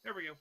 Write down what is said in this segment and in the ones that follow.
There we go.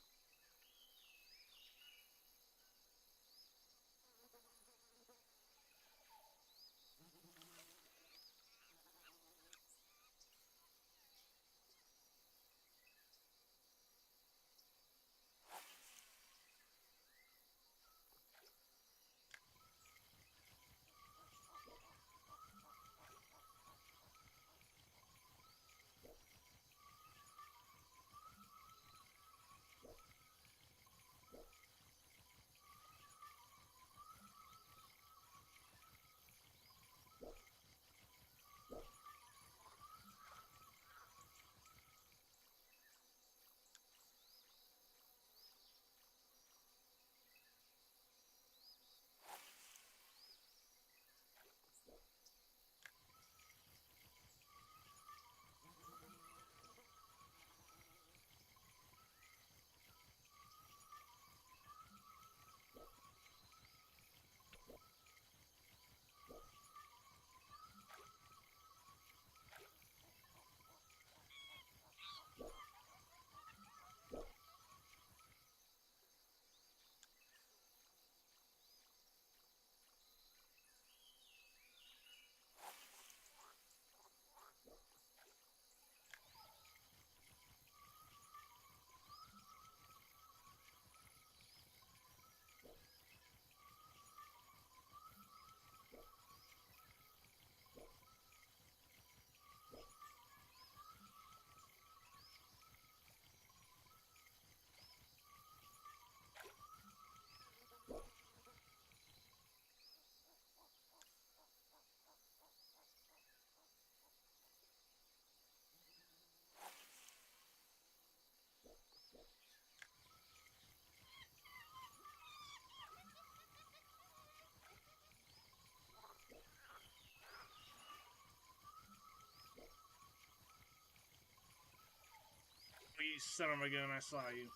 You son of a gun, I saw you.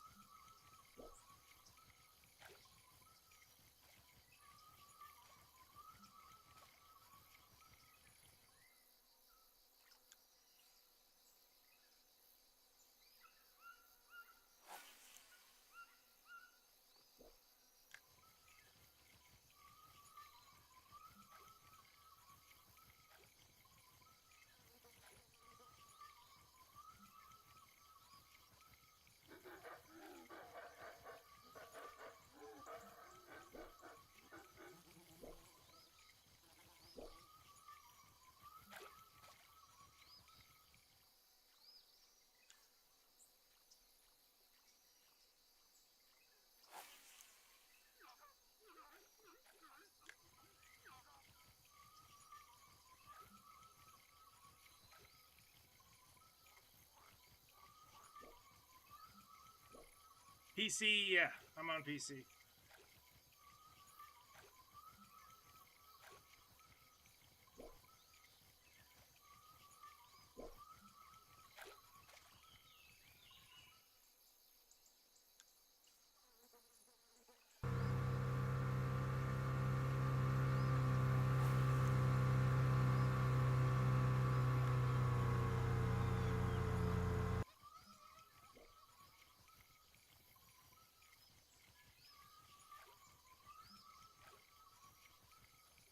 PC, yeah, I'm on PC.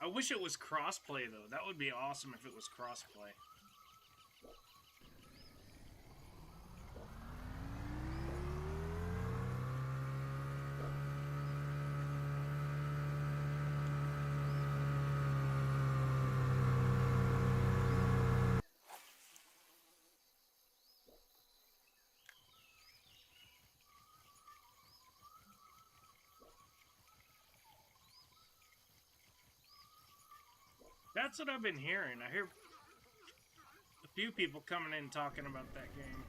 I wish it was crossplay though. That would be awesome if it was crossplay. That's what I've been hearing. I hear a few people coming in talking about that game.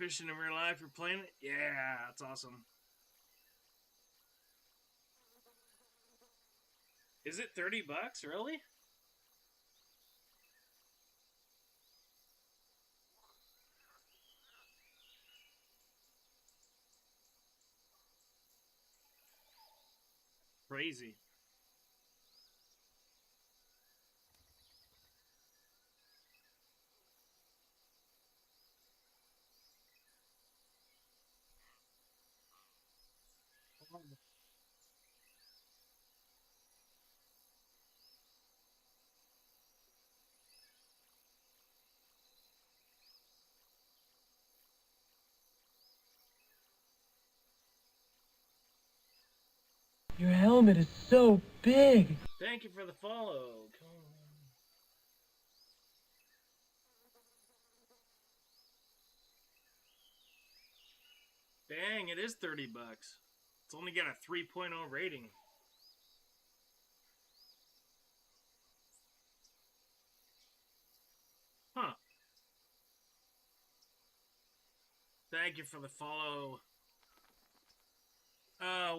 fishing in real life. You're playing it? Yeah, that's awesome. Is it $30? Really? Crazy. Your helmet is so big. Thank you for the follow. Dang, it is $30. It's only got a 3.0 rating. Huh. Thank you for the follow.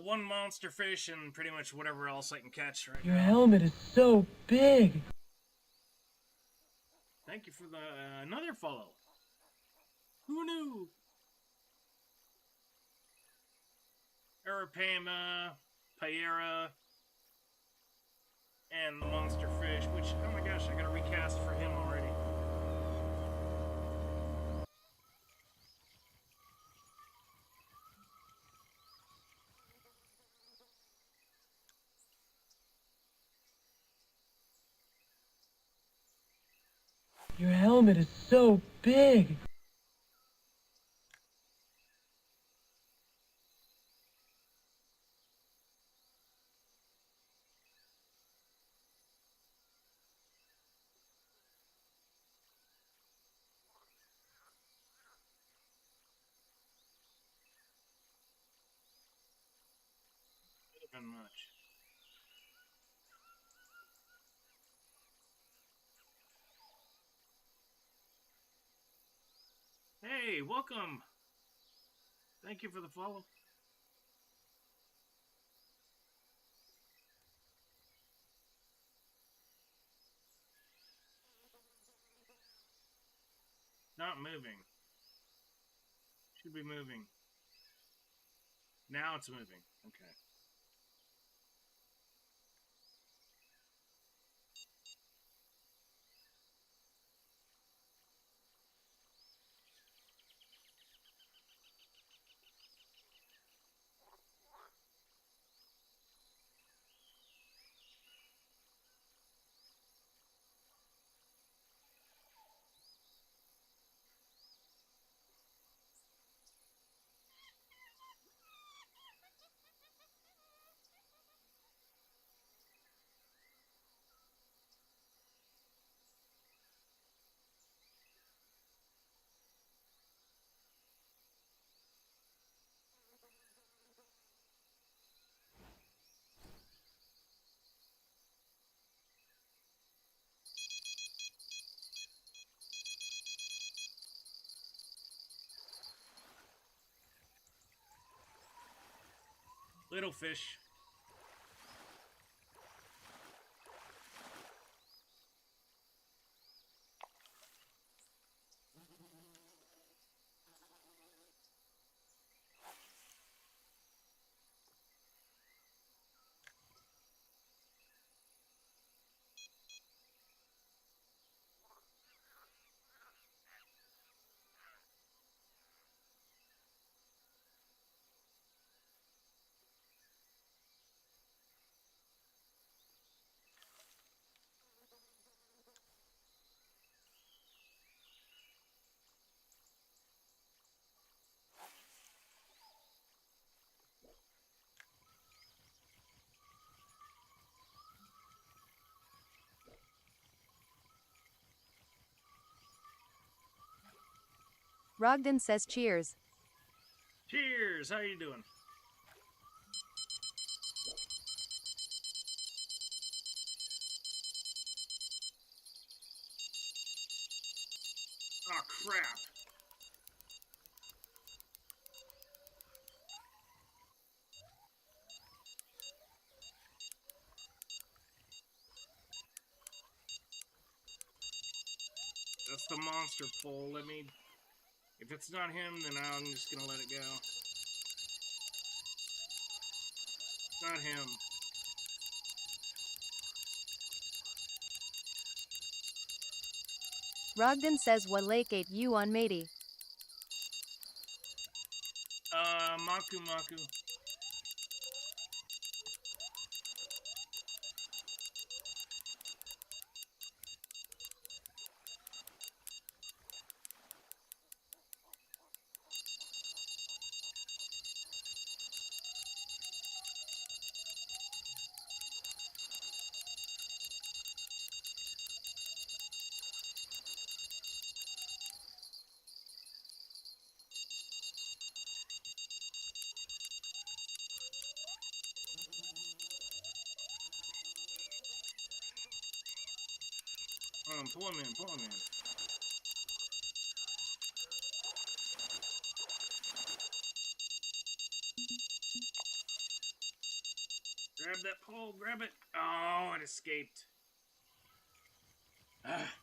One monster fish and pretty much whatever else I can catch right Your now. helmet is so big. Thank you for the another follow. Who knew? Arapama, Paera, and the monster fish, which, oh my gosh, I got a recast for him already. Your helmet is so big. Even much. Hey, welcome. Thank you for the follow. Not moving. Should be moving. Now it's moving. Okay. Little fish. Rogden says cheers. Cheers. How you doing? Oh, crap. it's the monster pole. Let me... If it's not him, then I'm just gonna let it go. Not him. Rogden says what lake ate you on matey? Maku Maku. Pull him in, pull him in. Grab that pole, grab it. Oh, it escaped. Ah.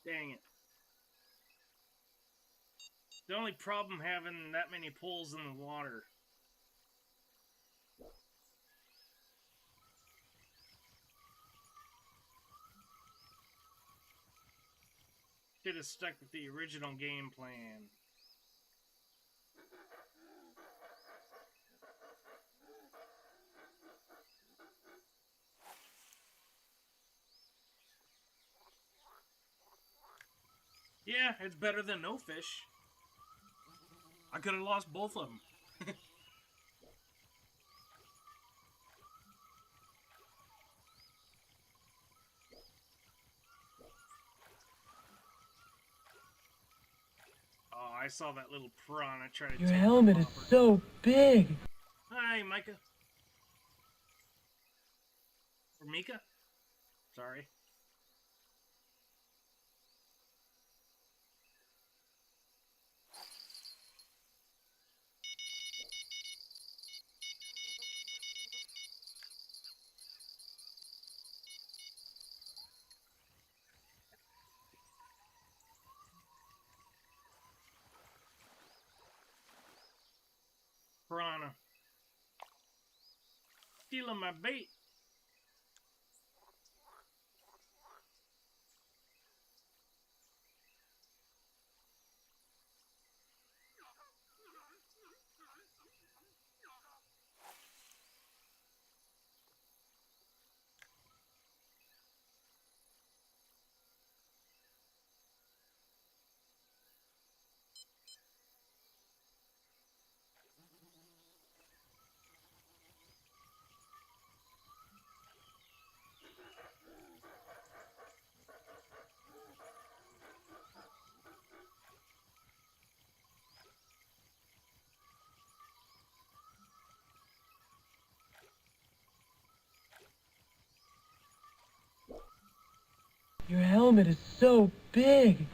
Dang it. The only problem having that many poles in the water. Should have stuck with the original game plan. Yeah, it's better than no fish. I could have lost both of them. Oh, I saw that little piranha try to Your take helmet my is popper. so big. Hi, Micah. Or Mika? Sorry. Piranha. Stealing my bait. Your helmet is so big.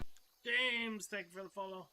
James, thank you for the follow.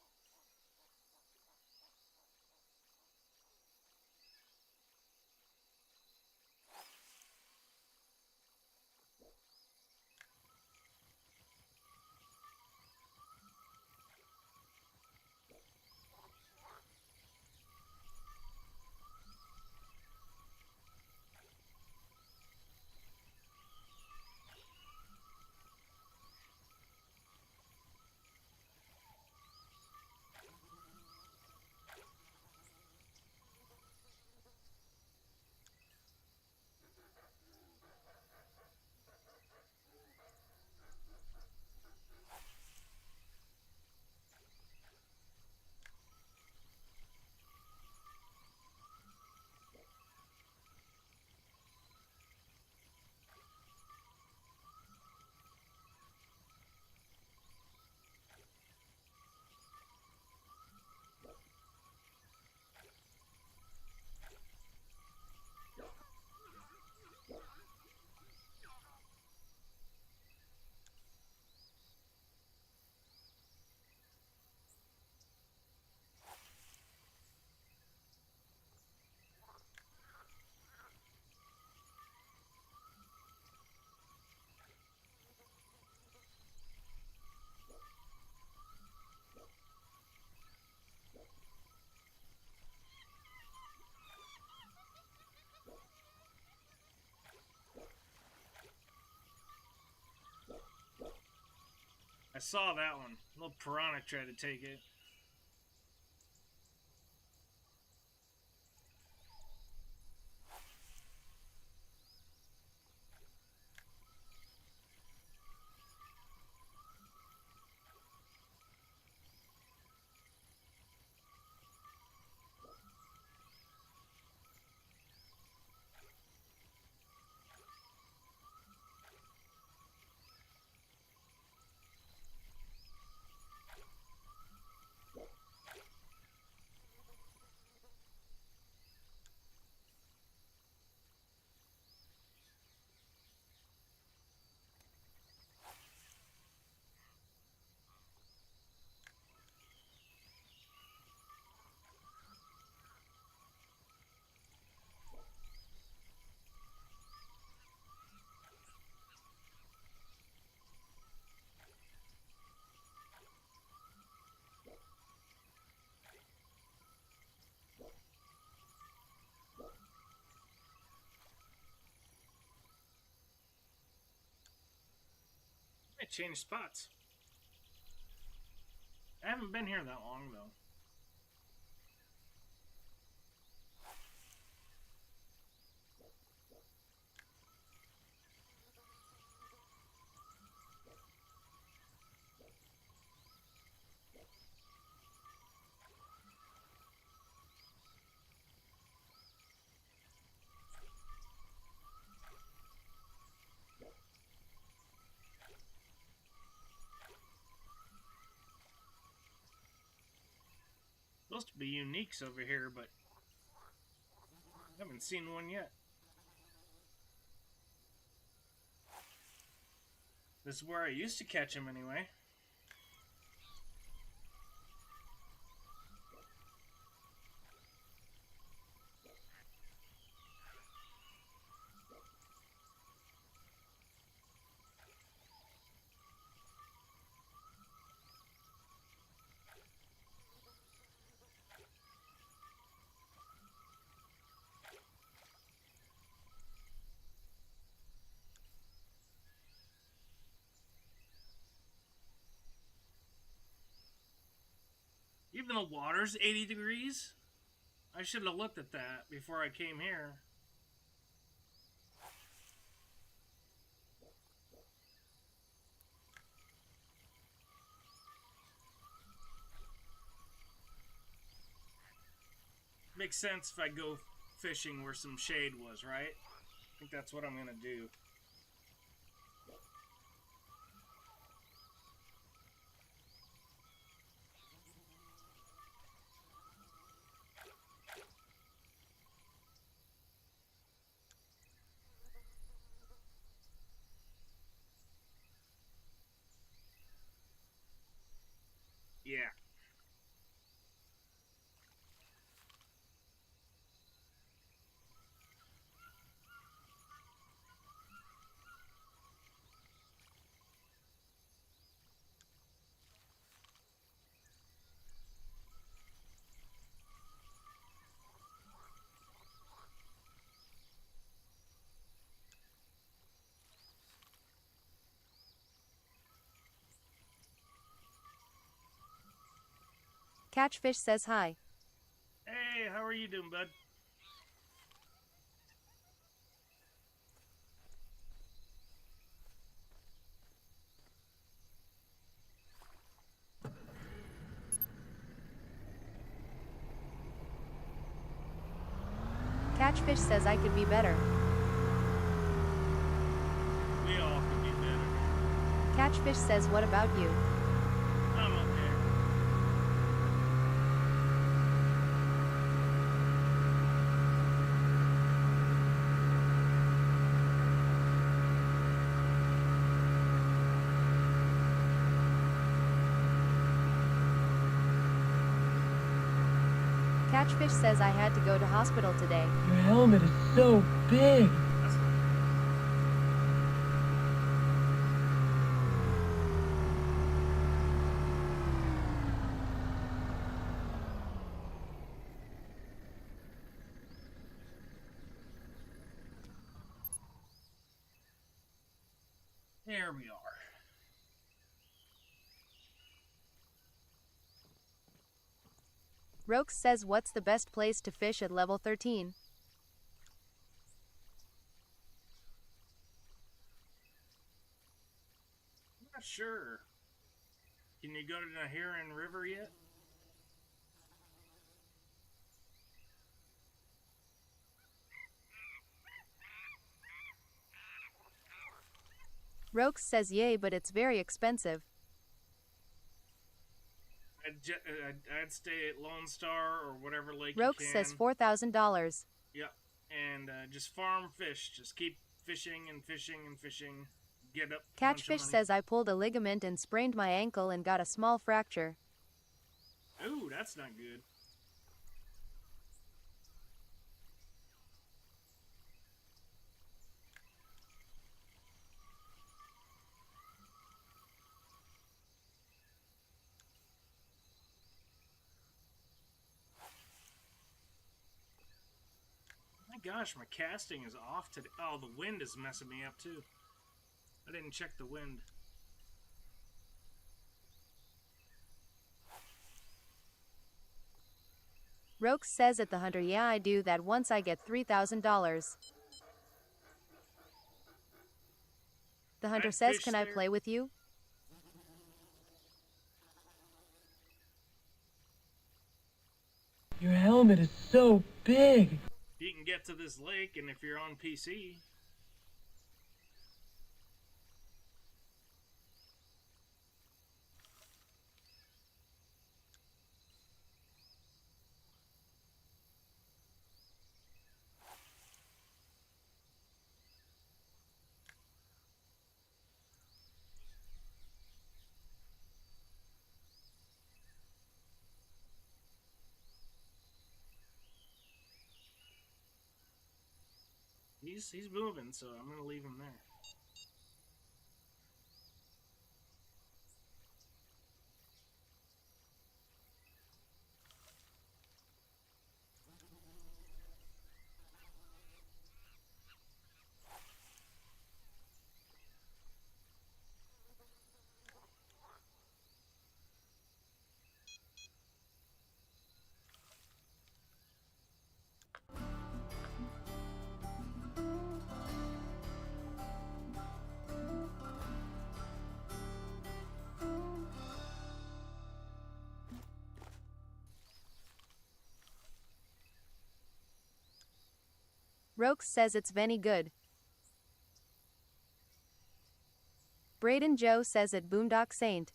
I saw that one. Little piranha tried to take it. I changed spots. I haven't been here that long, though. Supposed to be uniques over here, but I haven't seen one yet. This is where I used to catch them anyway. Even the water's 80 degrees? I should have looked at that before I came here. Makes sense if I go fishing where some shade was, right? I think that's what I'm gonna do. Yeah. Catchfish says hi. Hey, how are you doing, bud? Catchfish says I could be better. We all could be better. Catchfish says what about you? I'm okay. Catchfish says I had to go to hospital today. Your helmet is so big. That's There we are. Roke says what's the best place to fish at level 13? I'm not sure. Can you go to the Huron River yet? Roke says yay, but it's very expensive. I'd stay at Lone Star or whatever lake Roke you can. says $4,000. Yep. And just farm fish. Just keep fishing and fishing and fishing. Get up. Catchfish says I pulled a ligament and sprained my ankle and got a small fracture. Ooh, that's not good. My gosh, my casting is off today. Oh, the wind is messing me up too. I didn't check the wind. Roke says at the hunter, yeah, I do that once I get $3,000. The hunter says, can I play with you? Your helmet is so big. You can get to this lake, and if you're on PC. He's moving, so I'm gonna leave him there. Roke says it's very good. Braden Joe says it Boondock Saint.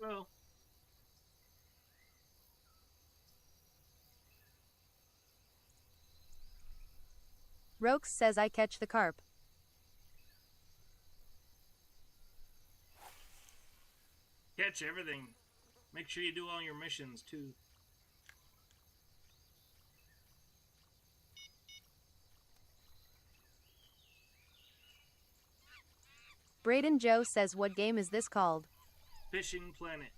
Well, Roke says I catch the carp. catch everything. Make sure you do all your missions too. Braden Joe says what game is this called? Fishing Planet.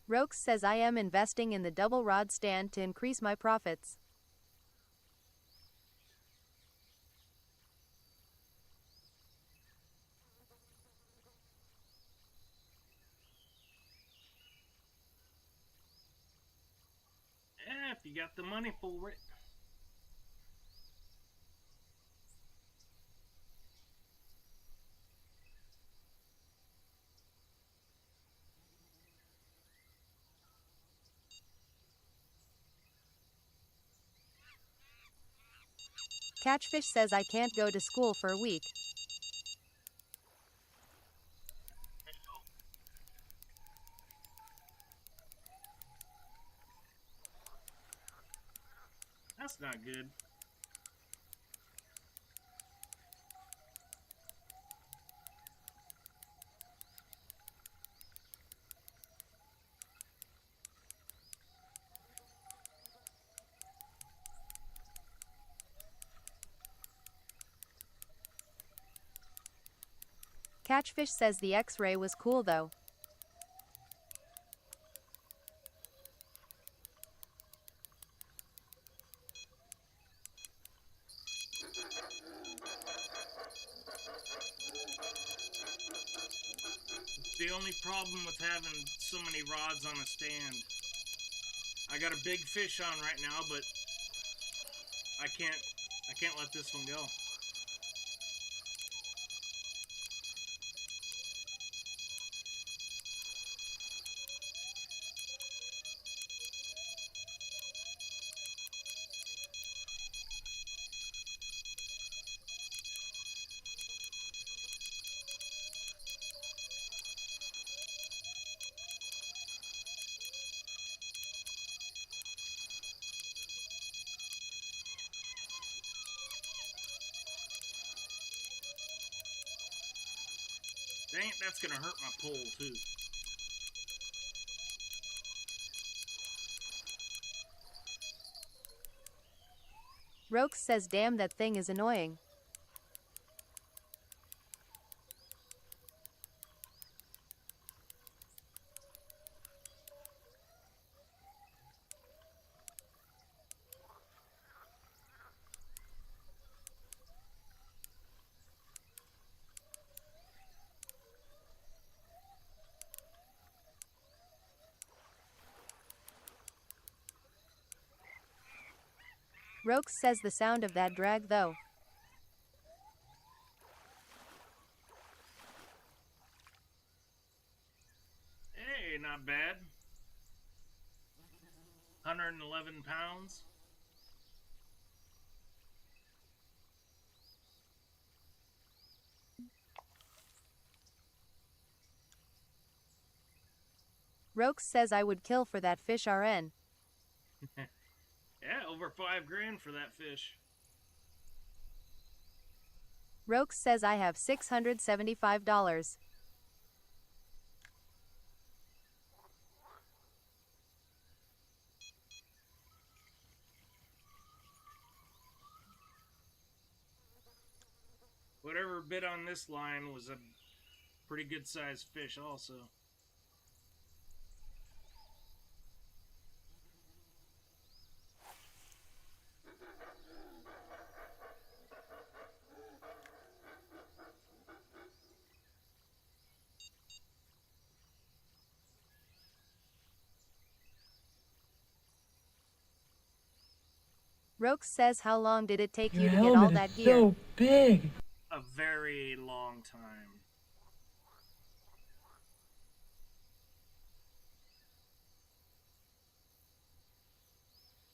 Roke says I am investing in the double rod stand to increase my profits. Yeah, if you got the money for it. Catchfish says I can't go to school for a week. That's not good. Catchfish says the X-ray was cool though. The only problem with having so many rods on a stand. I got a big fish on right now, but I can't let this one go. Dang it, that's gonna hurt my pole too. Rokes says damn that thing is annoying. Rokes says the sound of that drag though. Hey, not bad. 111 pounds. Rokes says I would kill for that fish RN. Yeah, over $5 grand for that fish. Rokes says I have $675. Whatever bit on this line was a pretty good sized fish also. Rokes says how long did it take Your you to get all helmet that is gear? so big. A very long time.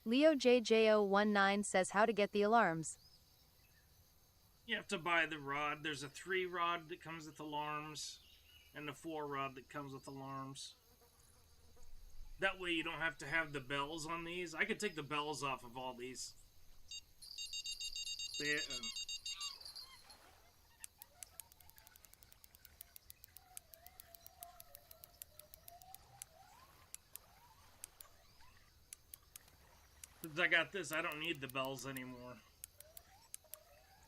Leo JJ019 says how to get the alarms. You have to buy the rod. There's a 3 rod that comes with alarms and a 4 rod that comes with alarms. That way you don't have to have the bells on these. I could take the bells off of all these. Since I got this, I don't need the bells anymore.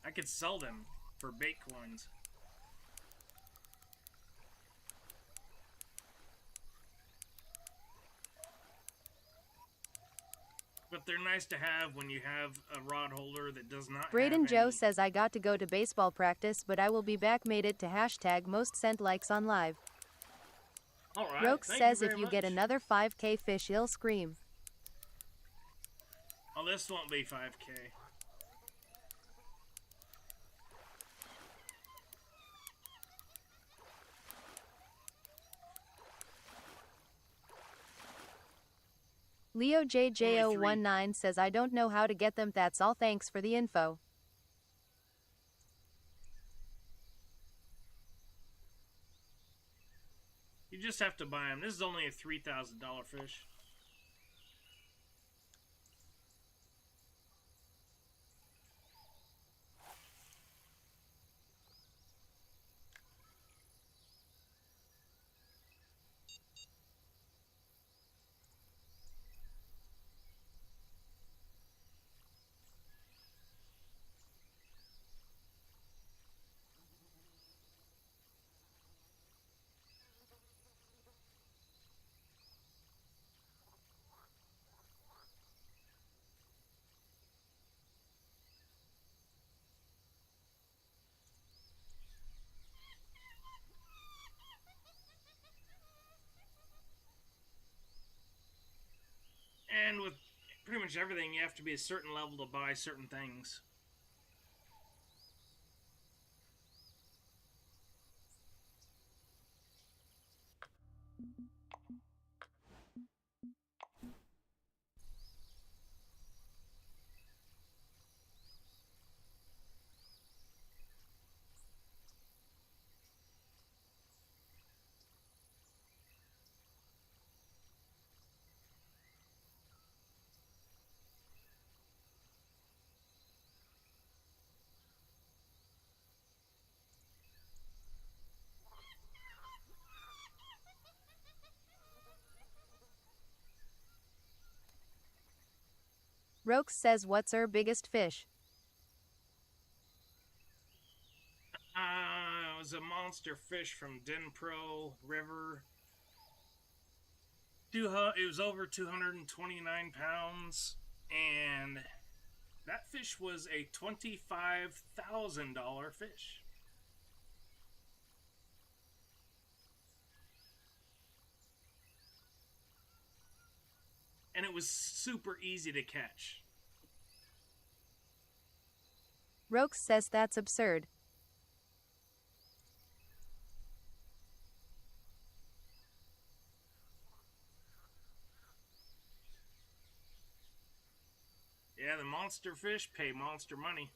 I could sell them for bait coins. But they're nice to have when you have a rod holder that does not Braden have Joe any... says I got to go to baseball practice, but I will be back. Made it to hashtag most sent likes on live. Alright, Rokes thank says you if very you get much. another 5k fish he'll scream. Oh, this won't be 5K. Leo JJ019 says I don't know how to get them. That's all. Thanks for the info. You just have to buy them. This is only a $3,000 fish. much everything, you have to be a certain level to buy certain things. Rox says, what's her biggest fish? It was a monster fish from Denpro River. It was over 229 pounds, and that fish was a $25,000 fish. And it was super easy to catch. Rox says that's absurd. Yeah, the monster fish pay monster money.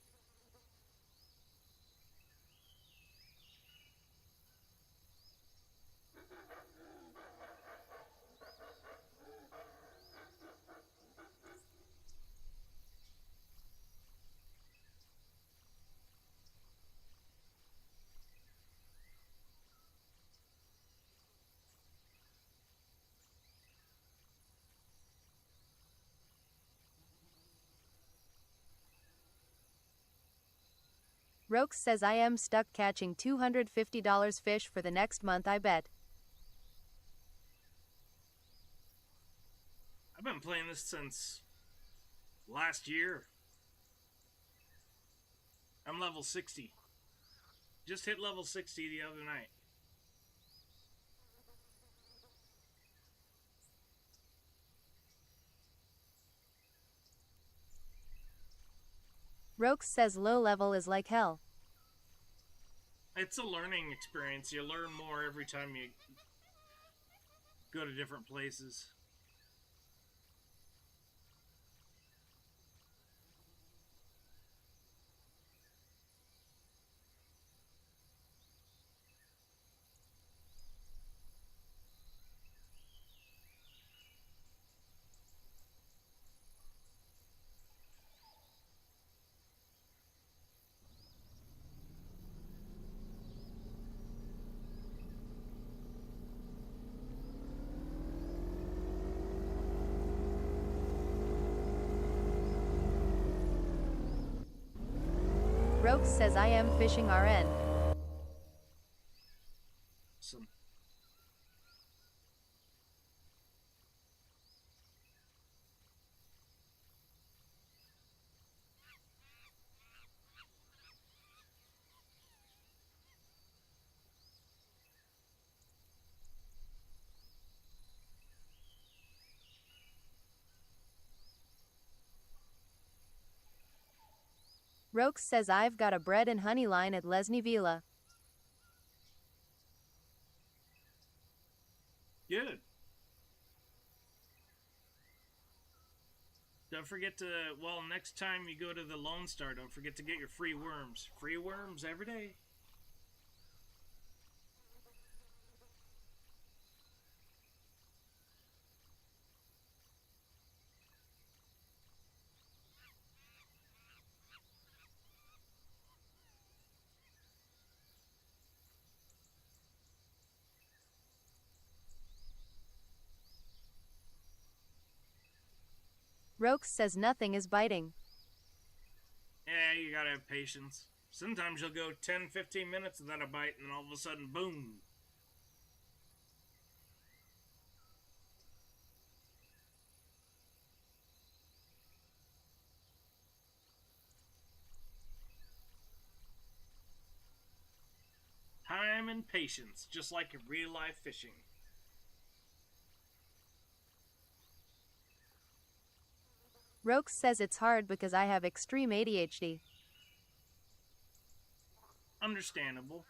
Rox says I am stuck catching $250 fish for the next month, I bet. I've been playing this since last year. I'm level 60. Just hit level 60 the other night. Rox says low level is like hell. It's a learning experience. You learn more every time you go to different places. Rox says I am fishing RN. Some Rox says I've got a bread and honey line at Lesney Villa. good. Don't forget to, well, next time you go to the Lone Star, don't forget to get your free worms. Free worms every day. Rox says nothing is biting. Yeah, you gotta have patience. Sometimes you'll go 10, 15 minutes without a bite, and then all of a sudden, boom. Time and patience, just like in real life fishing. Roke says it's hard because I have extreme ADHD. Understandable.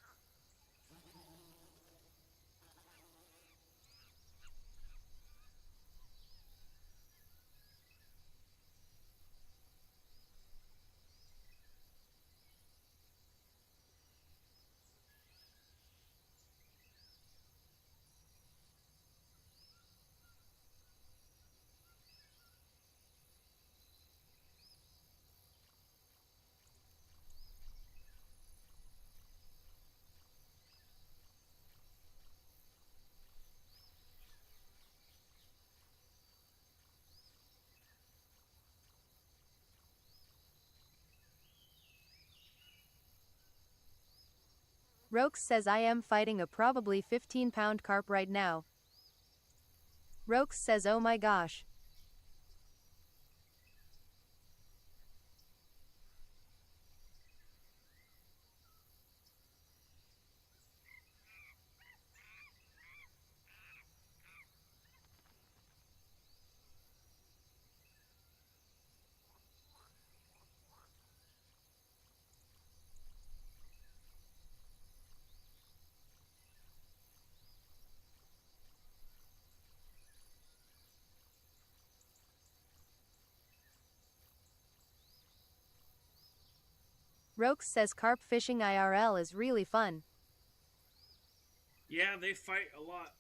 Roke says I am fighting a probably 15-pound carp right now. Roke says oh my gosh. Roke says carp fishing IRL is really fun. Yeah, they fight a lot.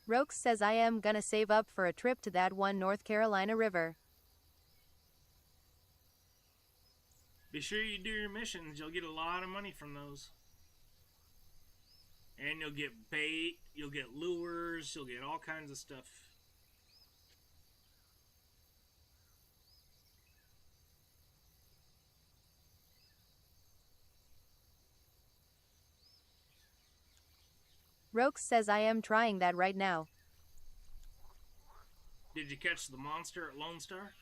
Roke says I am gonna save up for a trip to that one North Carolina river. Be sure you do your missions. You'll get a lot of money from those. And you'll get bait, you'll get lures, you'll get all kinds of stuff. Roke says I am trying that right now. Did you catch the monster at Lone Star?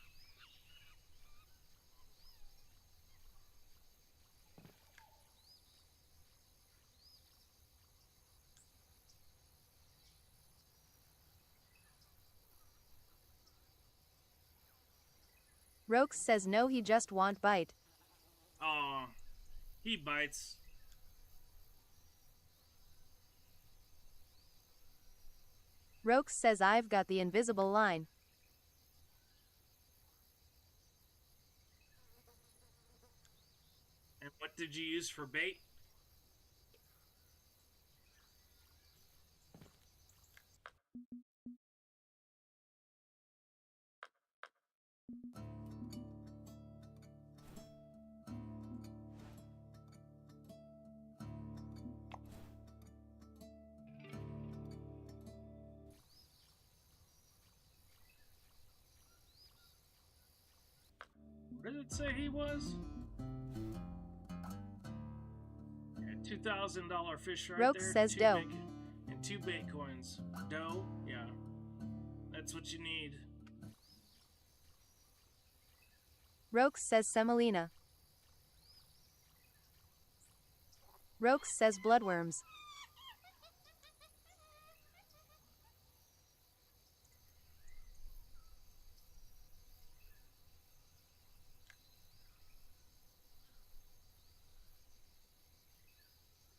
Roke says no, he just won't bite. Aw, he bites. Roke says I've got the invisible line. And what did you use for bait? Where did it say he was? Yeah, $2,000 fish right Roke there. says dough. And 2 bait coins. Dough? Yeah. That's what you need. Roke says semolina. Roke says bloodworms.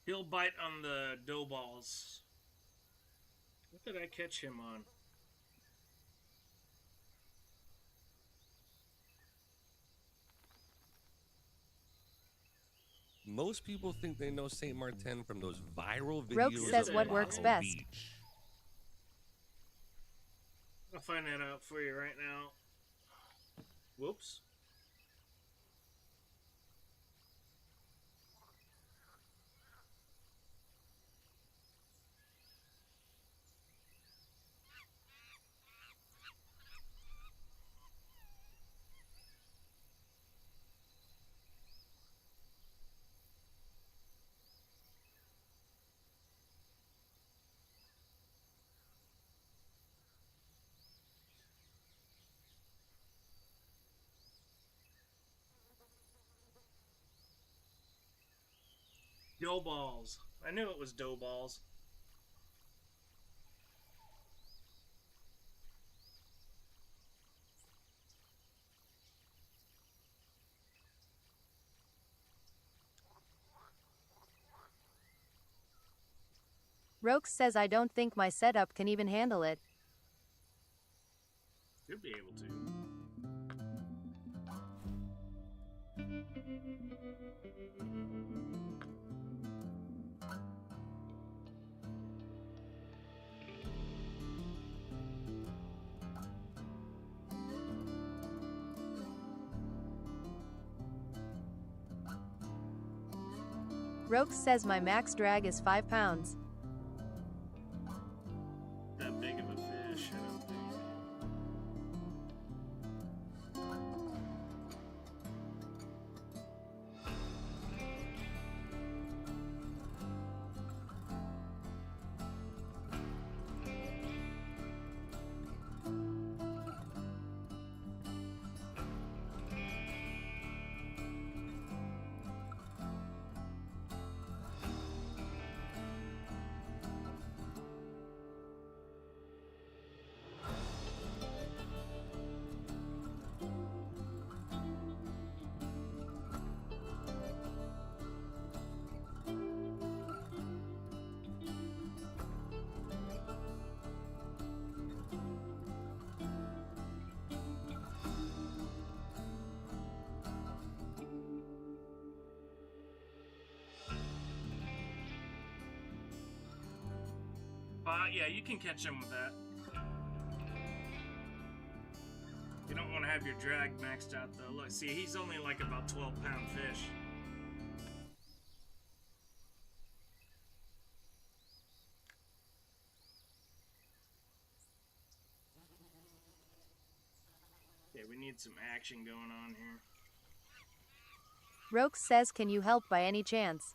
He'll bite on the dough balls. What did I catch him on? Most people think they know Saint Martin from those viral videos. Roke says of what works Lago best. Beach. I'll find that out for you right now. Whoops. Dough balls. I knew it was dough balls. Roke says I don't think my setup can even handle it. You'll be able to. Roke says my max drag is 5 pounds. That big of a fish, I don't think. Yeah, you can catch him with that. You don't want to have your drag maxed out though. Look, see, he's only like about 12-pound fish. Okay, we need some action going on here. Roke says can you help by any chance?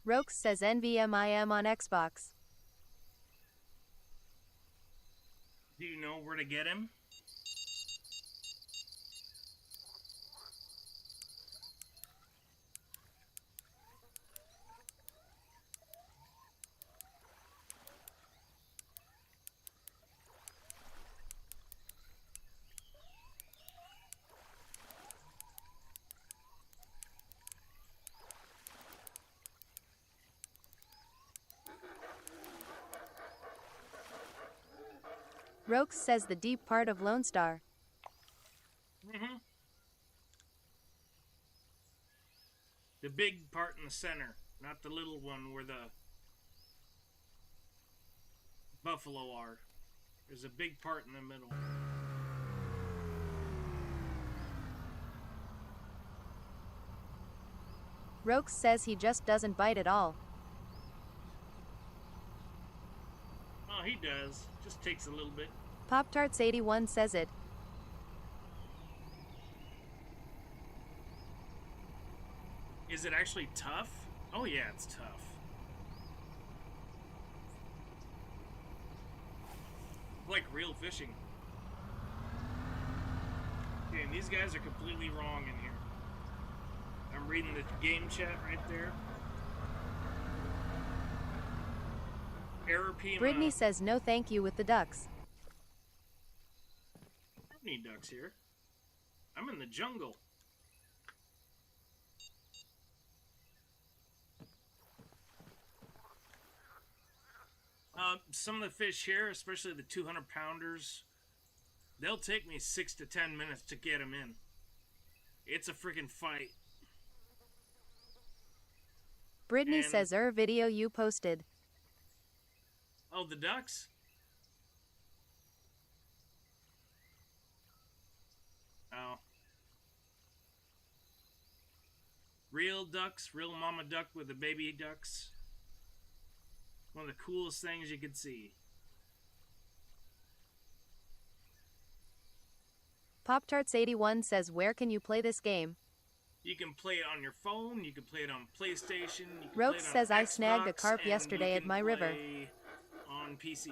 Roke says NVMIM on Xbox. Do you know where to get him? Roke says the deep part of Lone Star. Mm-hmm. The big part in the center, not the little one where the buffalo are. There's a big part in the middle. Roke says he just doesn't bite at all. Oh, he does. Just takes a little bit. Pop-Tarts81 says it. Is it actually tough? Oh yeah, it's tough. Like real fishing. Okay, and these guys are completely wrong in here. I'm reading the game chat right there. Error Pima. Brittany says no thank you with the ducks. I don't need ducks here. I'm in the jungle. Some of the fish here, especially the 200-pounders, they'll take me 6 to 10 minutes to get them in. It's a freaking fight. Brittany says video you posted. Oh, the ducks? Oh. Real ducks, real mama duck with the baby ducks. One of the coolest things you could see. Pop-Tarts81 says, where can you play this game? You can play it on your phone, you can play it on PlayStation, you can play Roke it on says, I Xbox, snagged a carp and yesterday you at can my river. play on PC.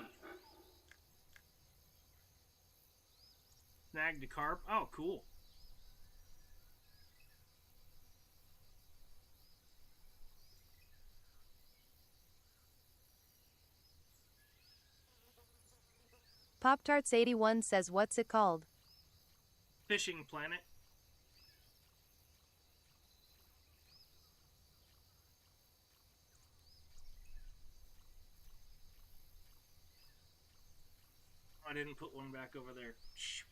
Snagged a carp? Oh, cool. Pop-Tarts81 says, what's it called? Fishing Planet. I didn't put one back over there. Shoot.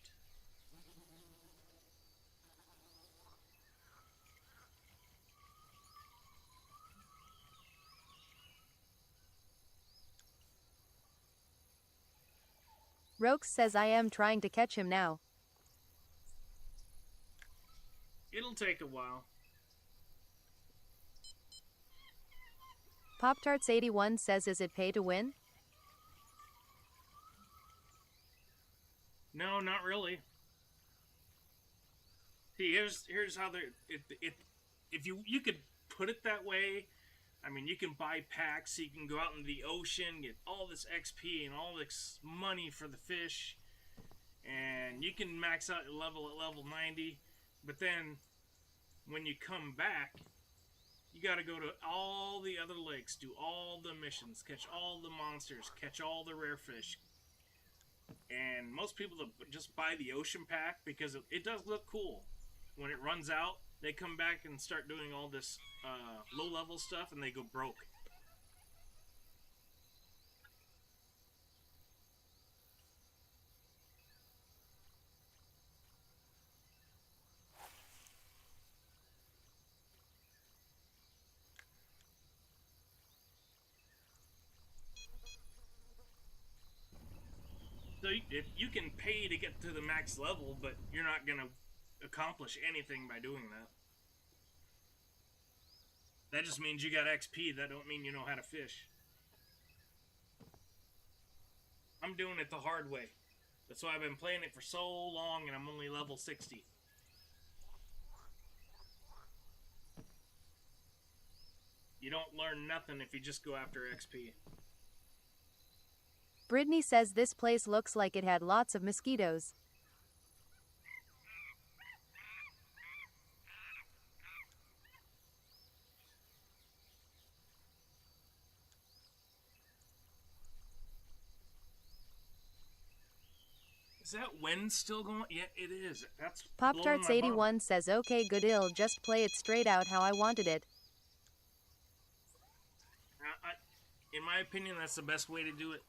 Roke says, I am trying to catch him now. It'll take a while. Pop-Tarts81 says, is it pay to win? No, not really. See, here's how they if you could put it that way. I mean, you can buy packs, so you can go out into the ocean, get all this XP and all this money for the fish, and you can max out your level at level 90. But then, when you come back, you got to go to all the other lakes, do all the missions, catch all the monsters, catch all the rare fish. And most people just buy the ocean pack because it does look cool. When it runs out, they come back and start doing all this low-level stuff, and they go broke. So if you can pay to get to the max level, but you're not going to accomplish anything by doing that. That just means you got XP. That don't mean you know how to fish. I'm doing it the hard way. That's why I've been playing it for so long, and I'm only level 60. You don't learn nothing if you just go after XP. Brittany says this place looks like it had lots of mosquitoes. Is that wind still going? Yeah, it is. That's Pop-Tarts81 says, okay, good, I'll just play it straight out how I wanted it. In my opinion, that's the best way to do it.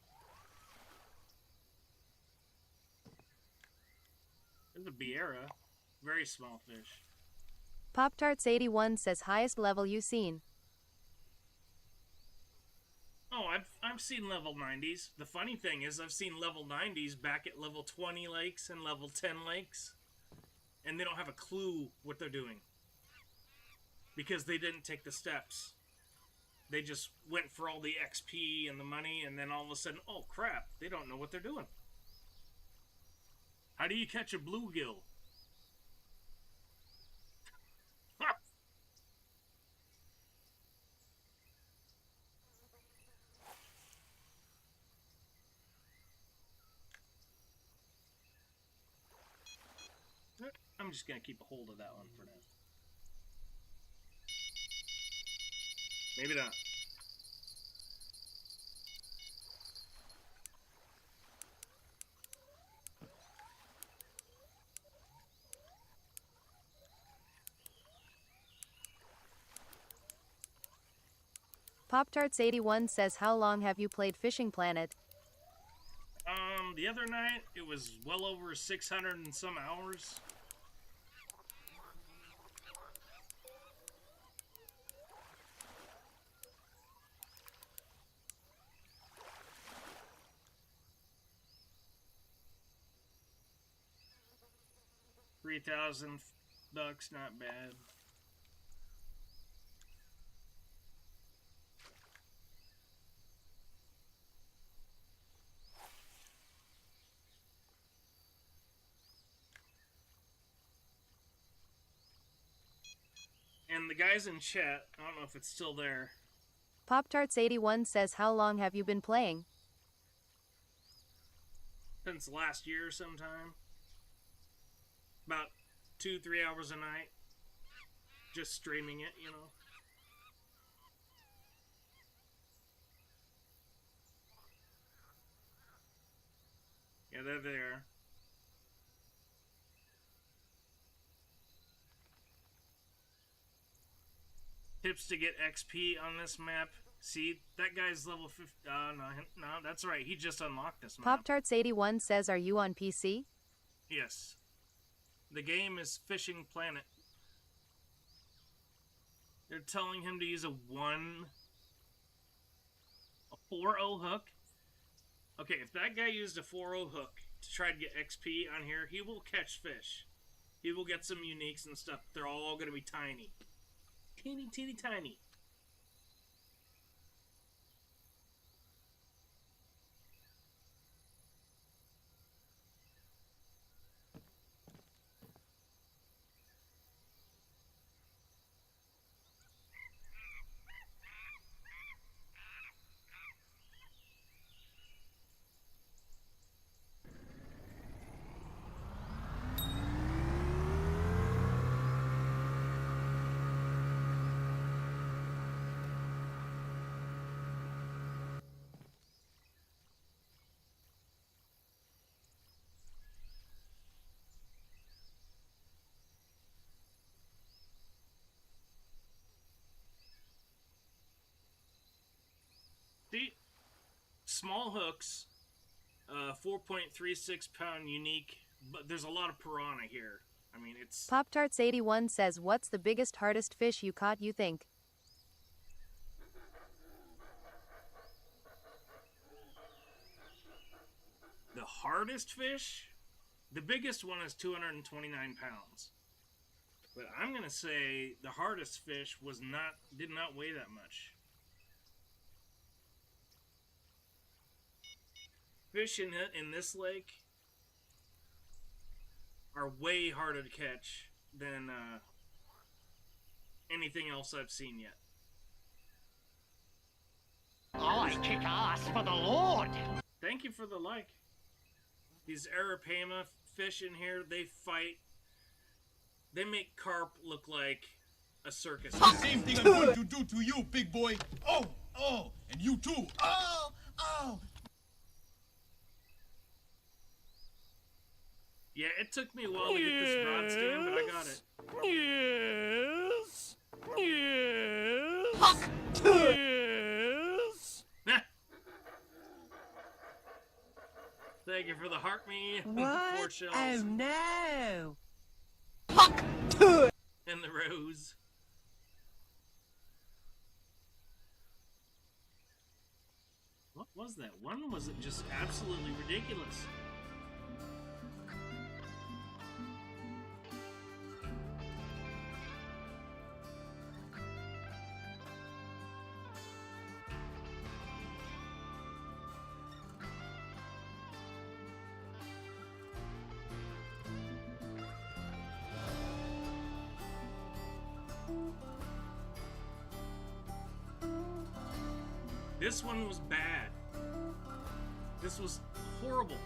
There's a Biera. Very small fish. Pop-Tarts81 says, highest level you seen. Oh, I've seen level 90s. The funny thing is I've seen level 90s back at level 20 lakes and level 10 lakes. And they don't have a clue what they're doing. Because they didn't take the steps. They just went for all the XP and the money, and then all of a sudden, oh crap, they don't know what they're doing. How do you catch a bluegill? I'm just going to keep a hold of that one for now. Maybe not. Pop-Tarts81 says, how long have you played Fishing Planet? The other night, it was well over 600 and some hours. $3,000, not bad. guys in chat, I don't know if it's still there. Pop-Tarts81 says, how long have you been playing? Since last year sometime. About 2-3 hours a night. Just streaming it, you know. Yeah, they're there. Tips to get XP on this map. See, that guy's level 50. No, that's right. He just unlocked this map. Pop-Tarts81 says, are you on PC? Yes. The game is Fishing Planet. They're telling him to use a 4-0 hook. Okay, if that guy used a 4-0 hook to try to get XP on here, he will catch fish. He will get some uniques and stuff. They're all going to be tiny. Teeny, teeny, tiny. See? Small hooks, 4.36 pound unique, but there's a lot of piranha here. I mean, it's... Pop-Tarts81 says, what's the biggest, hardest fish you caught, you think? The hardest fish? The biggest one is 229 pounds. But I'm going to say the hardest fish did not weigh that much. Fish in this lake are way harder to catch than anything else I've seen yet. I kick ass for the Lord. Thank you for the like. These Arapaima fish in here, they fight. They make carp look like a circus. Same thing I'm going to do to you, big boy. Oh, and you too. Oh. Yeah, it took me a while to get this rod stand, but I got it. Yes. Yes. Yes. Thank you for the heart me. What? 4 shells. Oh no. And the rose. What was that? One was just absolutely ridiculous. This one was bad. This was horrible.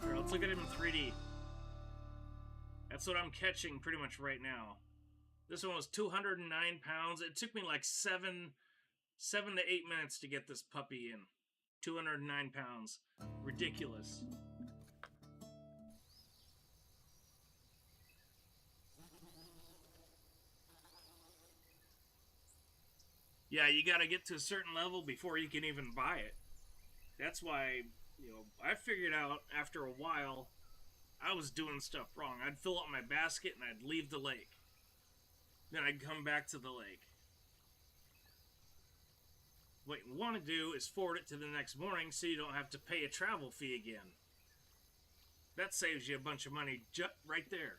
Here, let's look at it in 3D. That's what I'm catching pretty much right now. This one was 209 pounds. It took me like 7 to 8 minutes to get this puppy in. 209 pounds. Ridiculous. Yeah, you gotta get to a certain level before you can even buy it. That's why, I figured out after a while I was doing stuff wrong. I'd fill up my basket and I'd leave the lake. Then I'd come back to the lake. What you want to do is forward it to the next morning so you don't have to pay a travel fee again. That saves you a bunch of money right there.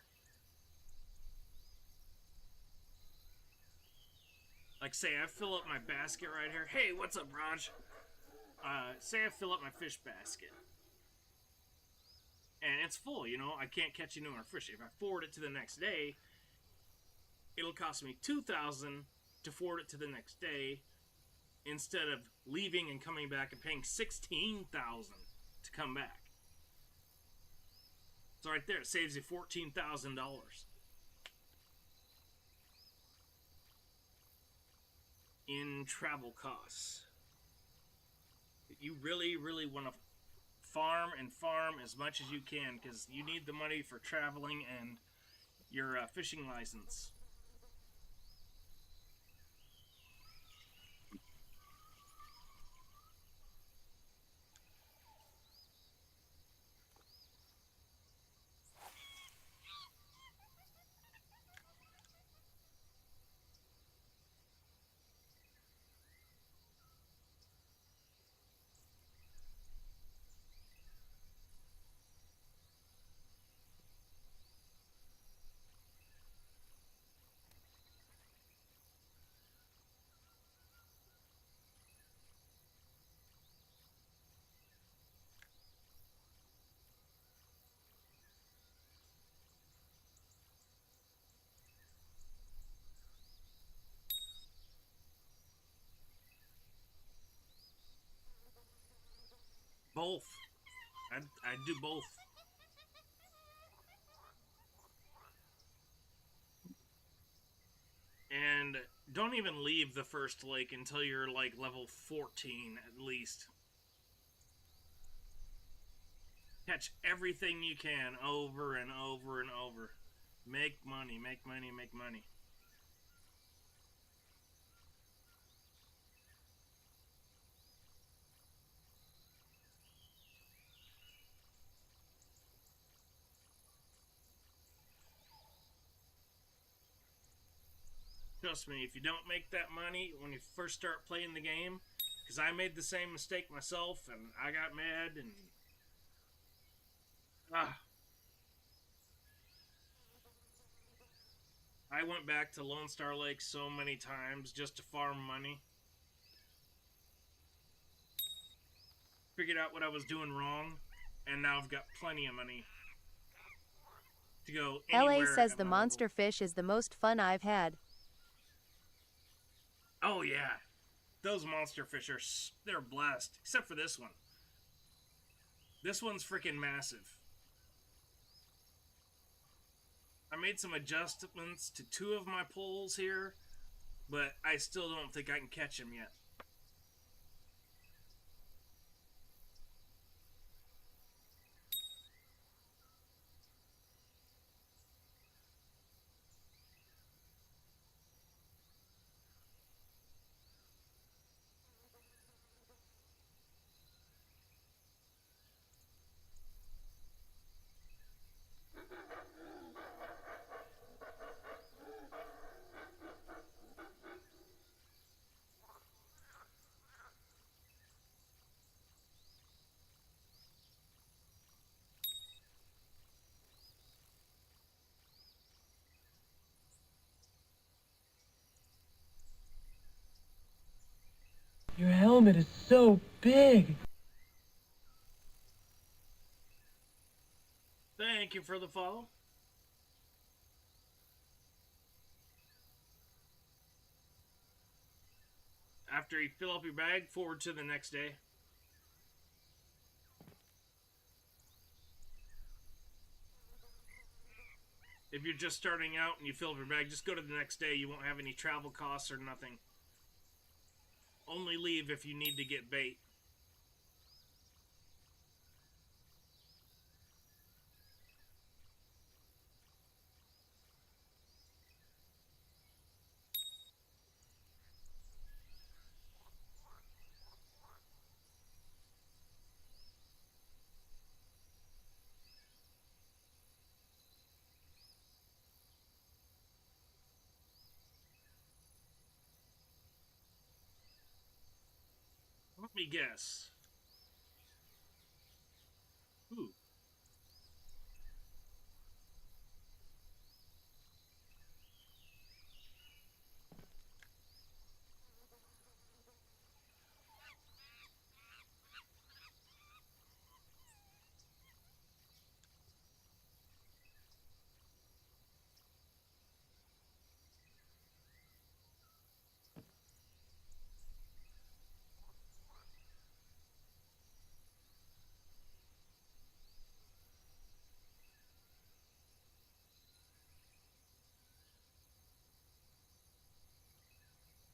Like, say I fill up my basket right here. Hey, what's up, Raj? Say I fill up my fish basket. And it's full, I can't catch any more fish. If I forward it to the next day, it'll cost me $2,000 to forward it to the next day instead of leaving and coming back and paying $16,000 to come back. So right there, it saves you $14,000 in travel costs. You really, really want to farm as much as you can, because you need the money for traveling and your fishing license. Both. I'd do both. And don't even leave the first lake until you're like level 14 at least. Catch everything you can over and over and over. Make money, make money, make money. Trust me, if you don't make that money when you first start playing the game, because I made the same mistake myself and I got mad and I went back to Lone Star Lake so many times just to farm money. Figured out what I was doing wrong, and now I've got plenty of money to go anywhere. LA says at the my monster level. fish is the most fun I've had. Oh yeah, those monster fish are they're blessed. Except for this one. This one's freaking massive. I made some adjustments to 2 of my poles here, but I still don't think I can catch him yet. Your helmet is so big. Thank you for the follow. After you fill up your bag, forward to the next day. If you're just starting out and you fill up your bag, just go to the next day. You won't have any travel costs or nothing. Only leave if you need to get bait. Let me guess. Ooh.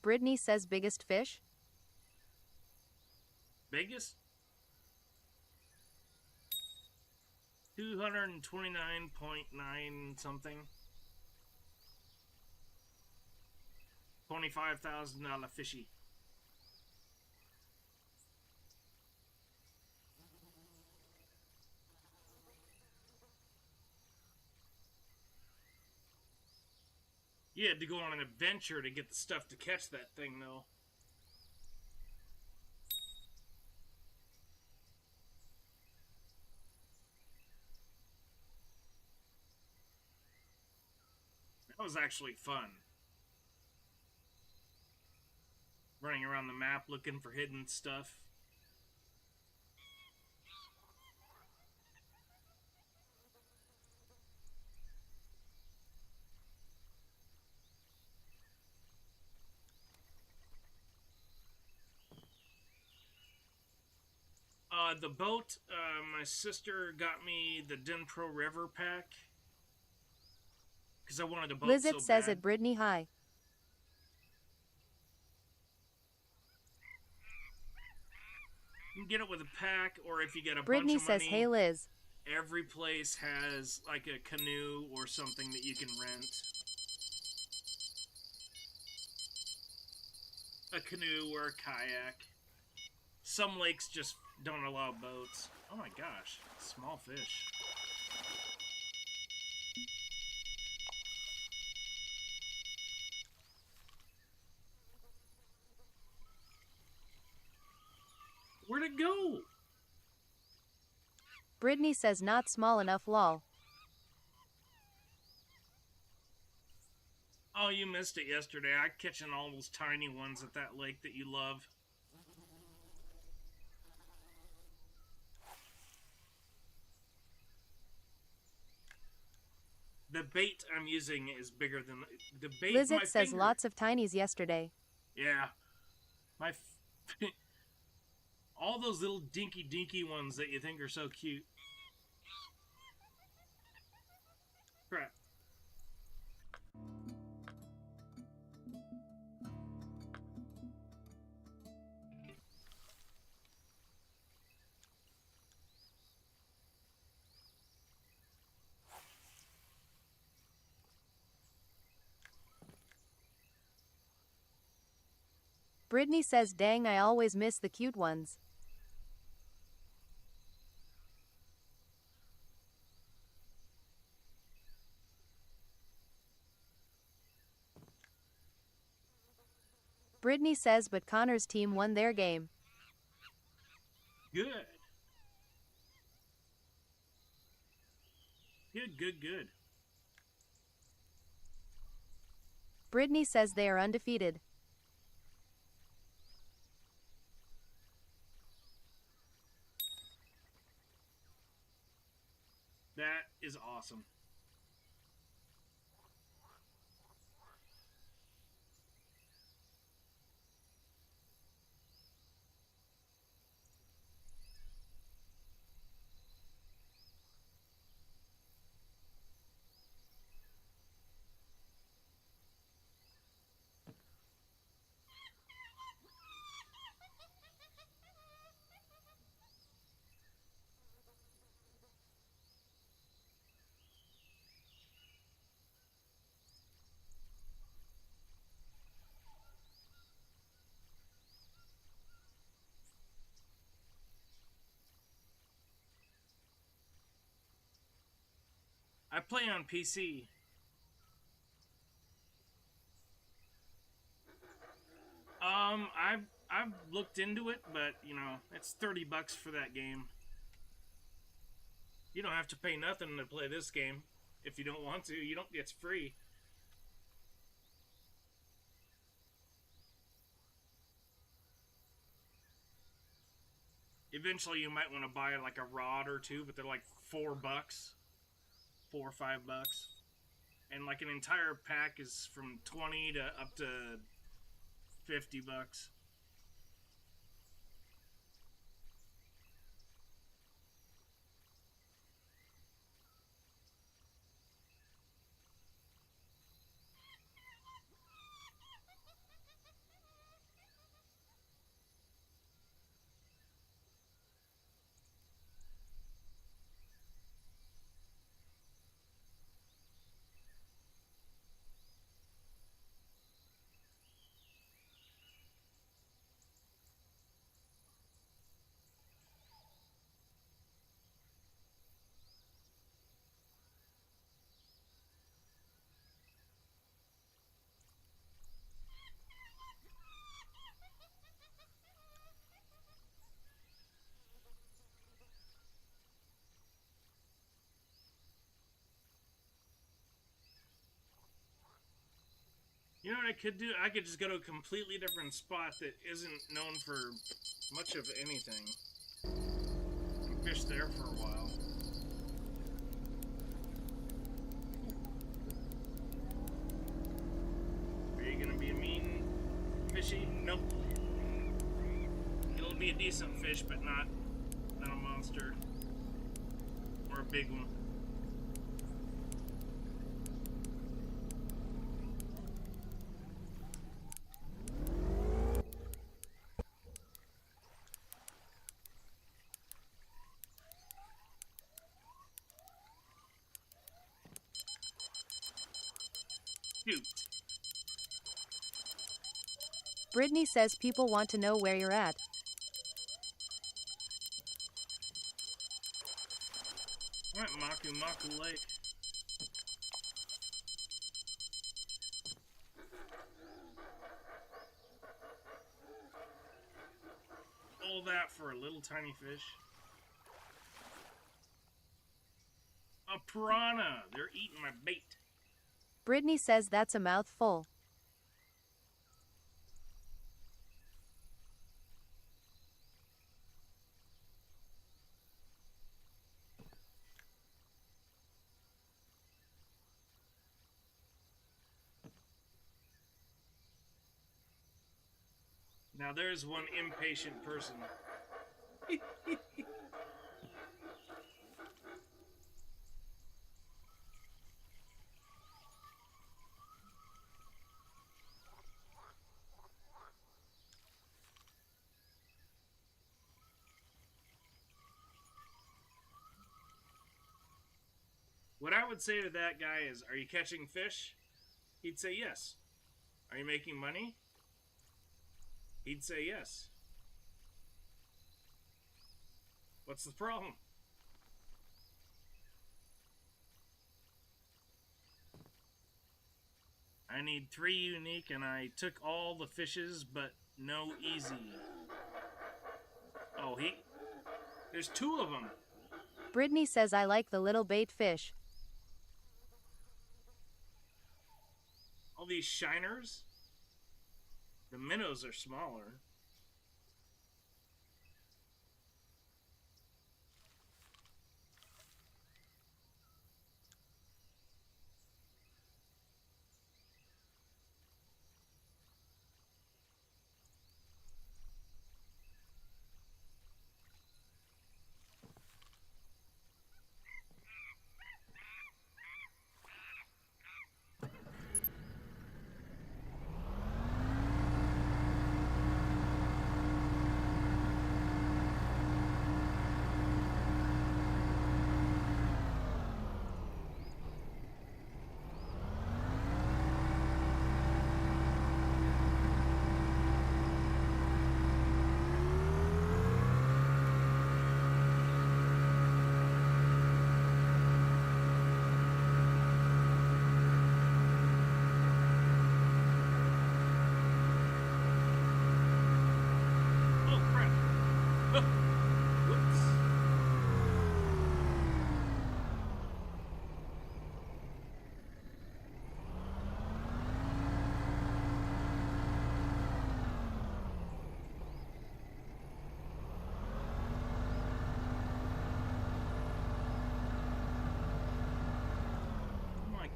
Brittany says biggest fish. Vegas? 229.9 something. $25,000 fishy. You had to go on an adventure to get the stuff to catch that thing, though. That was actually fun. Running around the map looking for hidden stuff. The boat, my sister got me the Denpro River pack. Because I wanted a boat Lizette so says bad. at Brittany hi. You can get it with a pack, or if you get a Brittany bunch of money. says hey Liz. Every place has like a canoe or something that you can rent. A canoe or a kayak. Some lakes just don't allow boats. Oh my gosh, small fish. Where'd it go? Brittany says not small enough lol. Oh, you missed it yesterday. I catching all those tiny ones at that lake that you love. The bait I'm using is bigger than the bait. Lizette my says finger. lots of tinies yesterday. Yeah, my all those little dinky ones that you think are so cute. Crap. Brittany says dang I always miss the cute ones. Brittany says but Connor's team won their game. Good. Good. Brittany says they are undefeated. That is awesome. I play on PC. I've looked into it, but you know, it's $30 for that game. You don't have to pay nothing to play this game. If you don't want to, you don't. It's free. Eventually, you might want to buy like a rod or two, but they're like $4, $4 or $5, and like an entire pack is from 20 to up to $50. You know what I could do? I could just go to a completely different spot that isn't known for much of anything. And fish there for a while. Are you gonna be a mean fishy? Nope. It'll be a decent fish, but not a monster. Or a big one. Shoot. Brittany says people want to know where you're at. I'm at Maku Maku Lake. All that for a little tiny fish. A piranha! They're eating my bait. Brittany says that's a mouthful. Now there's one impatient person. What I would say to that guy is, are you catching fish? He'd say yes. Are you making money? He'd say yes. What's the problem? I need 3 unique and I took all the fishes, but no easy. Oh, there's 2 of them. Brittany says I like the little bait fish. All these shiners. The minnows are smaller.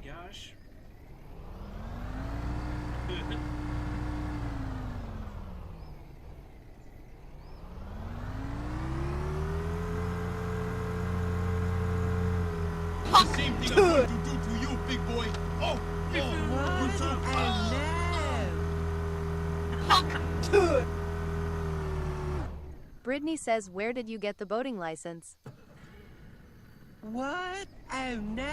Gosh. The same thing I'm going to do to you, big boy. Oh, you too. Oh, Brittany says where did you get the boating license? what? Oh no!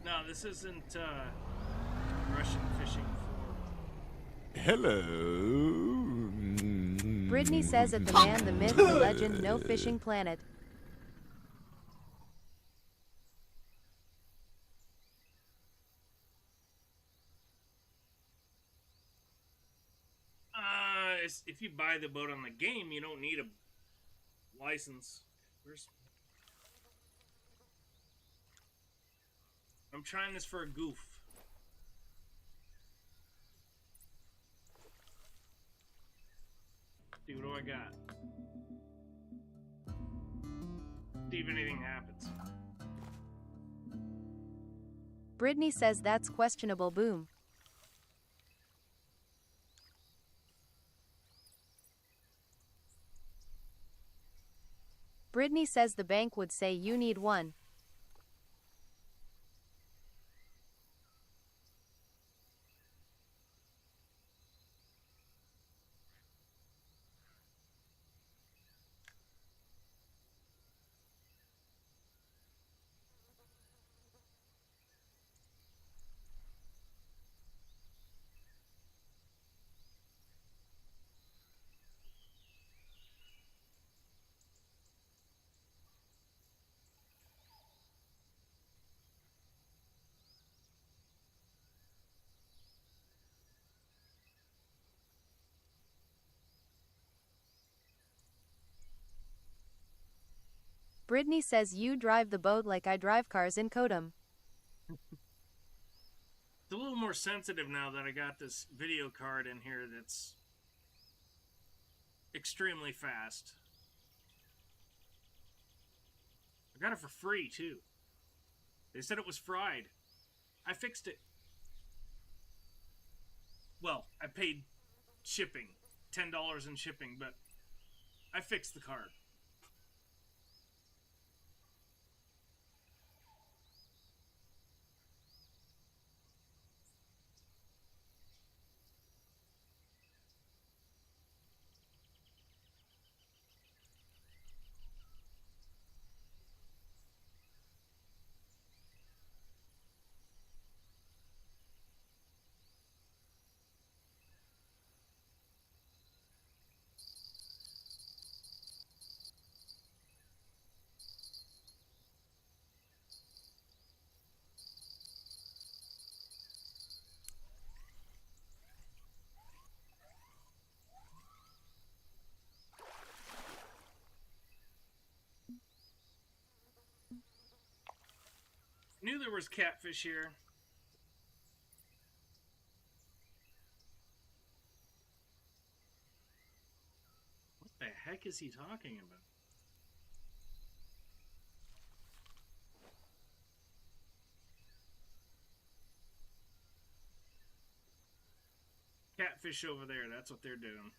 No, this isn't Russian fishing for. Hello. Brittany says at the man, the myth, the legend, no fishing planet. If you buy the boat on the game, you don't need a license. Where's... I'm trying this for a goof. See, what do I got? See if anything happens. Brittany says that's questionable. Boom. Brittany says the bank would say you need one. Brittany says you drive the boat like I drive cars in Kodam. It's a little more sensitive now that I got this video card in here that's extremely fast. I got it for free, too. They said it was fried. I fixed it. Well, I paid shipping. $10 in shipping, but I fixed the card. Knew there was catfish here. What the heck is he talking about? Catfish over there, that's what they're doing.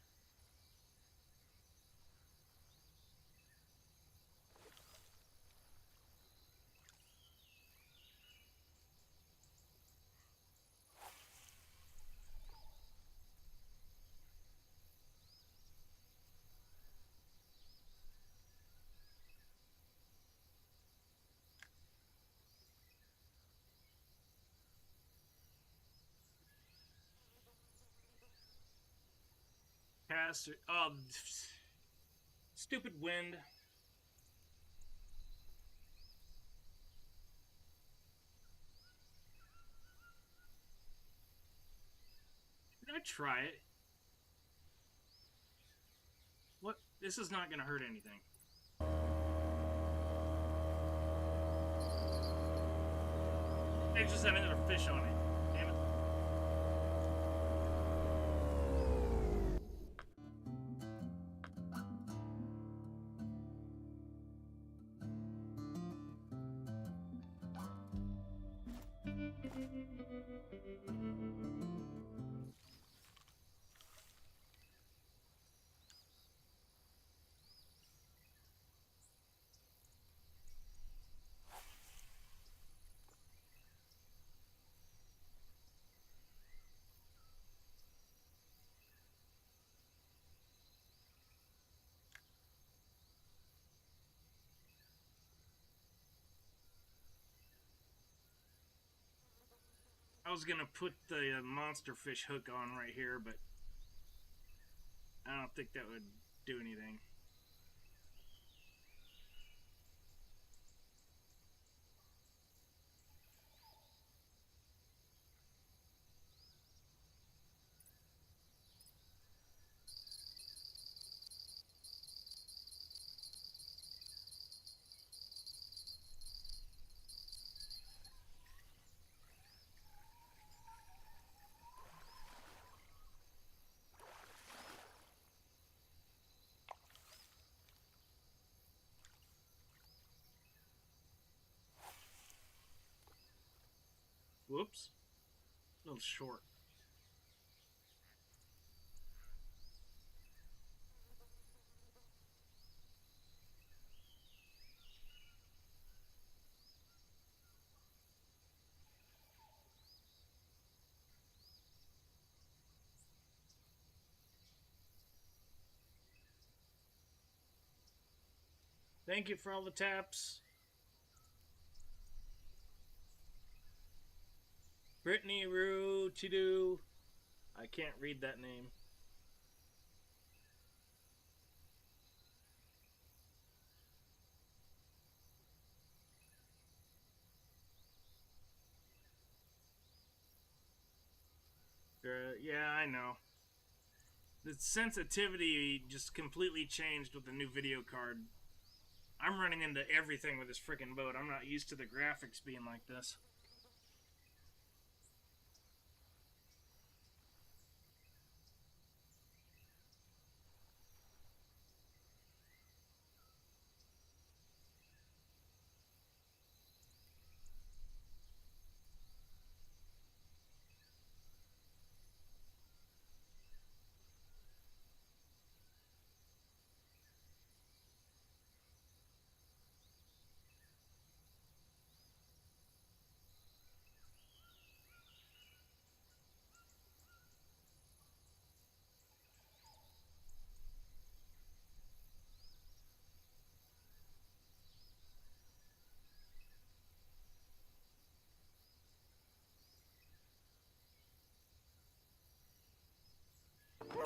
Cast. Oh, stupid wind. Did I try it? What? This is not going to hurt anything. They just had another fish on it. Damn it. I was gonna put the monster fish hook on right here, but I don't think that would do anything. Whoops. A little short. Thank you for all the taps. Brittany Roo Chidu. I can't read that name. Yeah, I know. The sensitivity just completely changed with the new video card. I'm running into everything with this freaking boat. I'm not used to the graphics being like this.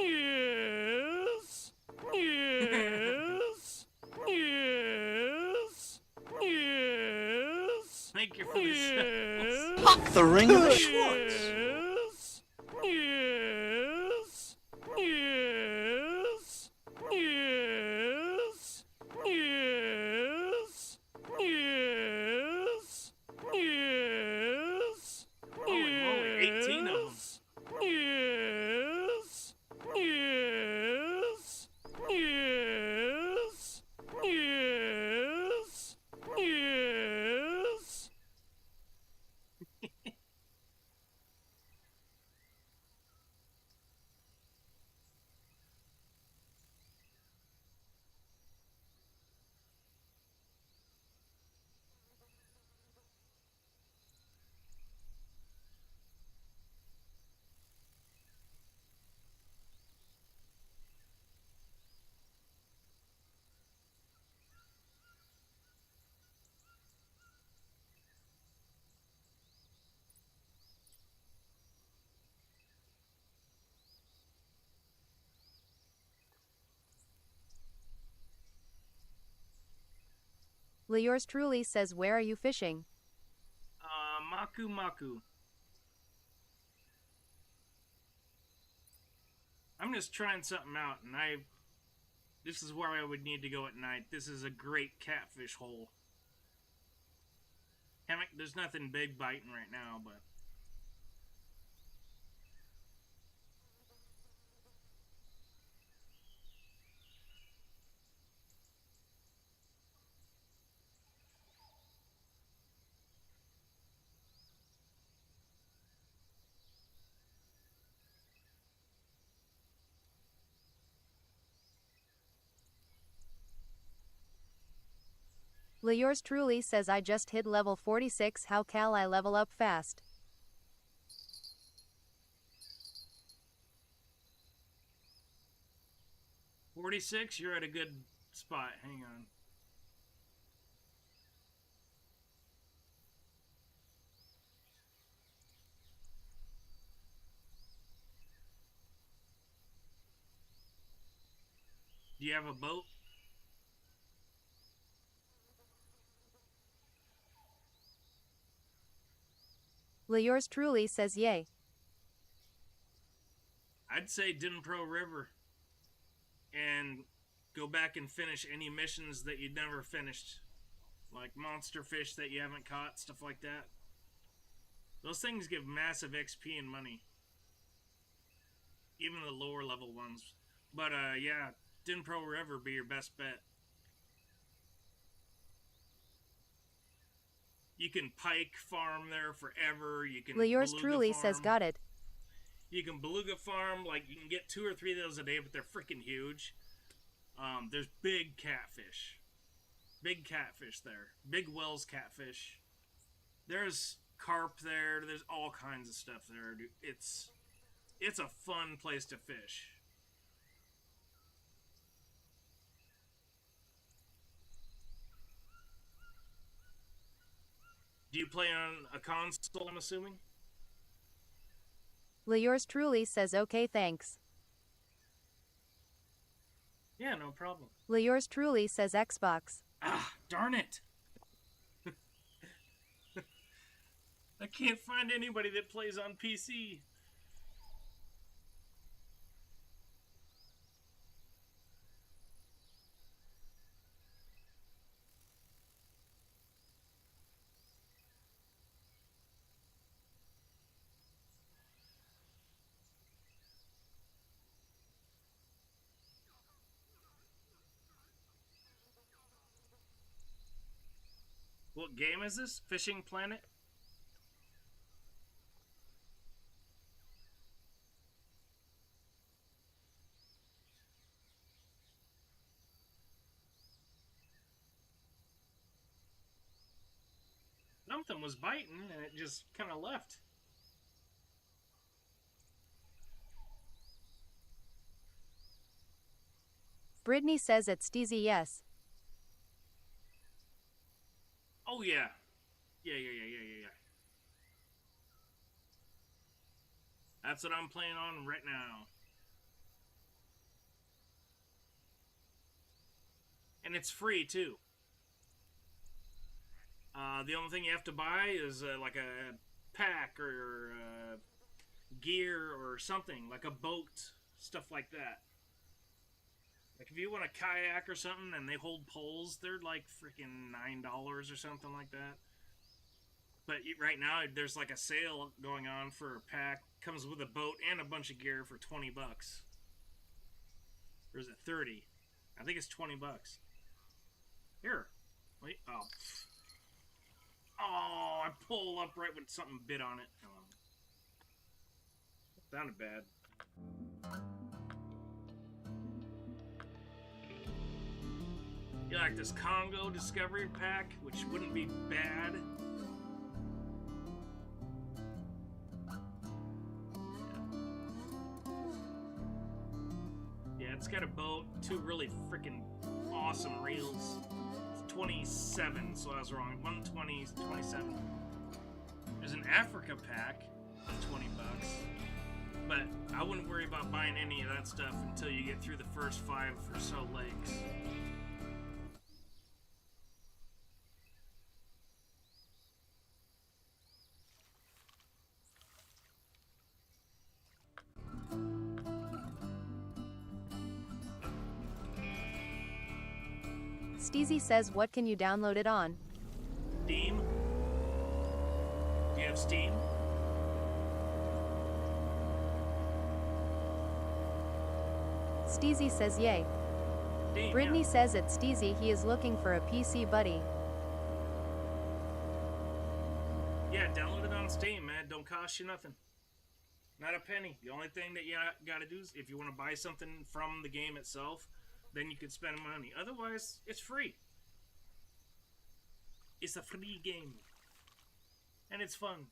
Yes. Yes. Yes. Yes. Thank you for the shells. Pop the ring of the Schwartz. Yes. Yes. Yes. Yes. Yes. Yes. Holy moly, 18 of them. Yes. Yes. Yes. Yes. Yes. Yours truly says, where are you fishing? Maku Maku. I'm just trying something out, and this is where I would need to go at night. This is a great catfish hole. Hammock, there's nothing big biting right now, but Yours truly says, I just hit level 46. How can I level up fast? 46, you're at a good spot. Hang on. Do you have a boat? Yours truly says, yay. I'd say Dinpro River. And go back and finish any missions that you never finished. Like monster fish that you haven't caught, stuff like that. Those things give massive XP and money. Even the lower level ones. But yeah, Dinpro River be your best bet. You can pike farm there forever. You can Yours beluga truly farm. says got it. You can beluga farm, like you can get 2 or 3 of those a day, but they're freaking huge. There's big catfish. Big catfish there. Big Wells catfish. There's carp there. There's all kinds of stuff there. Dude. It's a fun place to fish. Do you play on a console, I'm assuming? Yours truly says okay thanks. Yeah, no problem. Yours truly says Xbox. Ah, darn it. I can't find anybody that plays on PC. What game is this? Fishing Planet? Something was biting and it just kind of left. Brittany says it's Steezy yes. Oh yeah. Yeah. That's what I'm playing on right now. And it's free too. The only thing you have to buy is like a pack or gear or something, like a boat, stuff like that. Like if you want a kayak or something and they hold poles, they're like freaking $9 or something like that. But right now there's like a sale going on for a pack. Comes with a boat and a bunch of gear for $20. Or is it 30? I think it's $20. Here. Wait. Oh, I pull up right when something bit on it. Sounded bad. You like this Congo Discovery Pack, which wouldn't be bad. Yeah, it's got a boat, 2 really freaking awesome reels. 27, so I was wrong. 120, 27. There's an Africa pack for $20, but I wouldn't worry about buying any of that stuff until you get through the first 5 or so lakes. Steezy says what can you download it on? Steam? Do you have Steam? Steezy says yay. Steam, Brittany yeah. says it's Steezy he is looking for a PC buddy. Yeah, download it on Steam, man. Don't cost you nothing. Not a penny. The only thing that you gotta do is if you want to buy something from the game itself, then you could spend money. Otherwise, it's free. It's a free game. And it's fun.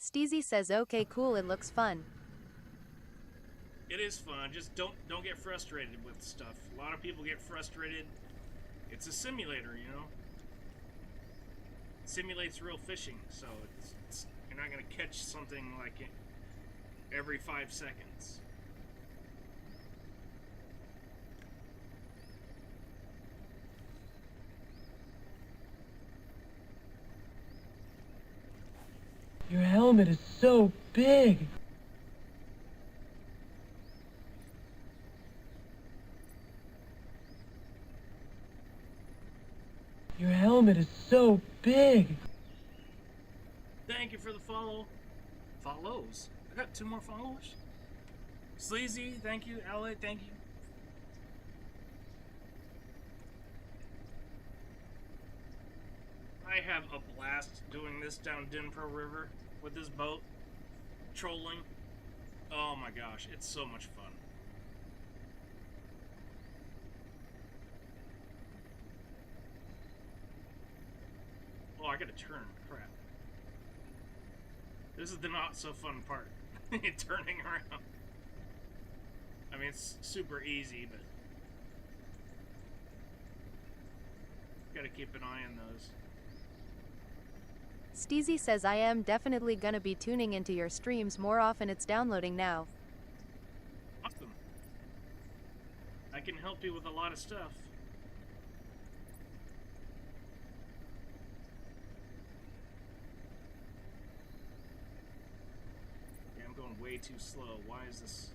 Steezy says okay cool it looks fun. It is fun. Just don't get frustrated with stuff. A lot of people get frustrated. It's a simulator, you know. It simulates real fishing, so you're not gonna catch something like it every 5 seconds. Your helmet is so big. Your helmet is so big. Thank you for the follow. Follows. I got 2 more followers. Sleazy, thank you. LA, thank you. blast doing this down Denver River with this boat, trolling. Oh my gosh, it's so much fun. Oh, I gotta turn. Crap. This is the not so fun part. Turning around. I mean, it's super easy, but gotta keep an eye on those. Steezy says I am definitely gonna be tuning into your streams more often. It's downloading now. Awesome. I can help you with a lot of stuff. Yeah, I'm going way too slow. Why is this?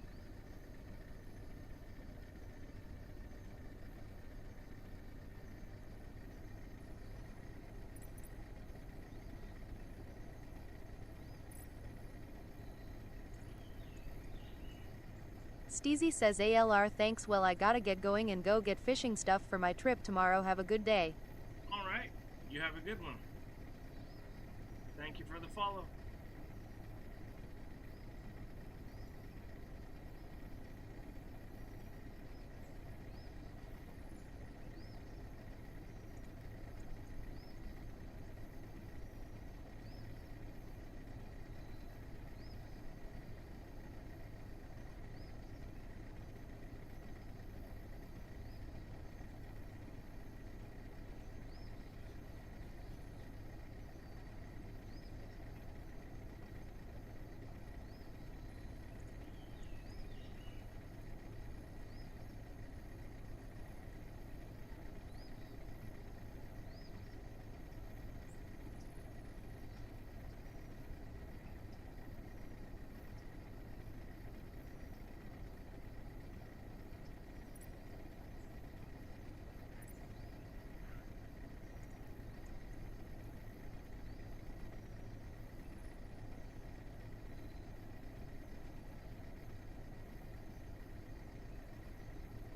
Steezy says ALR thanks. Well, I gotta get going and go get fishing stuff for my trip tomorrow. Have a good day. Alright, you have a good one. Thank you for the follow.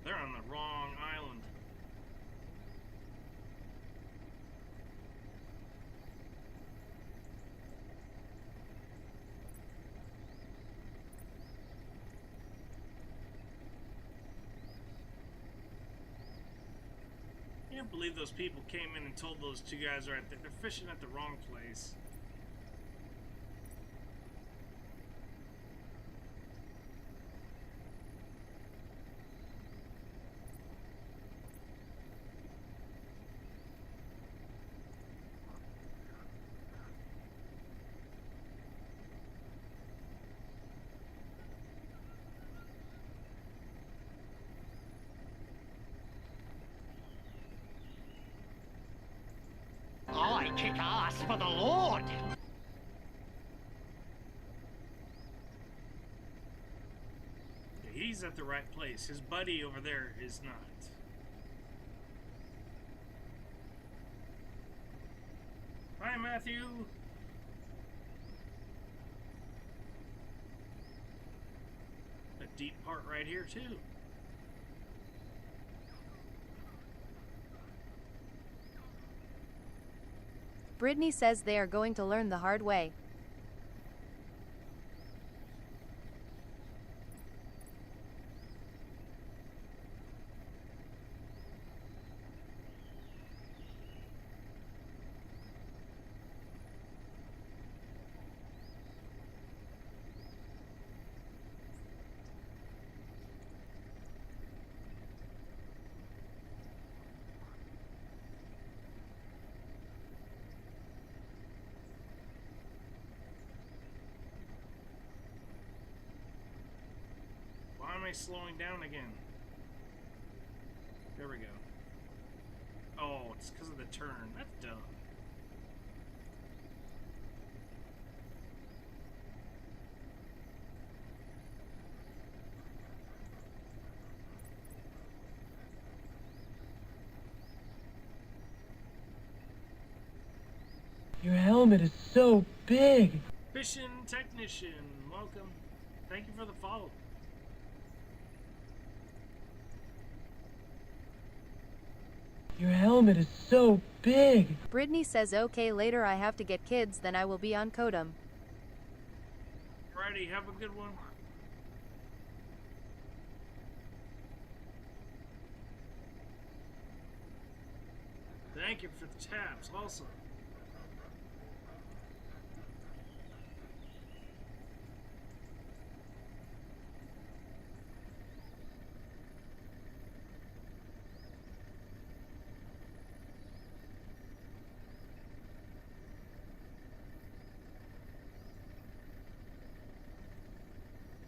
They're on the wrong island. I can't believe those people came in and told those two guys right there. They're fishing at the wrong place. I kick ass for the Lord. Yeah, he's at the right place. His buddy over there is not. Hi, Matthew. A deep part right here, too. Brittany says they are going to learn the hard way. Why am I slowing down again? There we go. Oh, it's because of the turn. That's dumb. Your helmet is so big. Fishing technician, welcome. Thank you for the follow. Your helmet helmet is so big. Brittany says okay, later I have to get kids, then I will be on Kodum. Alrighty, have a good one. Thank you for the tabs, also.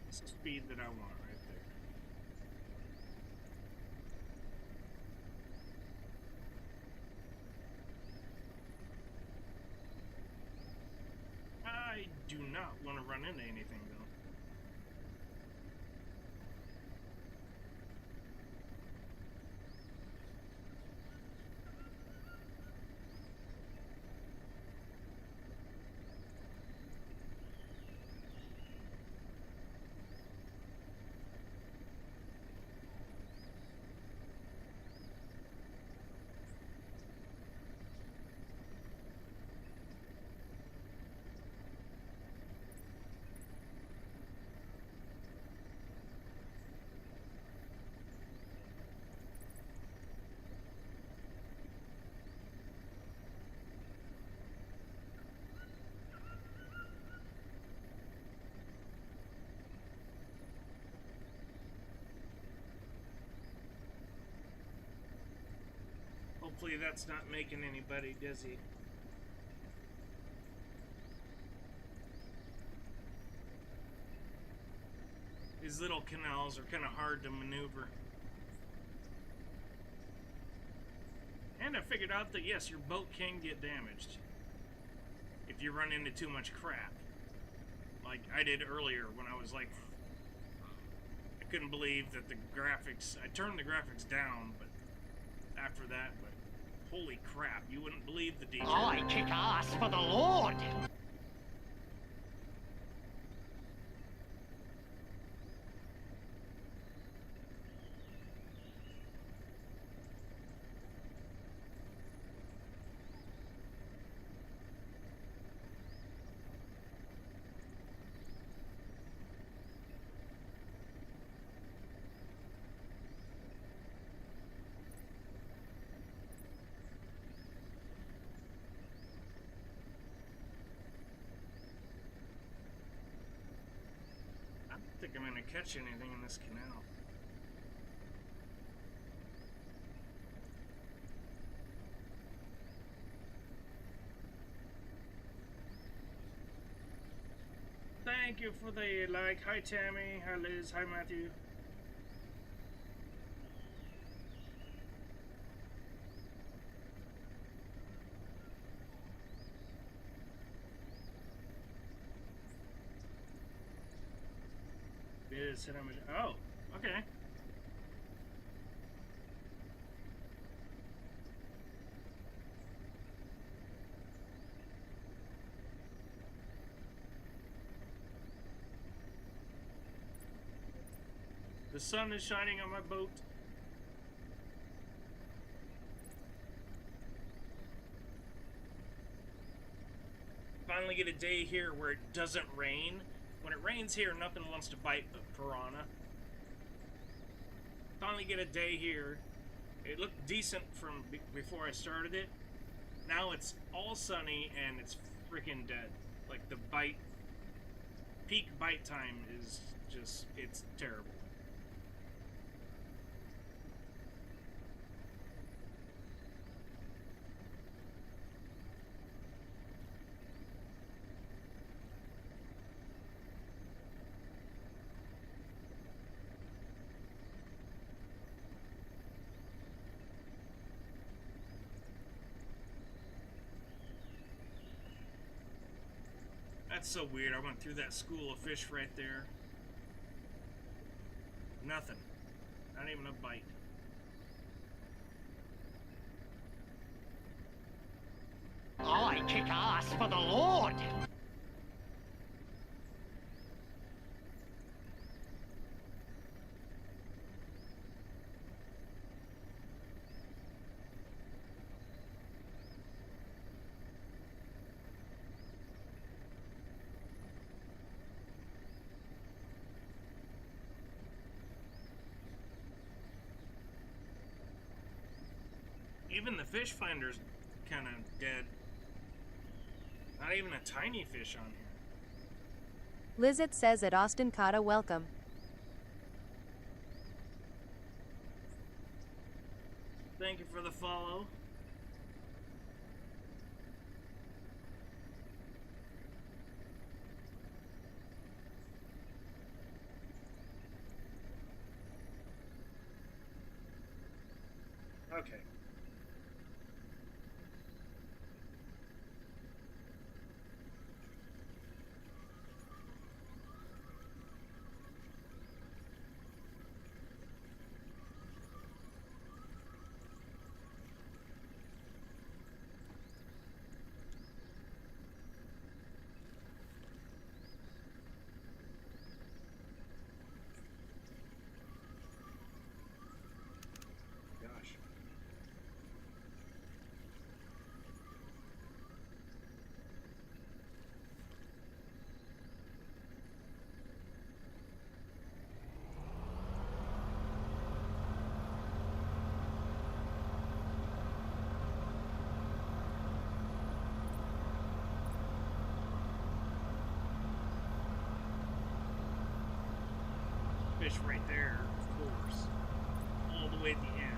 It's the speed that I want right there. I do not want to run into anything though. Hopefully that's not making anybody dizzy. These little canals are kind of hard to maneuver. And I figured out that yes, your boat can get damaged if you run into too much crap. Like I did earlier when I was like, I couldn't believe that the graphics, I turned the graphics down, but after that, but holy crap, you wouldn't believe the detail. I kick ass for the Lord. I don't think I'm gonna catch anything in this canal. Thank you for the like. Hi Tammy, hi Liz, hi Matthew. Oh, okay. The sun is shining on my boat. Finally get a day here where it doesn't rain. When it rains here, nothing wants to bite but piranha. Finally get a day here. It looked decent from before I started it. Now it's all sunny and it's freaking dead. Like the peak bite time is just, it's terrible. That's so weird. I went through that school of fish right there. Nothing. Not even a bite. I kick ass for the Lord. Even the fish finder's kind of dead. Not even a tiny fish on here. Lizette says at Austin Kata welcome. Thank you for the follow. Okay. Gosh. Fish right there, of course. All the way at the end.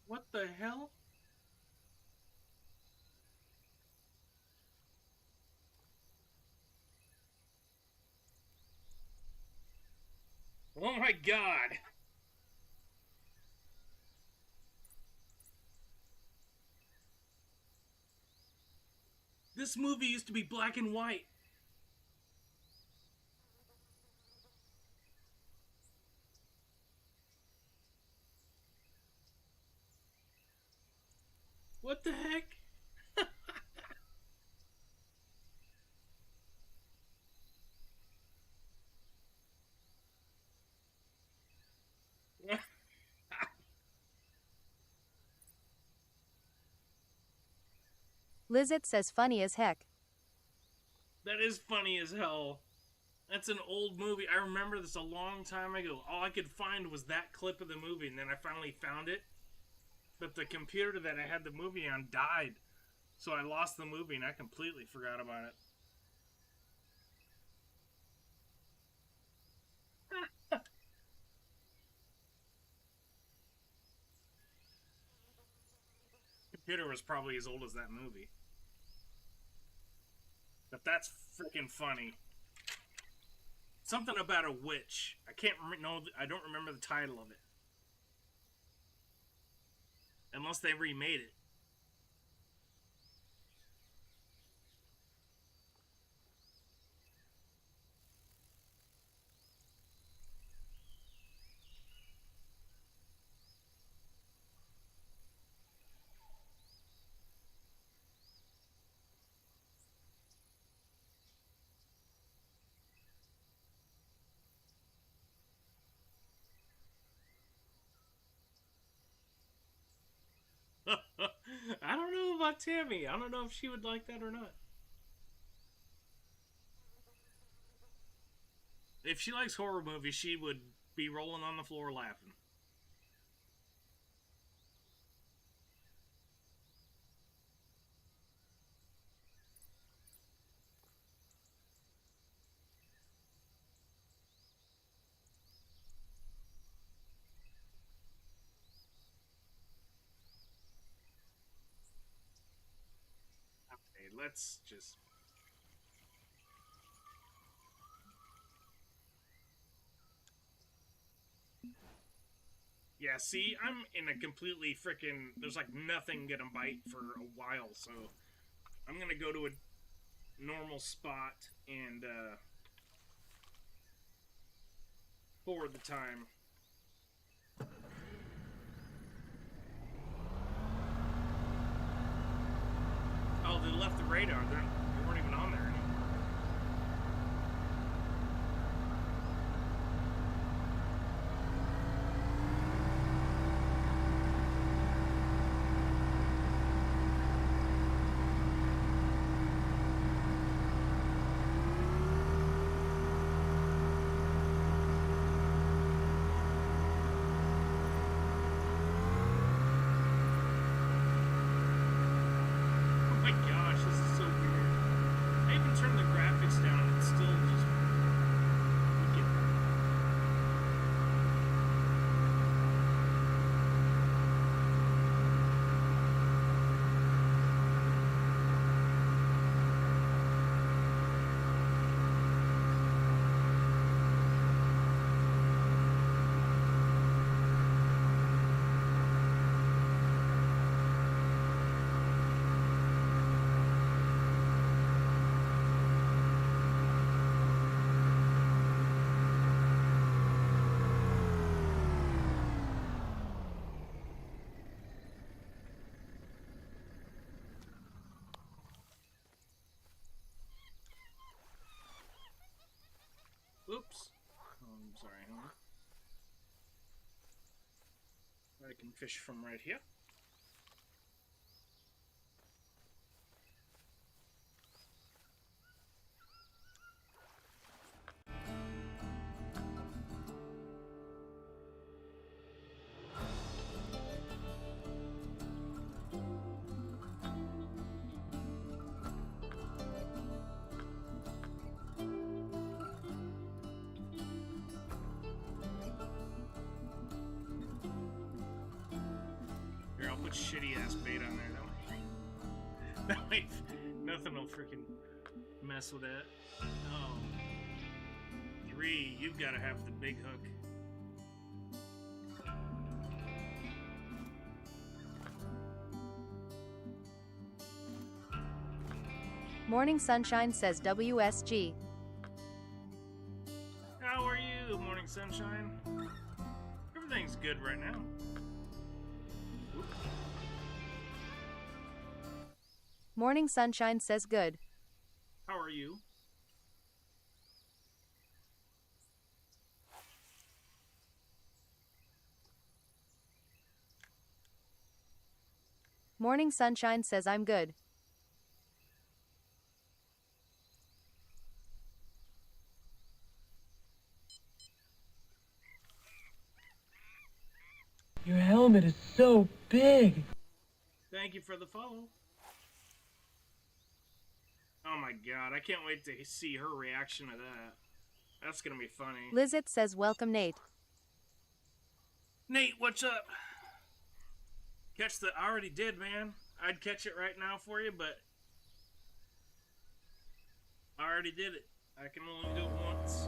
What the hell? Oh my god! This movie used to be black and white. What the heck? Lizette says funny as heck. That is funny as hell. That's an old movie. I remember this a long time ago. All I could find was that clip of the movie, and then I finally found it. But the computer that I had the movie on died. So I lost the movie, and I completely forgot about it. Computer was probably as old as that movie. But that's freaking funny. Something about a witch. I can't know. I don't remember the title of it. Unless they remade it. I don't know about Tammy. I don't know if she would like that or not. If she likes horror movies, she would be rolling on the floor laughing. Okay, let's just... Yeah, see, I'm in a completely freaking... There's like nothing gonna bite for a while, so... I'm gonna go to a normal spot and, forward the time. Oh, they left the radar. They weren't even on there anymore. Oh my gosh, this is so weird. I even turned the graphics down and it's still just wicked. Oops. I'm sorry, hold on. I can fish from right here. Here, I'll put shitty ass bait on there. That way nothing will freaking mess with that. Oh. 3, you've got to have the big hook. Morning Sunshine says WSG. How are you, Morning Sunshine? Everything's good right now. Oops. Morning Sunshine says good. How are you? Morning Sunshine says I'm good. Your helmet is so big. Thank you for the follow. Oh my god, I can't wait to see her reaction to that. That's gonna be funny. Lizette says welcome Nate. Nate, what's up? Catch the... I already did, man. I'd catch it right now for you, but... I already did it. I can only do it once.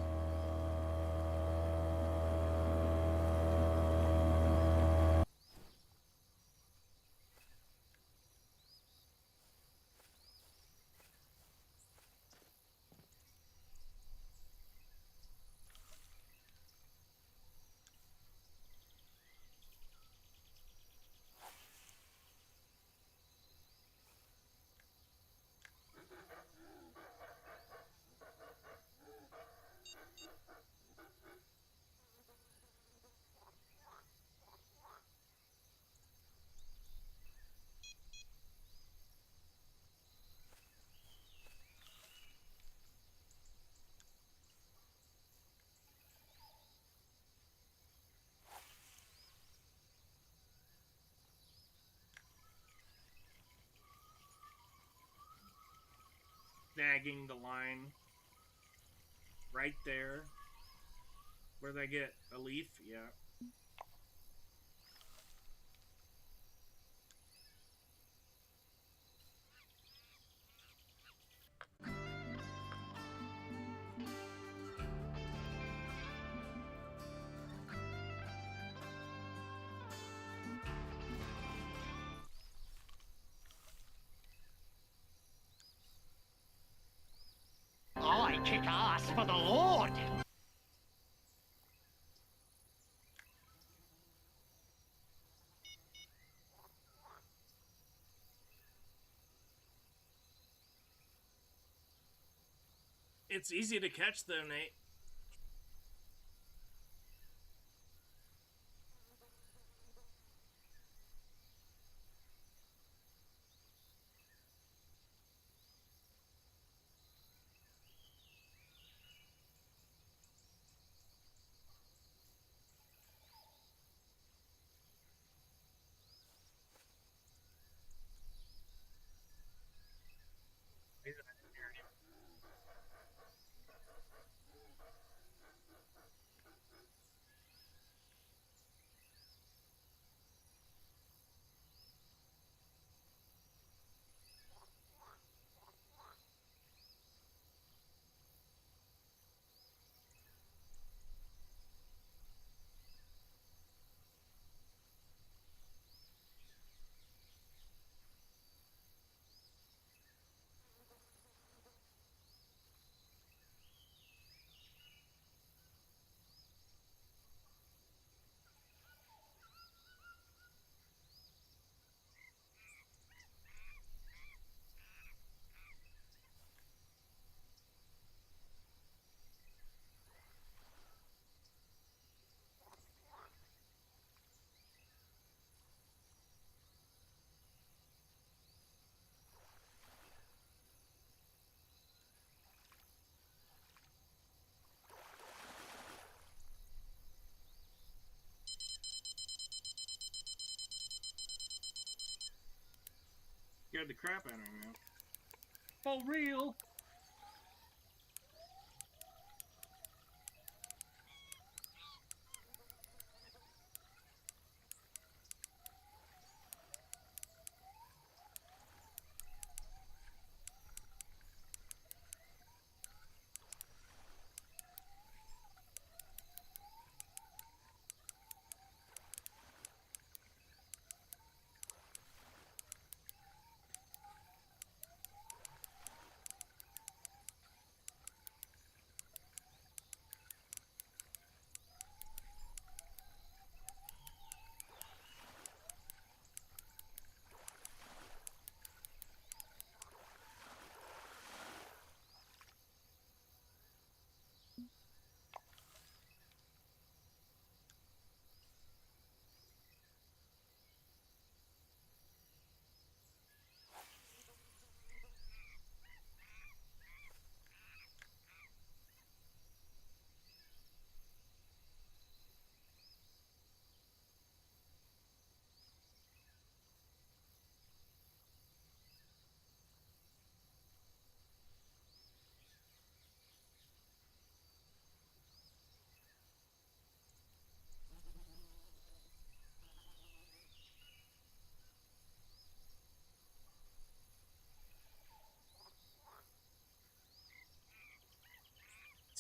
Snagging the line right there. Where did I get? A leaf? Yeah. I kick ass for the Lord. It's easy to catch though, Nate. Scared the crap out of me, man. For real.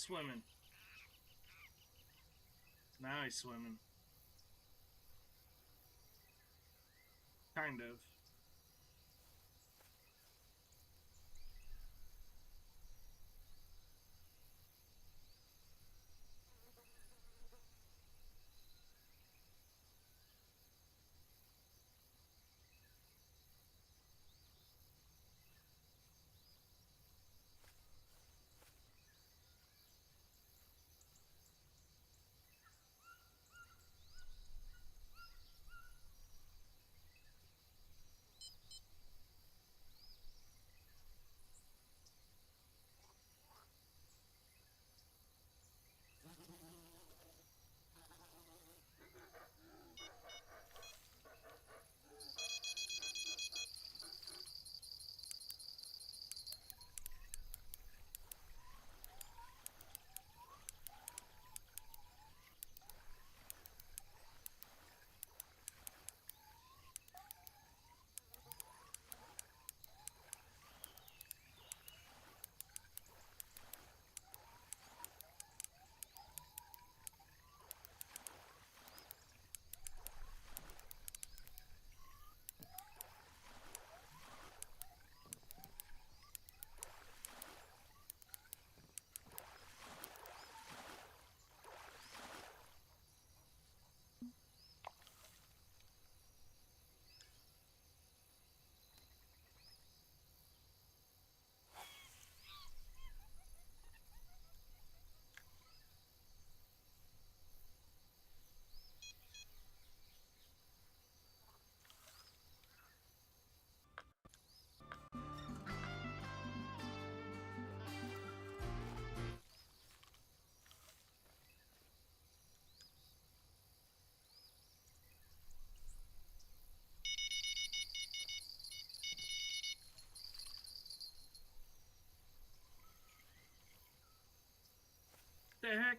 swimming. Now he's swimming. Kind of. The heck?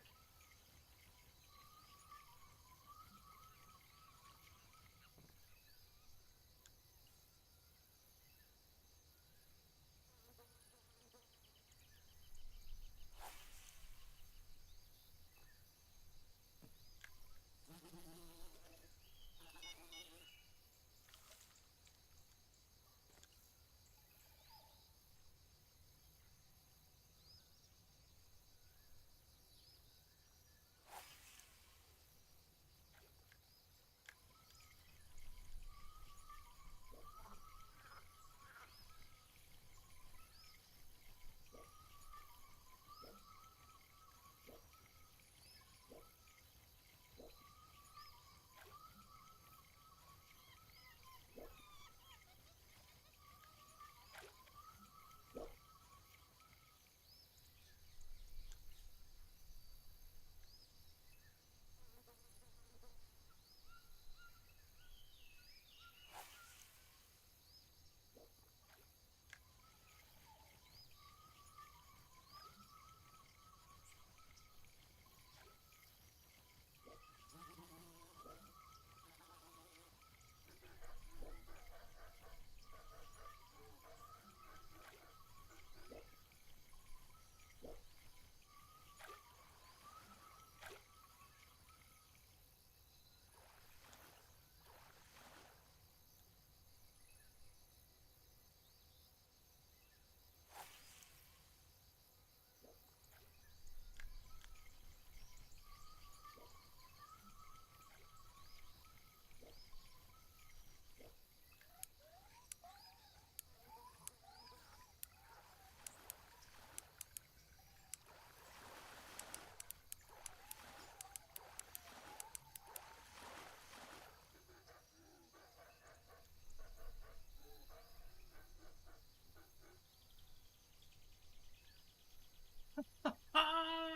Ah!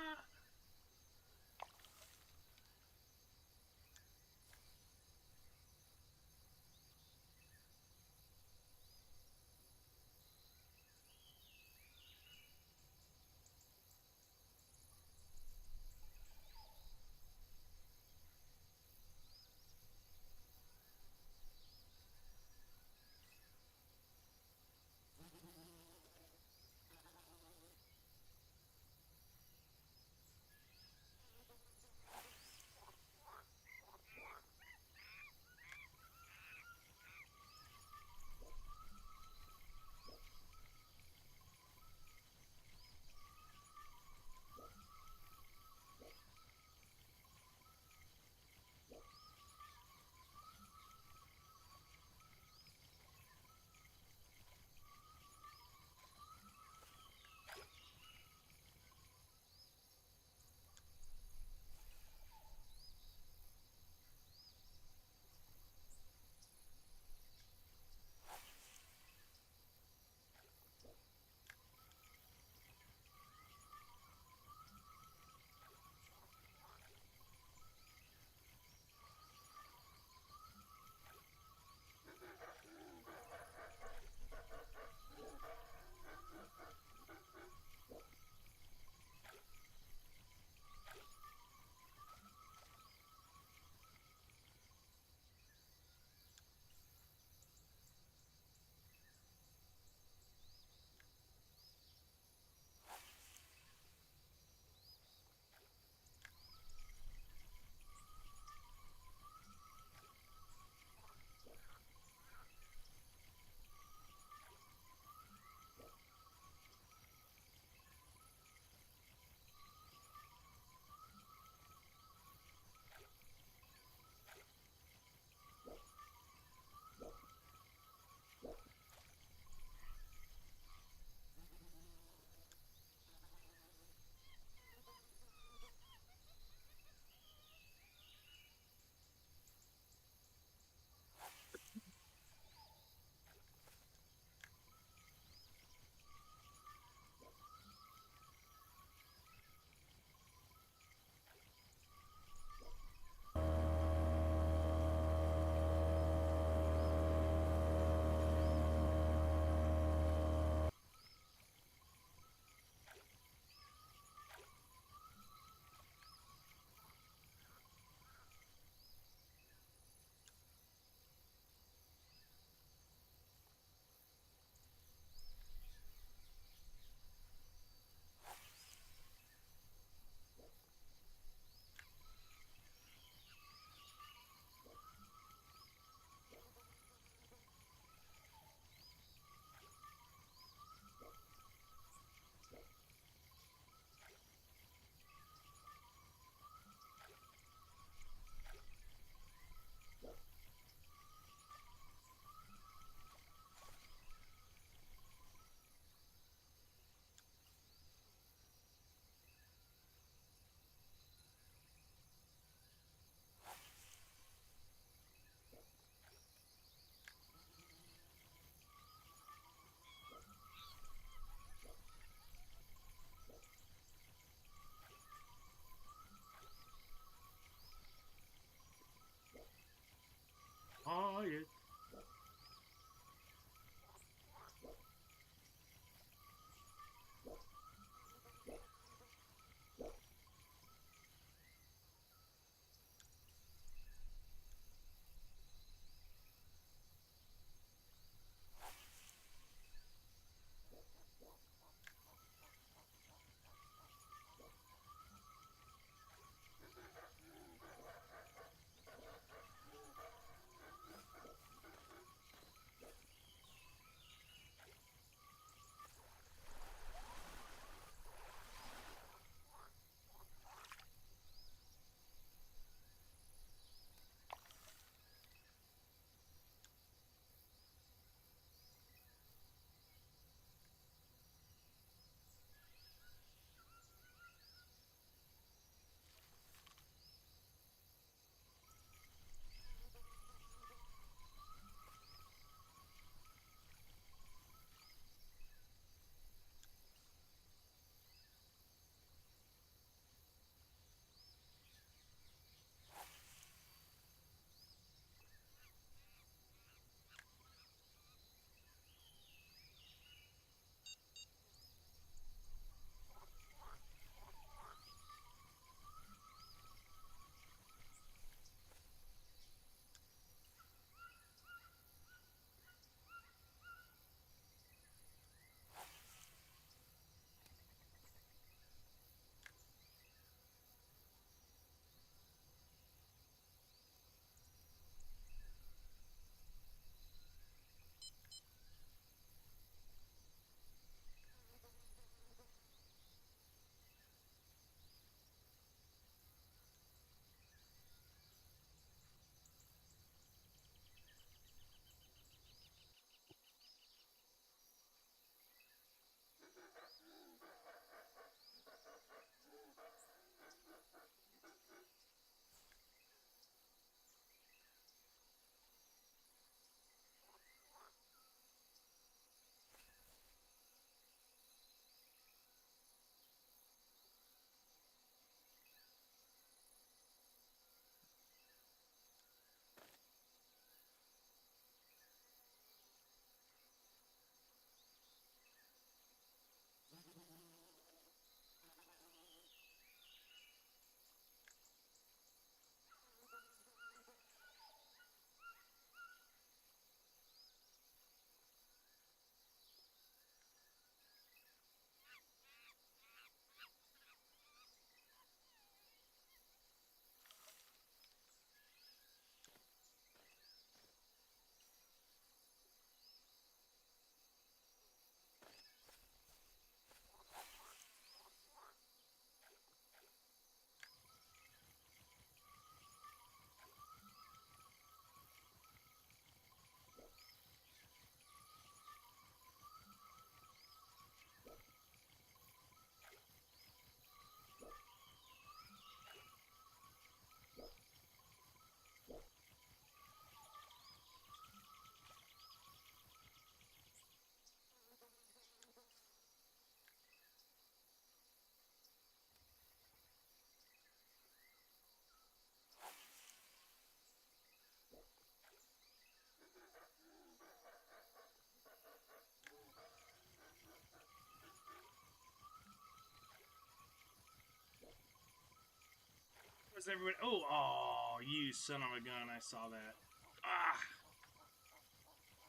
Was everybody? Oh, you son of a gun! I saw that. Ah,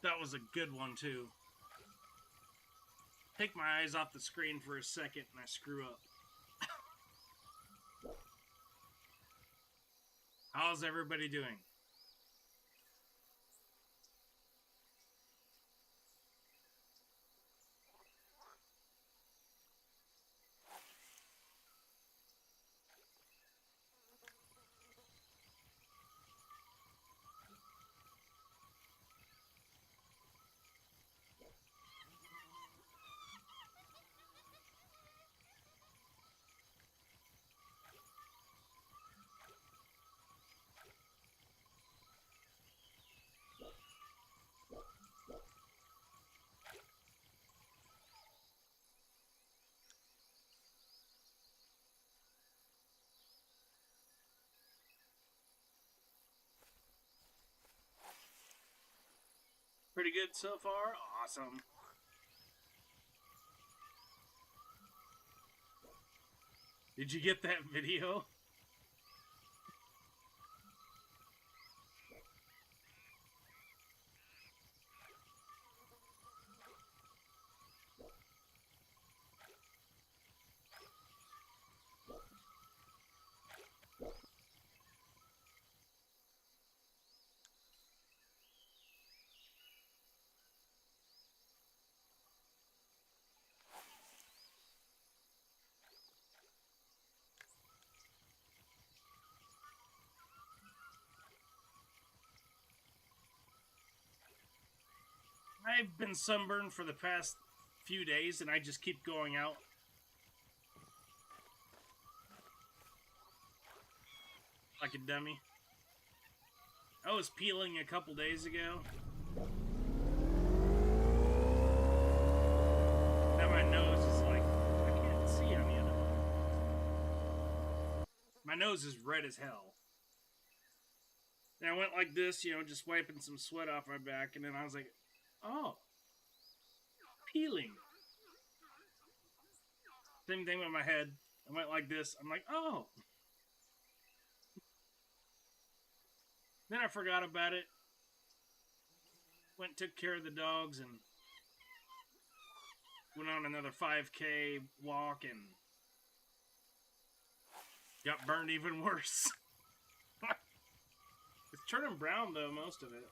that was a good one too. Take my eyes off the screen for a second, and I screw up. How's everybody doing? Pretty good so far? Awesome. Did you get that video? I've been sunburned for the past few days, and I just keep going out. Like a dummy. I was peeling a couple days ago. Now my nose is like, I can't see on the other one. My nose is red as hell. And I went like this, you know, just wiping some sweat off my back, and then I was like, oh, peeling. Same thing with my head. I went like this. I'm like, oh. Then I forgot about it. Went and took care of the dogs and went on another 5K walk and got burned even worse. It's turning brown though, most of it.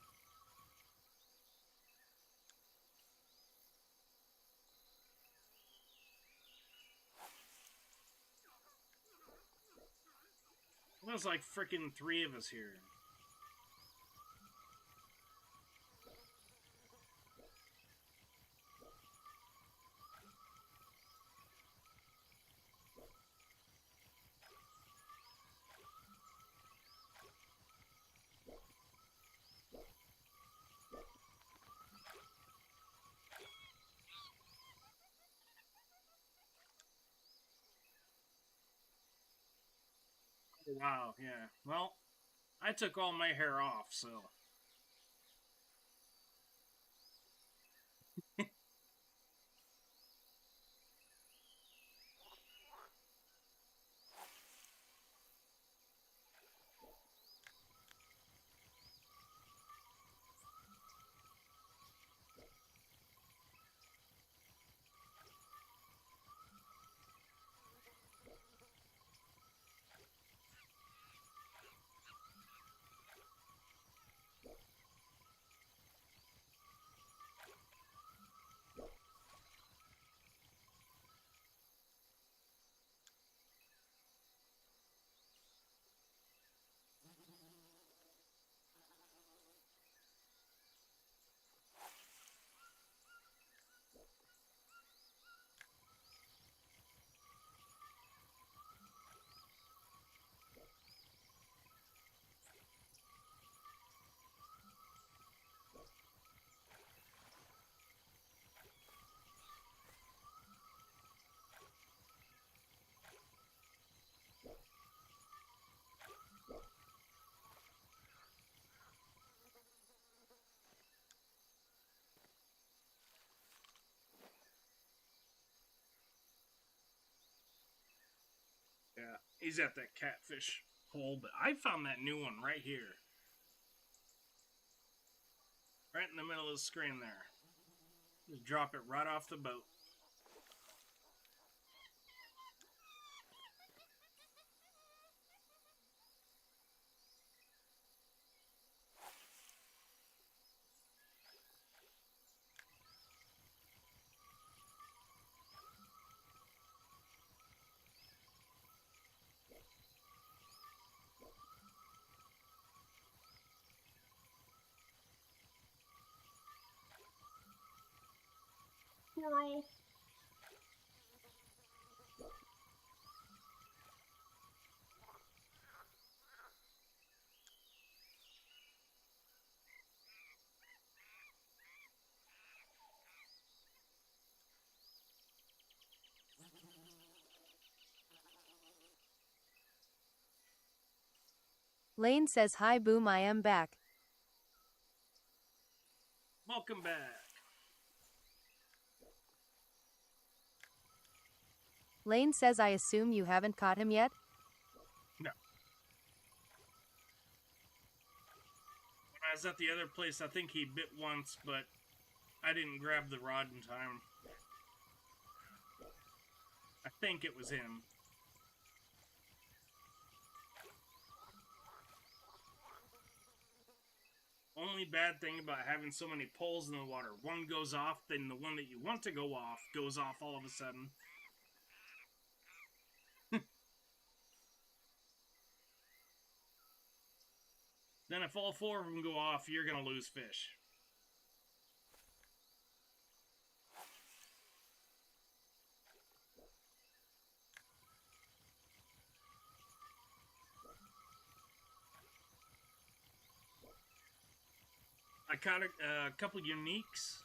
Well, there's like freaking 3 of us here. Wow, yeah. Well, I took all my hair off, so. Yeah, he's at that catfish. pole, but I found that new one right here. Right in the middle of the screen there. Just drop it right off the boat. Squirrel. Lane says hi boom, I am back. Welcome back. Lane says I assume you haven't caught him yet? No. When I was at the other place, I think he bit once, but I didn't grab the rod in time. I think it was him. Only bad thing about having so many poles in the water. One goes off, then the one that you want to go off goes off all of a sudden. Then if all four of them go off, you're going to lose fish. I caught a couple uniques.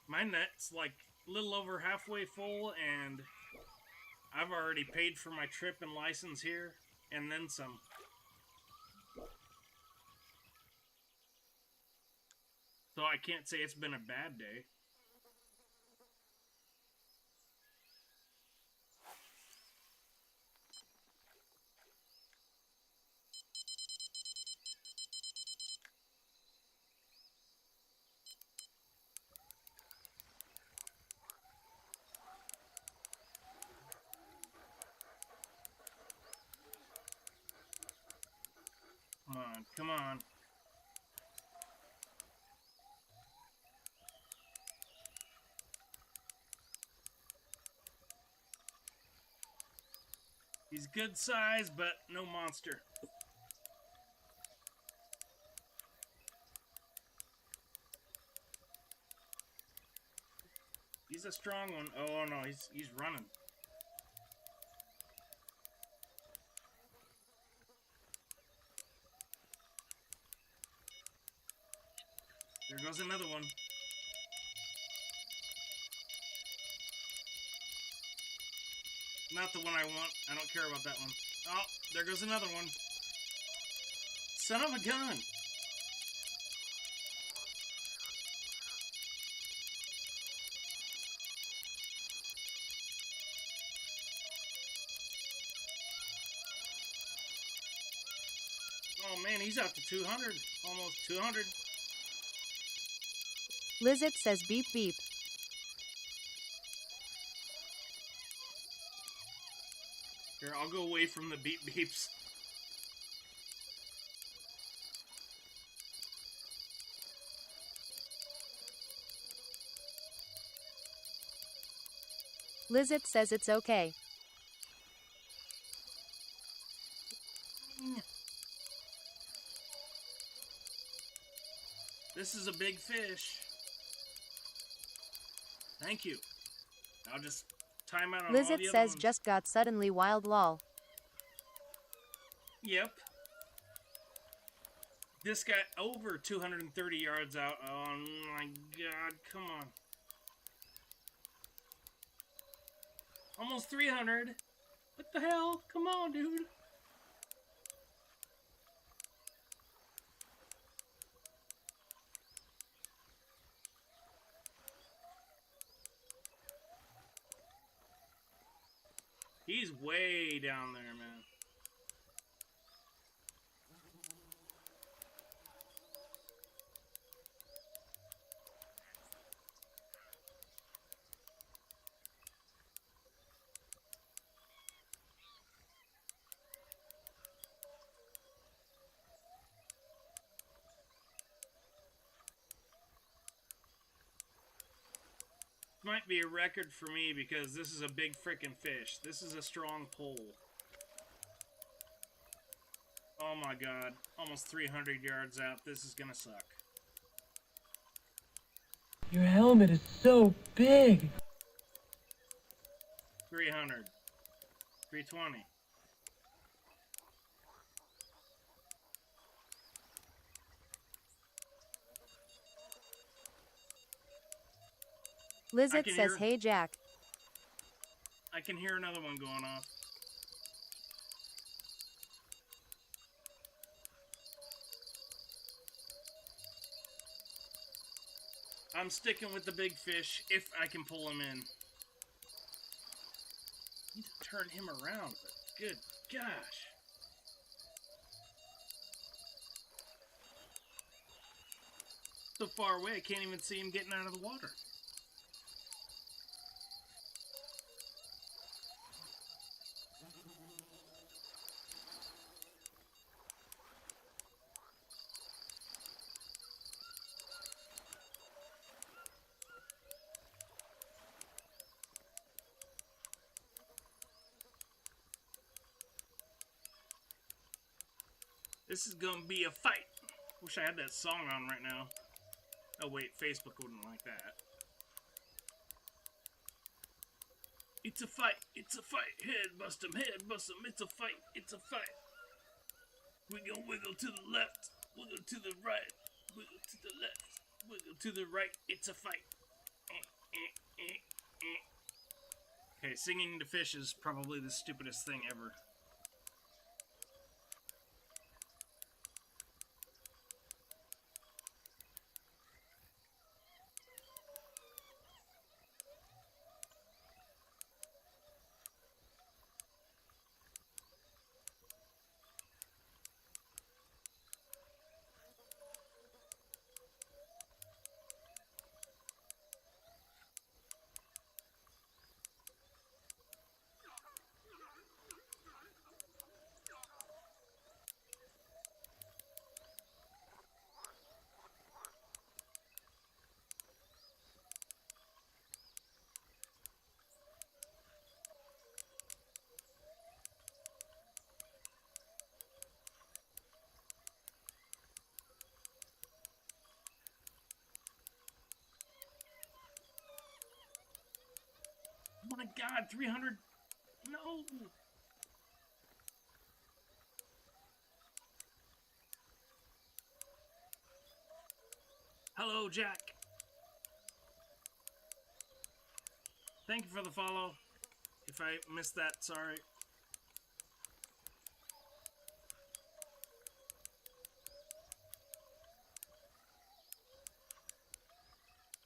My net's like a little over halfway full, and I've already paid for my trip and license here, and then some. So I can't say it's been a bad day. Come on, come on. He's good size, but no monster. He's a strong one. Oh no, he's running. There goes another one. Not the one I want. I don't care about that one. Oh, there goes another one. Son of a gun. Oh man, he's out to 200. Almost 200. Lizette says beep beep. Here, I'll go away from the beep beeps. Lizette says it's okay. This is a big fish. Thank you. I'll just time out on all Lizette the other says ones. just got suddenly wild lol. Yep. This got over 230 yards out. Oh my god, come on. Almost 300. What the hell? Come on, dude. He's way down there, man. Might be a record for me because this is a big frickin' fish. This is a strong pull. Oh my god. Almost 300 yards out. This is gonna suck. Your helmet is so big. 300. 320. Lizette says, hey Jack. I can hear another one going off. I'm sticking with the big fish if I can pull him in. Need to turn him around, but good gosh. So far away, I can't even see him getting out of the water. This is gonna be a fight. Wish I had that song on right now. Oh wait, Facebook wouldn't like that. It's a fight, it's a fight. Head bust 'em, it's a fight, it's a fight. We gonna wiggle to the left, wiggle to the right, wiggle to the left, wiggle to the right, it's a fight. Okay, singing to fish is probably the stupidest thing ever. Oh my god, 300. No. Hello, Jack. Thank you for the follow. If I missed that, sorry.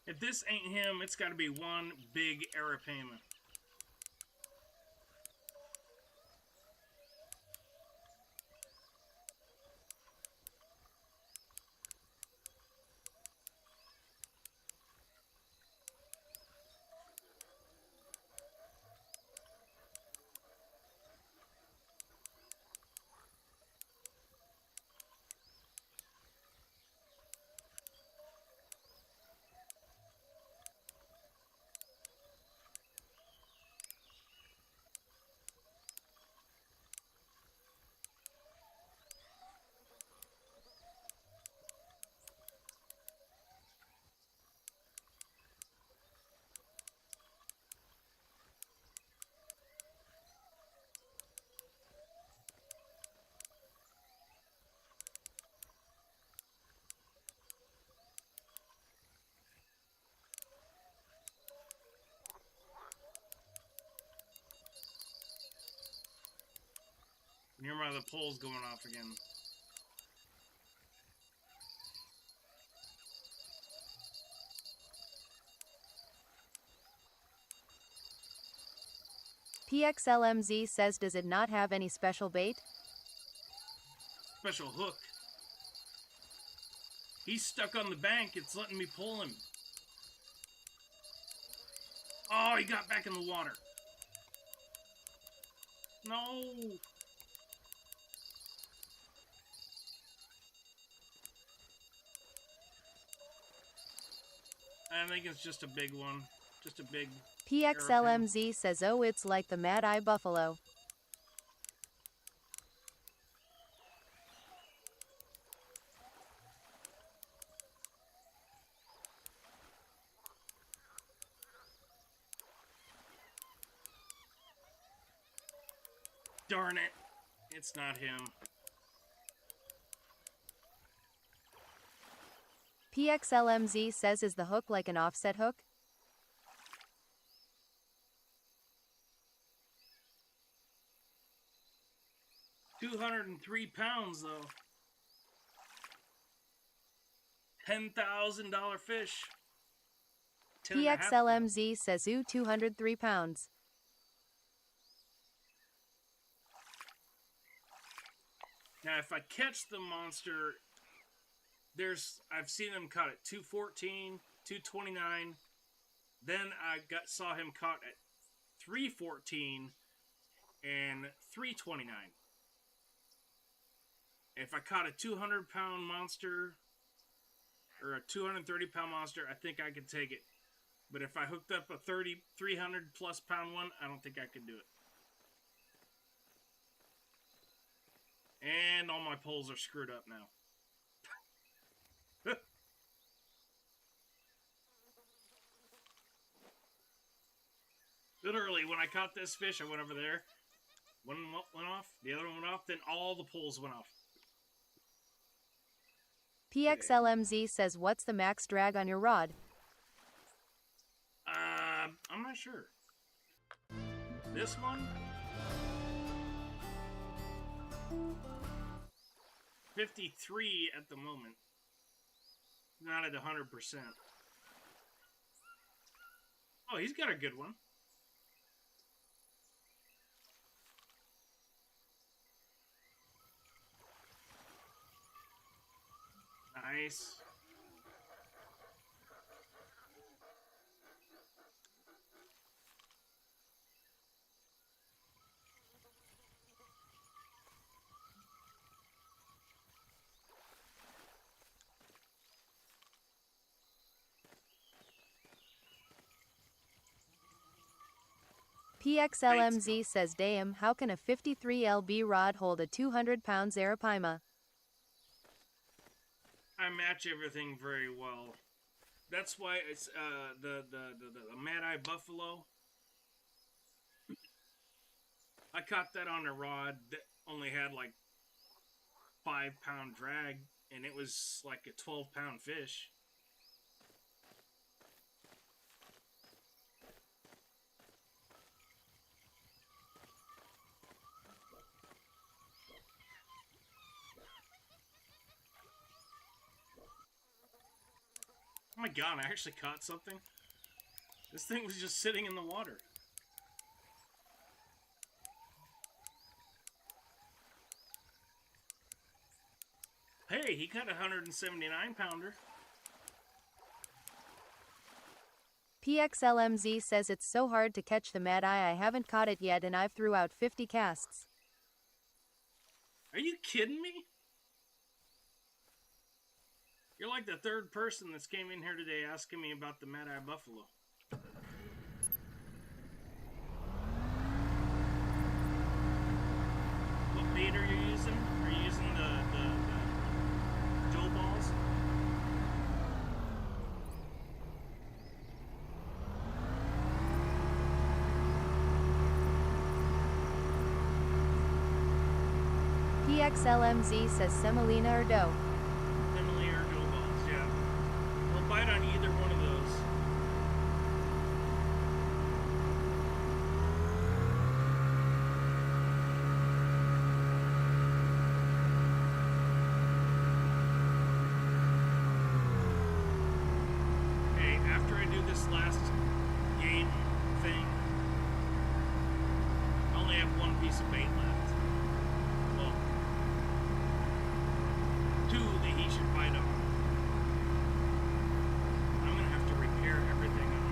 If this ain't him, it's got to be one big error payment. Near my the pole's going off again. PXLMZ says, does it not have any special bait? Special hook. He's stuck on the bank. It's letting me pull him. Oh, he got back in the water. No. I think it's just a big one. Just a big. PXLMZ says, oh, it's like the Mad Eye Buffalo. Darn it. It's not him. PXLMZ says, is the hook like an offset hook? £203 though. $10,000 fish. 10.5 PXLMZ says, ooh, 203 pounds. Now, if I catch the monster, I've seen him caught at 214, 229. Then I saw him caught at 314 and 329. If I caught a 200-pound monster or a 230-pound monster, I think I could take it. But if I hooked up a 300-plus pound one, I don't think I could do it. And all my poles are screwed up now. Literally, when I caught this fish, I went over there. One went off, the other one went off, then all the poles went off. PXLMZ says, what's the max drag on your rod? I'm not sure. This one? 53 at the moment. Not at 100%. Oh, he's got a good one. Nice. PXLMZ says, damn, how can a 53 lb rod hold a 200-pound Arapaima? I match everything very well. That's why it's the Mad Eye Buffalo. I caught that on a rod that only had like 5-pound drag, and it was like a 12-pound fish. Oh my god, I actually caught something. This thing was just sitting in the water. Hey, he caught a 179-pounder. PXLMZ says, it's so hard to catch the Mad Eye, I haven't caught it yet and I've threw out 50 casts. Are you kidding me? You're like the third person that's came in here today asking me about the Mad Eye Buffalo. What bait are you using? Are you using the Joe balls? PXLMZ says, semolina or dough? Bite on either one of those. Hey, after I do this last game thing, I only have one piece of bait left. Well, two that he should bite on.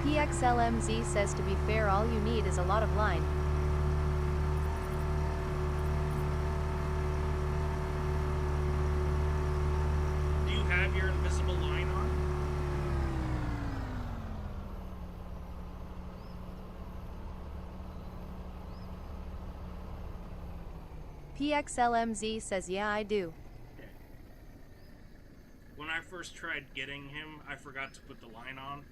PXLMZ says, to be fair, all you need is a lot of line. Do you have your invisible line on? PXLMZ says yeah I do. Okay. When I first tried getting him, I forgot to put the line on.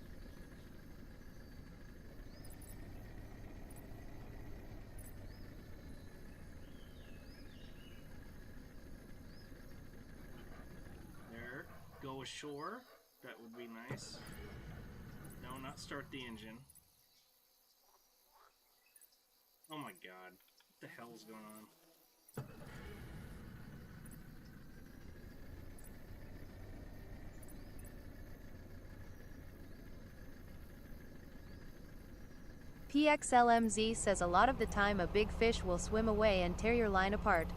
There. Go ashore. That would be nice. No, not start the engine. Oh my god. What the hell's going on? PXLMZ says a lot of the time a big fish will swim away and tear your line apart.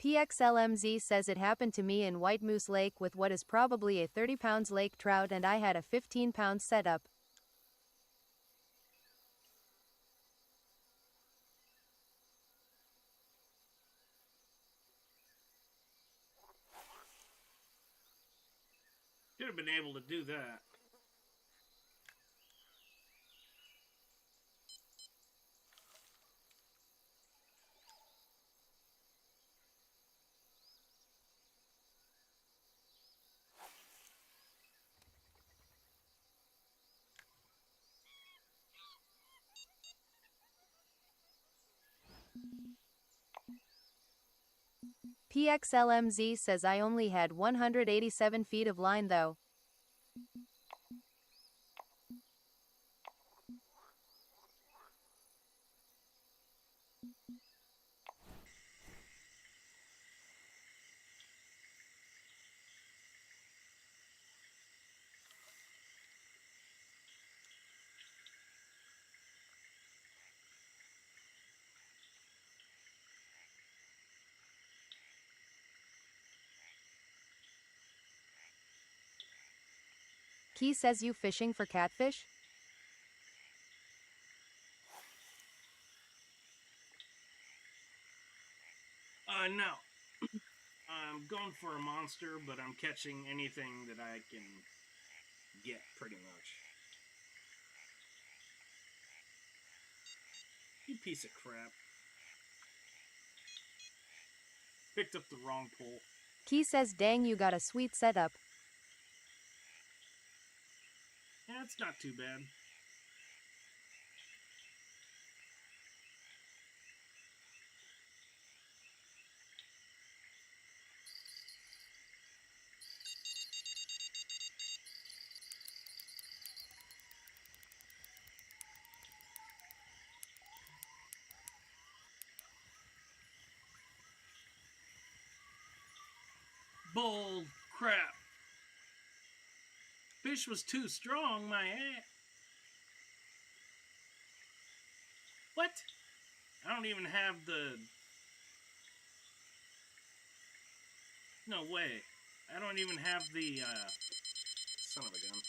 PXLMZ says it happened to me in White Moose Lake with what is probably a 30-pound lake trout and I had a 15-pound setup. Should have been able to do that. PXLMZ says I only had 187 feet of line though. Key says you fishing for catfish? No. I'm going for a monster, but I'm catching anything that I can get, pretty much. You piece of crap. Picked up the wrong pole. Key says dang you got a sweet setup. Yeah, it's not too bad. Bull crap. Fish was too strong, my ass. What? I don't even have the... No way. I don't even have the, son of a gun.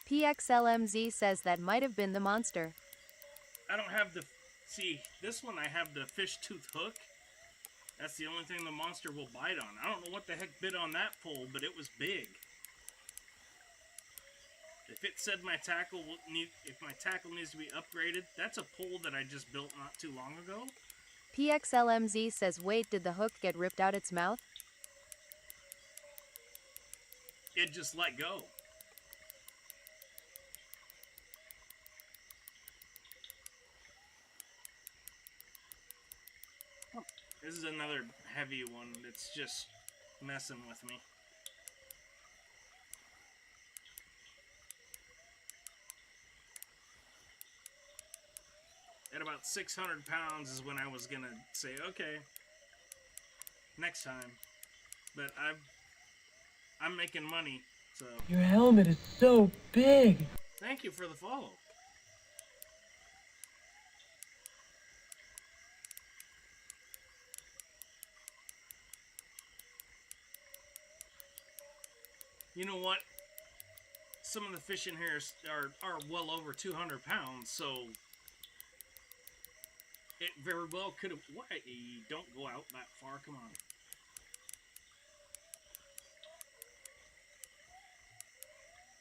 PXLMZ says that might have been the monster. I don't have the... See, this one I have the fish tooth hook. That's the only thing the monster will bite on. I don't know what the heck bit on that pole, but it was big. If it said my tackle if my tackle needs to be upgraded, that's a pole that I just built not too long ago. PXLMZ says wait, did the hook get ripped out its mouth? It just let go. This is another heavy one that's just messing with me. At about 600 pounds is when I was gonna say, okay, next time. But I'm making money, so... Your helmet is so big. Thank you for the follow. You know what? Some of the fish in here are well over 200 pounds, so it very well could have. What? Don't go out that far. Come on.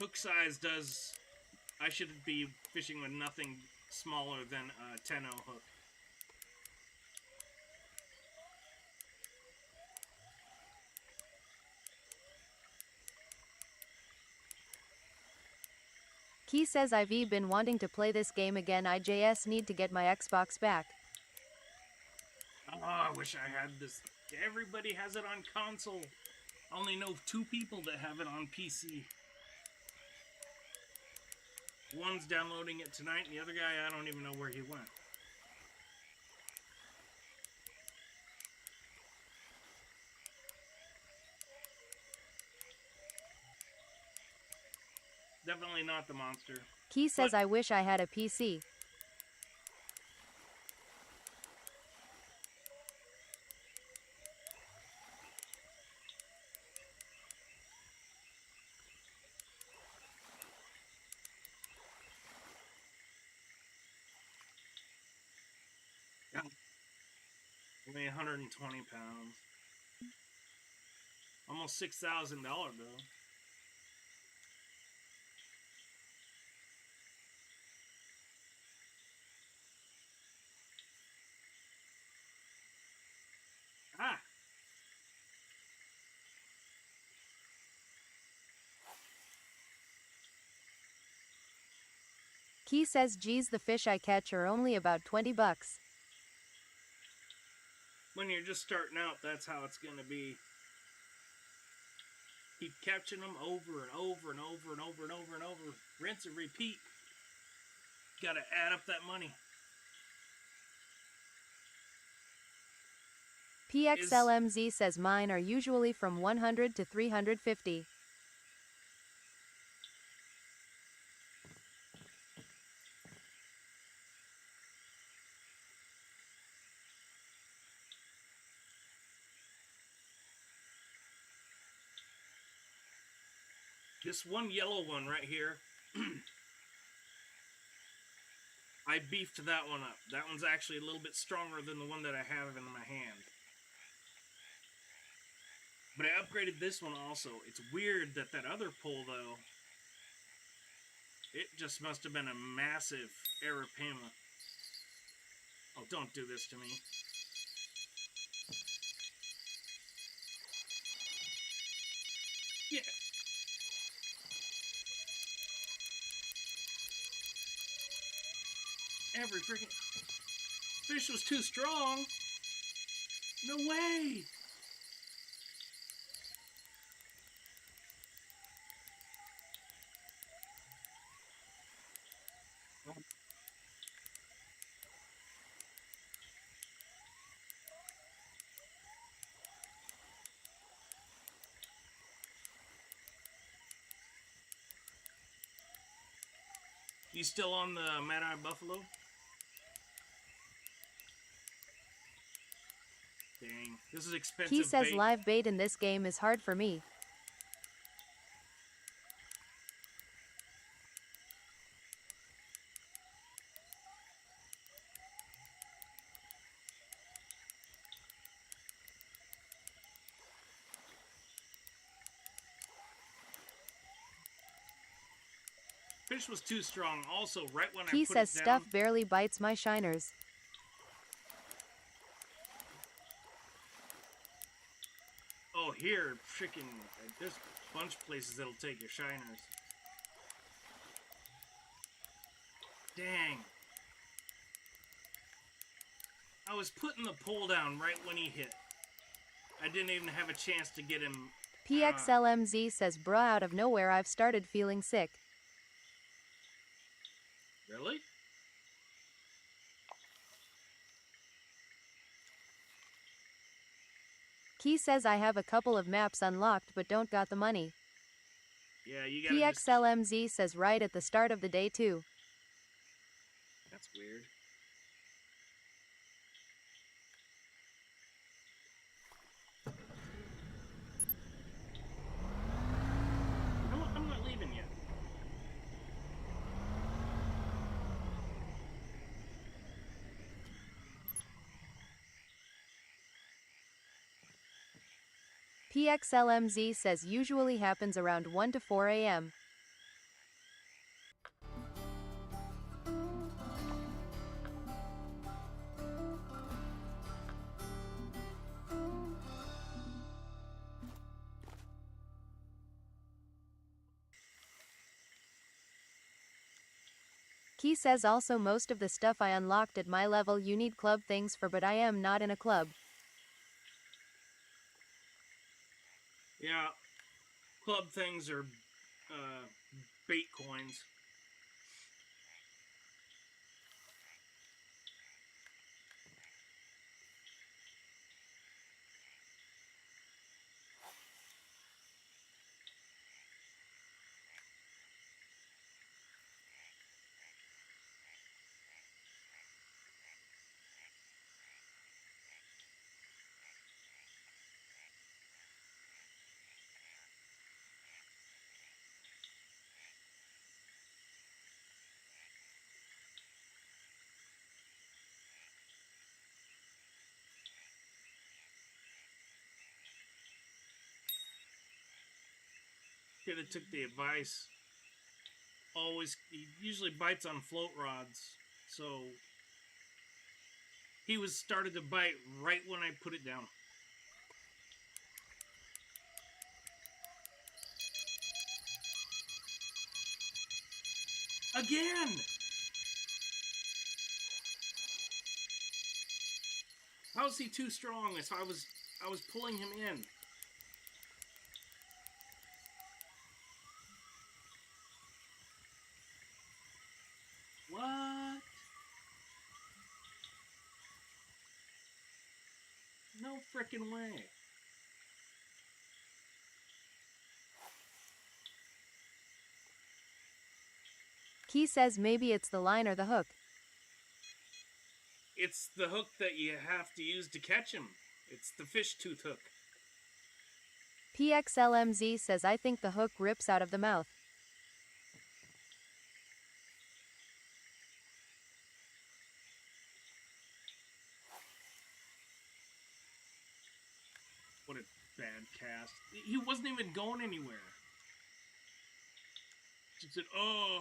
Hook size does. I should be fishing with nothing smaller than a 10-0 hook. Key says I've been wanting to play this game again. I just need to get my Xbox back. Oh, I wish I had this. Everybody has it on console. I only know 2 people that have it on PC. One's downloading it tonight, and the other guy, I don't even know where he went. Definitely not the monster. Key says I wish I had a PC. Only 120 pounds. Almost $6,000 though. Ah! Key says geez, the fish I catch are only about 20 bucks. When you're just starting out, that's how it's going to be. Keep catching them over and over and over and over and over and over. Rinse and repeat. Got to add up that money. PXLMZ says mine are usually from 100 to 350. This one yellow one right here, I beefed that one up. That one's actually a little bit stronger than the one that I have in my hand. But I upgraded this one also. It's weird that that other pole, though, it just must have been a massive Arapima. Oh, don't do this to me. Yeah. Every freaking fish was too strong. No way. You still on the Mad Eye Buffalo? Dang, this is expensive. He says bait. live bait in this game is hard for me. Fish was too strong. Also, right when He I put says it down, stuff barely bites my shiners. oh, here, freaking, there's a bunch of places that'll take your shiners. Dang. I was putting the pole down right when he hit. I didn't even have a chance to get him. PXLMZ says bruh, out of nowhere I've started feeling sick. Really? Key says I have a couple of maps unlocked but don't got the money. Yeah, you gotta just... PXLMZ says right at the start of the day too. That's weird. PXLMZ says usually happens around 1 to 4 a.m. Key says also most of the stuff I unlocked at my level you need club things for, but I am not in a club. Yeah, club things are bait coins. Should have took the advice. He usually bites on float rods, so he was started to bite right when I put it down. Again! How is he too strong? If I was pulling him in. What? No frickin' way. Key says maybe it's the line or the hook. It's the hook that you have to use to catch him. It's the fish tooth hook. PXLMZ says I think the hook rips out of the mouth. What a bad cast. He wasn't even going anywhere. She said, oh,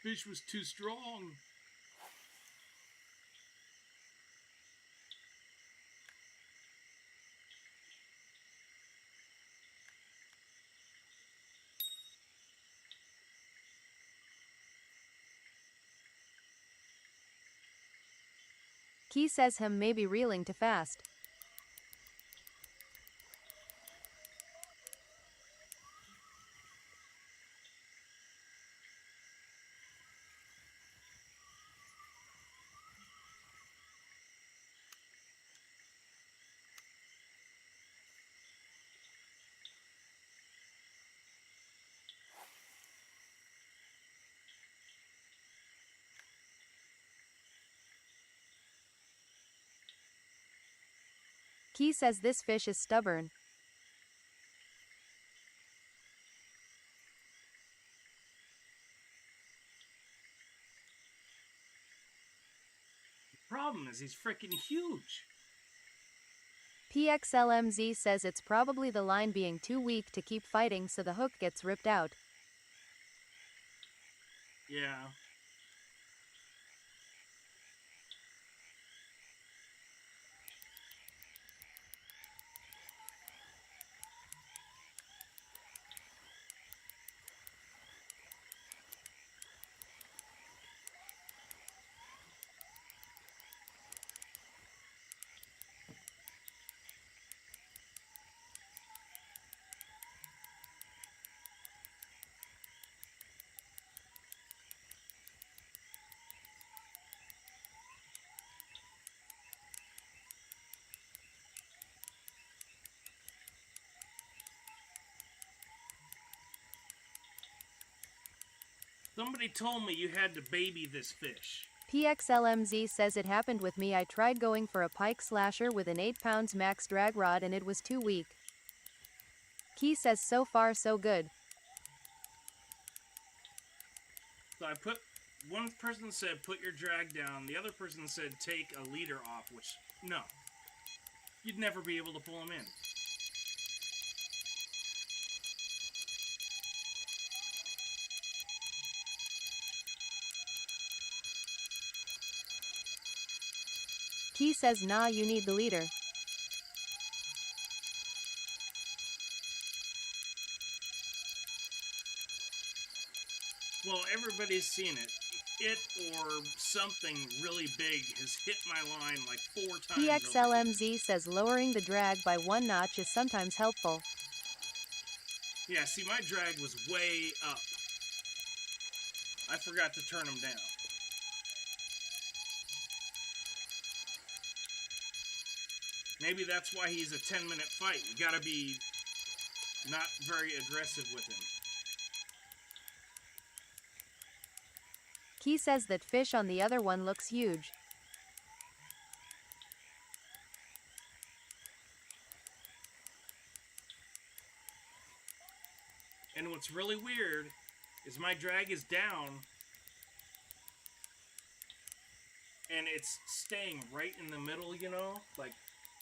fish was too strong. Key says him may be reeling too fast. Key says this fish is stubborn. The problem is he's freaking huge. PXLMZ says it's probably the line being too weak to keep fighting, so the hook gets ripped out. Yeah. Somebody told me you had to baby this fish. PXLMZ says it happened with me. I tried going for a pike slasher with an 8 pounds max drag rod and it was too weak. Key says so far so good. So I put, one person said put your drag down, the other person said take a leader off, which, no. You'd never be able to pull him in. Key says nah, you need the leader. Well, everybody's seen it. It or something really big has hit my line like 4 times. PXLMZ says lowering the drag by 1 notch is sometimes helpful. Yeah, see, my drag was way up. I forgot to turn them down. Maybe that's why he's a 10-minute fight. You gotta be not very aggressive with him. Key says that fish on the other one looks huge. And what's really weird is my drag is down and it's staying right in the middle, you know? Like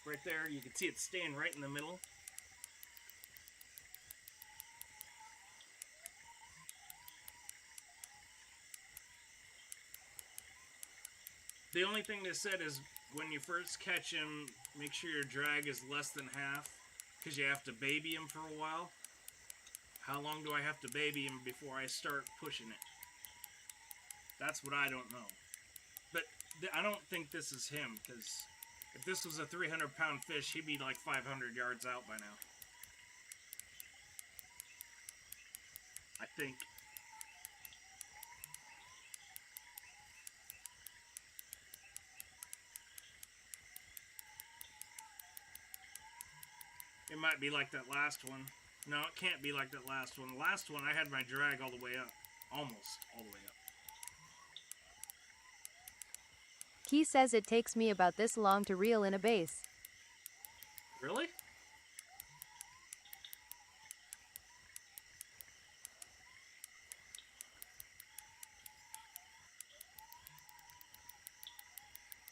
right there, you can see it staying right in the middle. The only thing they said is when you first catch him, make sure your drag is less than half because you have to baby him for a while. How long do I have to baby him before I start pushing it? That's what I don't know. But I don't think this is him, because if this was a 300-pound fish, he'd be like 500 yards out by now. I think. It might be like that last one. No, it can't be like that last one. The last one, I had my drag all the way up. Almost all the way up. Key says it takes me about this long to reel in a bass. Really?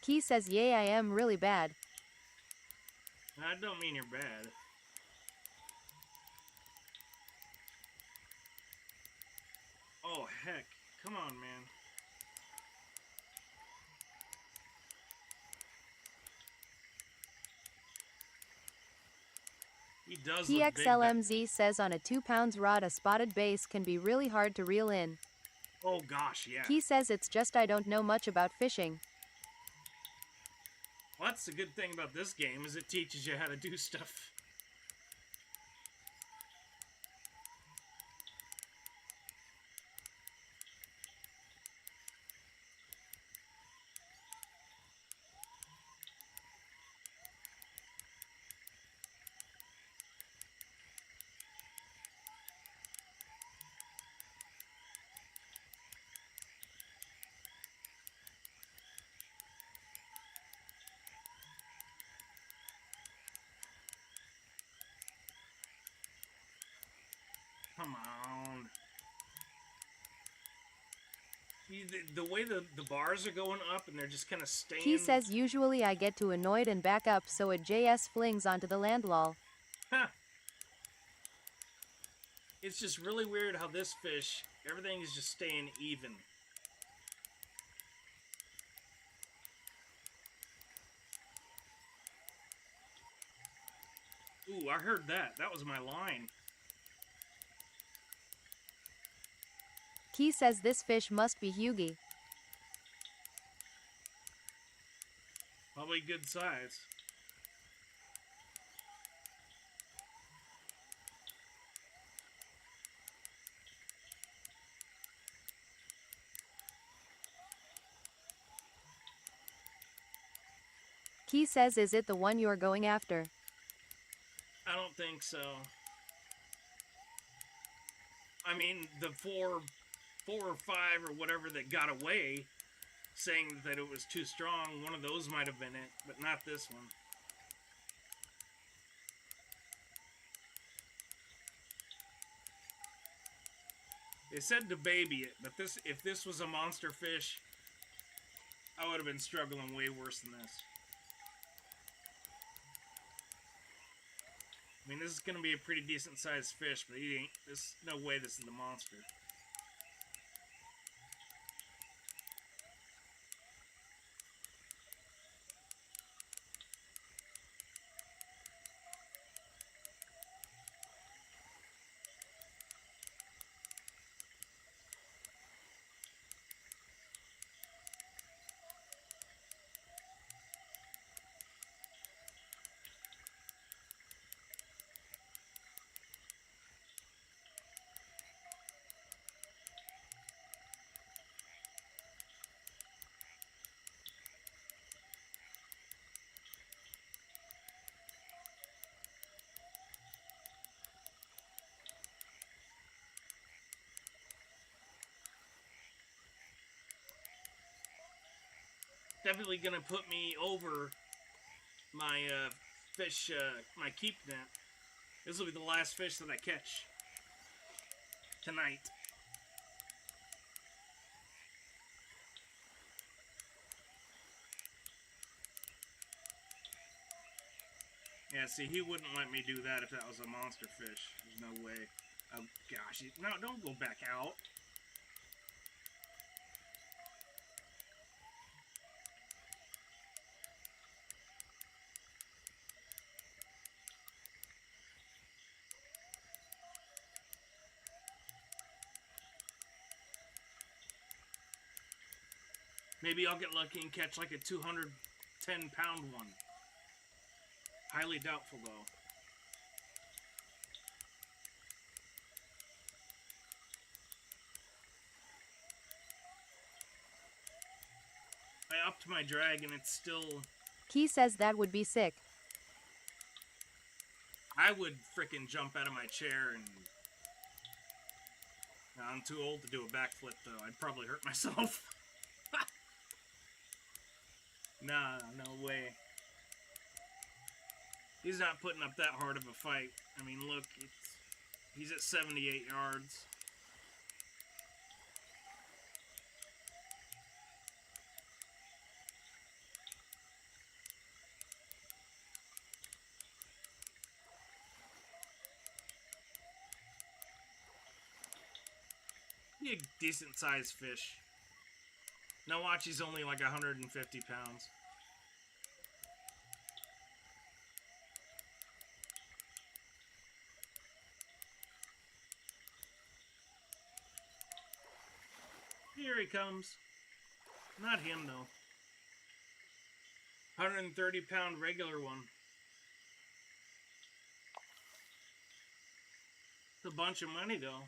Key says yay, I am really bad. I don't mean you're bad. Oh, heck. Come on, man. He does look big. PXLMZ says on a 2 pounds rod a spotted bass can be really hard to reel in. Oh, gosh, yeah. Key says it's just I don't know much about fishing. Well, that's the good thing about this game, is it teaches you how to do stuff. Come on. The way the bars are going up and they're just kind of staying... Key says usually I get too annoyed and back up so a JS flings onto the land lol. Huh. It's just really weird how this fish, everything is just staying even. Ooh, I heard that. That was my line. Key says this fish must be hugy. Probably good size. Key says is it the one you're going after? I don't think so. I mean, the four or five or whatever that got away, saying that it was too strong, one of those might have been it, but not this one. They said to baby it, but if this was a monster fish, I would have been struggling way worse than this. I mean, this is going to be a pretty decent sized fish, but he ain't. There's no way this is the monster. definitely gonna put me over my fish, my keep net. This will be the last fish that I catch tonight. Yeah, see, he wouldn't let me do that if that was a monster fish. There's no way. Oh, gosh. No, don't go back out. Maybe I'll get lucky and catch like a 210-pound one. Highly doubtful, though. I upped my drag and it's still... Key says that would be sick. I would frickin' jump out of my chair and... No, I'm too old to do a backflip, though. I'd probably hurt myself. Nah, no way. He's not putting up that hard of a fight. I mean, look, he's at 78 yards. Be a decent sized fish. Now watch, he's only like 150 pounds. Here he comes. Not him, though. 130-pound regular one. It's a bunch of money, though.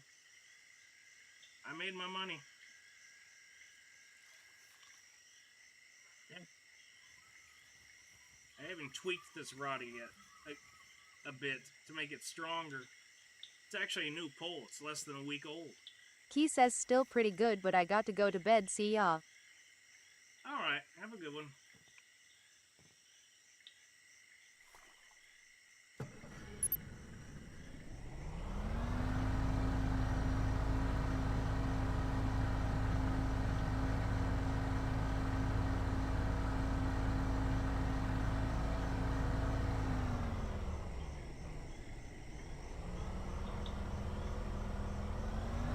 I made my money. Yeah. I haven't tweaked this rod yet. A bit to make it stronger. It's actually a new pole. It's less than a week old. Key says still pretty good, but I got to go to bed. See ya. Alright, have a good one.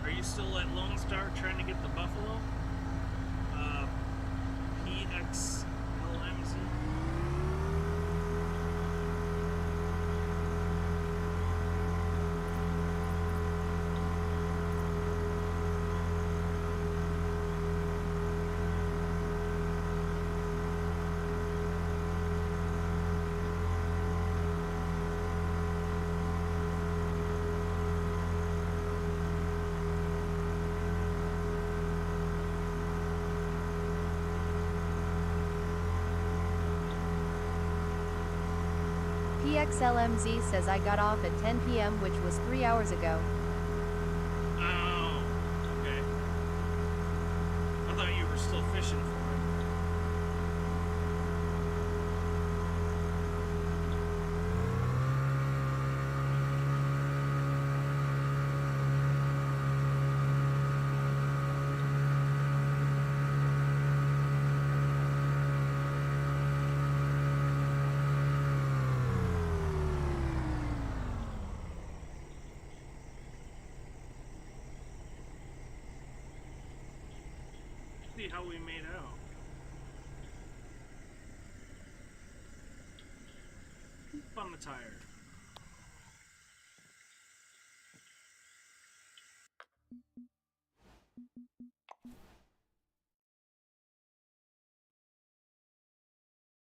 Are you still at Lone Star trying to get the buffalo? PXLMZ. PXLMZ says I got off at 10 p.m., which was 3 hours ago. Oh, okay. I thought you were still fishing for it. See how we made out. On the tire.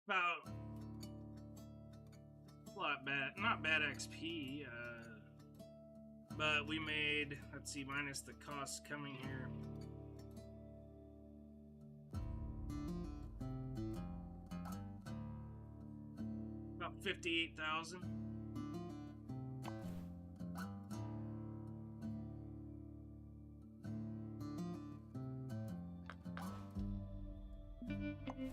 About a lot bad, not bad XP, but we made, let's see, minus the costs coming here. About 58,000. I'll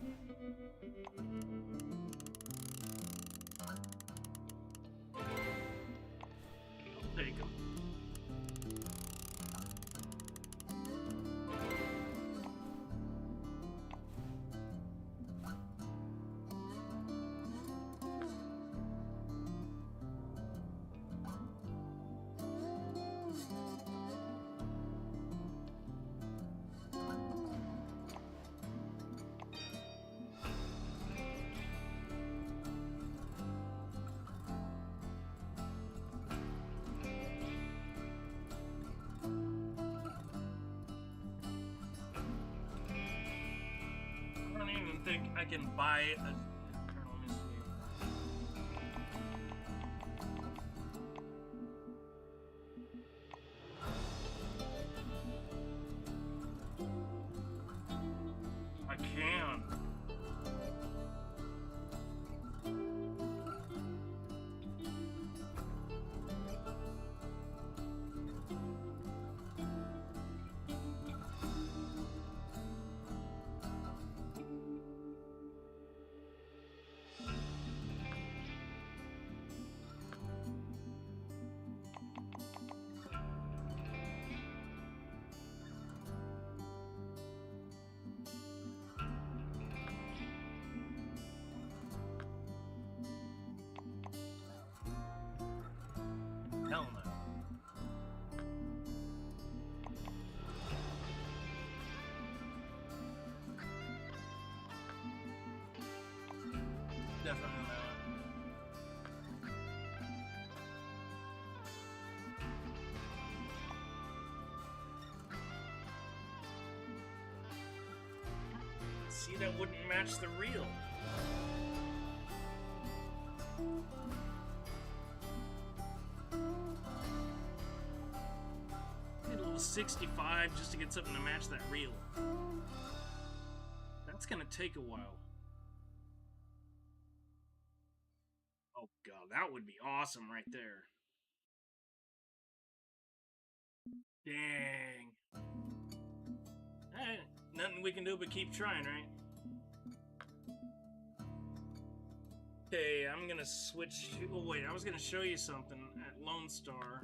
take them. I don't even think I can buy a... Let me see. I can. Hell no. Definitely not. See, that wouldn't match the reel. Need a little 65 just to get something to match that reel. That's gonna take a while. Oh god, that would be awesome right there. Dang. Alright, nothing we can do but keep trying, right? Okay, I'm gonna switch to... Oh wait, I was gonna show you something at Lone Star.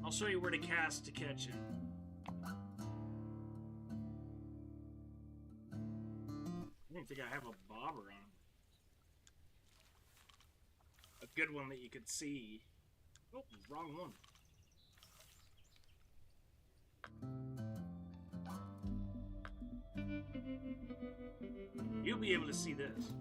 I'll show you where to cast to catch it. I don't think I have a bobber on. A good one that you could see. Oh, wrong one. You'll be able to see this.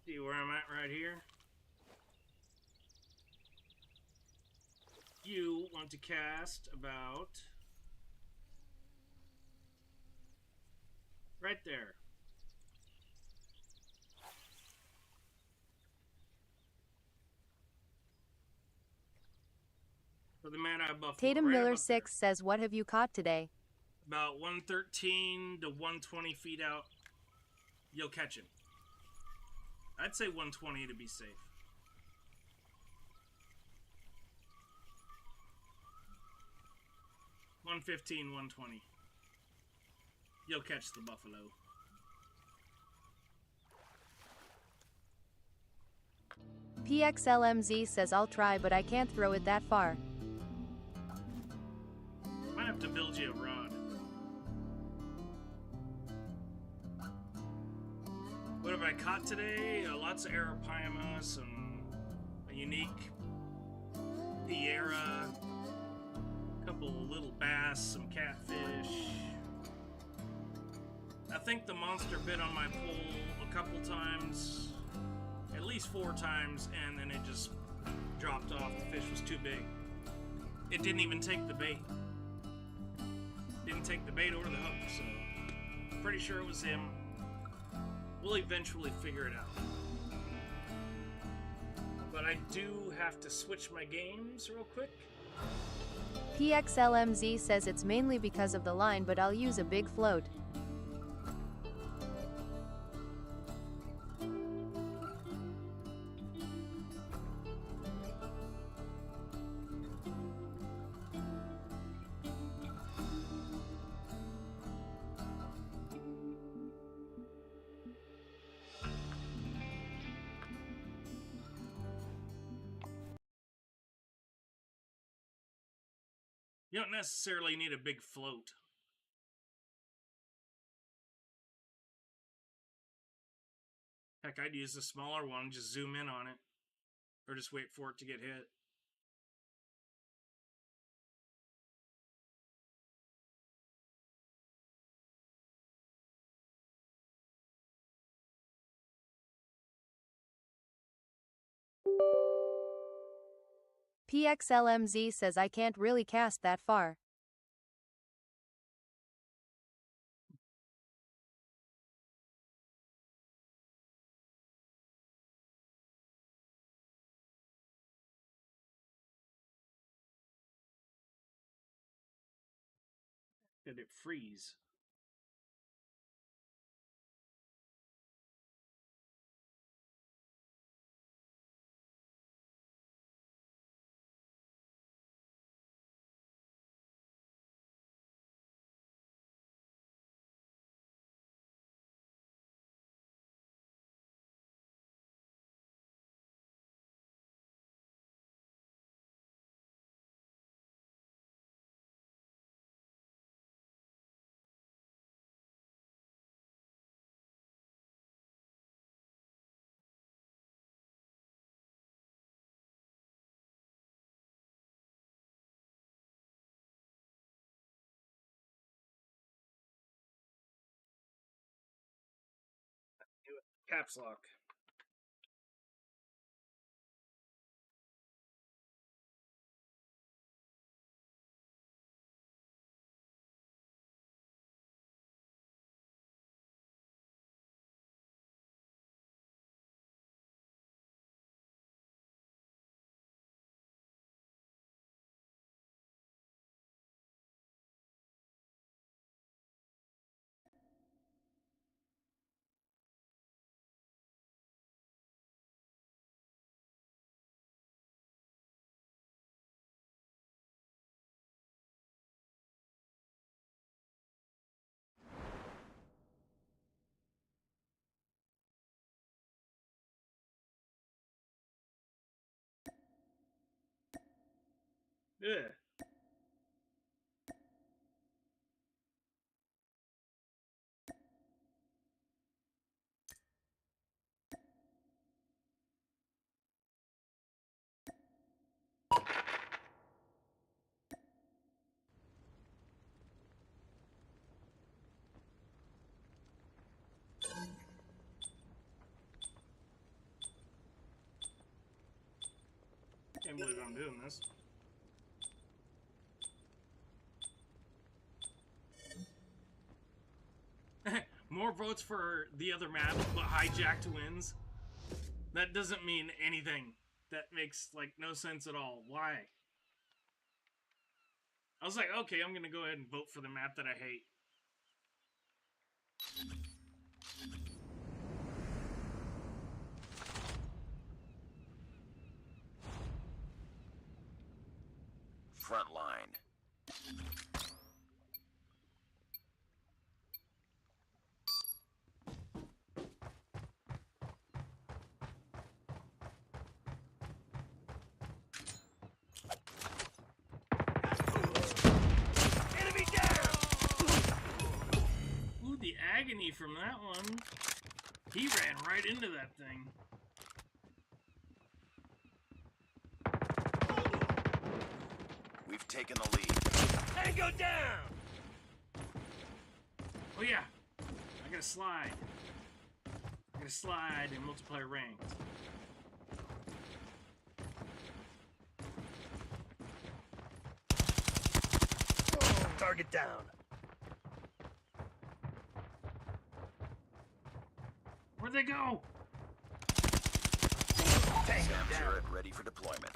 See where I'm at right here? You want to cast about right there. For the Mad Eye Buffalo. Tatum right Miller about 6 says, "What have you caught today?" there. About 113 to 120 feet out, you'll catch him. I'd say 120 to be safe. $115, $120. You'll catch the buffalo. PXLMZ says, "I'll try, but I can't throw it that far." Might have to build you a rod. What have I caught today? Lots of arapaima, a unique Piera, a couple of little bass, some catfish. I think the monster bit on my pole a couple times, at least 4 times, and then it just dropped off. The fish was too big. It didn't even take the bait. Didn't take the bait or the hook, so I'm pretty sure it was him. We'll eventually figure it out. But I do have to switch my games real quick. PXLMZ says it's mainly because of the line, but I'll use a big float. You don't necessarily need a big float. Heck, I'd use a smaller one, just zoom in on it. Or just wait for it to get hit. PXLMZ says I can't really cast that far. Did it freeze? Caps lock. Yeah. Can't believe I'm doing this. More votes for the other map, but hijacked wins. That doesn't mean anything. That makes, like, no sense at all. Why? I was like, okay, I'm gonna go ahead and vote for the map that I hate. Frontline. Enemy down! Ooh, the agony from that one. He ran right into that thing. We've taken the lead. Tango down! Oh yeah, I gotta slide. I gotta slide in multiplayer ranked. Target down. Where'd they go? Tango SAM down. turret ready for deployment.